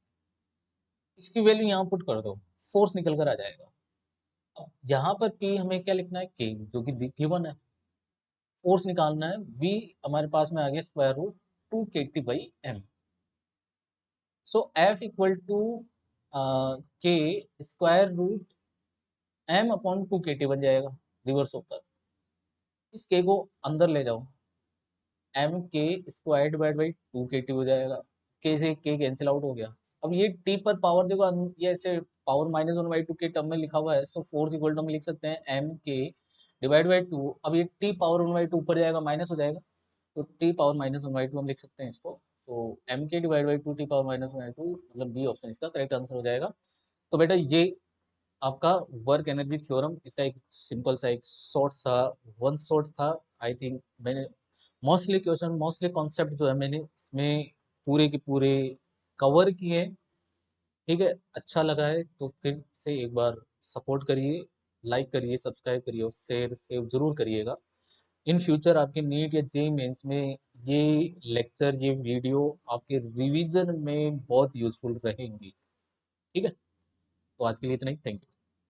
इसकी वैल्यू यहाँ पुट कर दो, फोर्स निकल कर आ जाएगा। अब यहाँ पर पी हमें क्या लिखना है, के, जो कि गिवन है। फोर्स निकालना है, वी हमारे पास में आ गया square root 2 k t by M. So F equal to K square root M upon 2 k t बन जाएगा, रिवर्स होकर। इस के को अंदर ले जाओ, एम के square divide by 2 k t हो जाएगा। के से के कैंसिल आउट हो गया। अब ये टी पर पावर देखो, ये ऐसे पावर -1/2 के टर्म में लिखा हुआ है। सो फोर्स इक्वल टू हम लिख सकते हैं एम के डिवाइड बाई 2। अब ये टी पावर 1/2 ऊपर जाएगा, माइनस हो जाएगा, तो टी पावर -1/2 हम लिख सकते हैं इसको। सो एम के डिवाइड बाई 2 टी पावर -1/2, मतलब बी ऑप्शन इसका करेक्ट आंसर हो जाएगा। तो बेटा ये आपका वर्क एनर्जी थ्योरम, इसका एक सिंपल सा एक शॉर्ट सा वन शॉर्ट था। आई थिंक मैंने मोस्टली क्वेश्चन, मोस्टली कॉन्सेप्ट जो है मैंने इसमें पूरे के पूरे कवर किए। ठीक है, अच्छा लगा है तो फिर से एक बार सपोर्ट करिए, लाइक करिए, सब्सक्राइब करिए और शेयर सेव जरूर करिएगा। इन फ्यूचर आपके नीट या जे मेंस में ये लेक्चर, ये वीडियो आपके रिवीजन में बहुत यूजफुल रहेंगी। ठीक है, तो आज के लिए इतना ही, थैंक यू।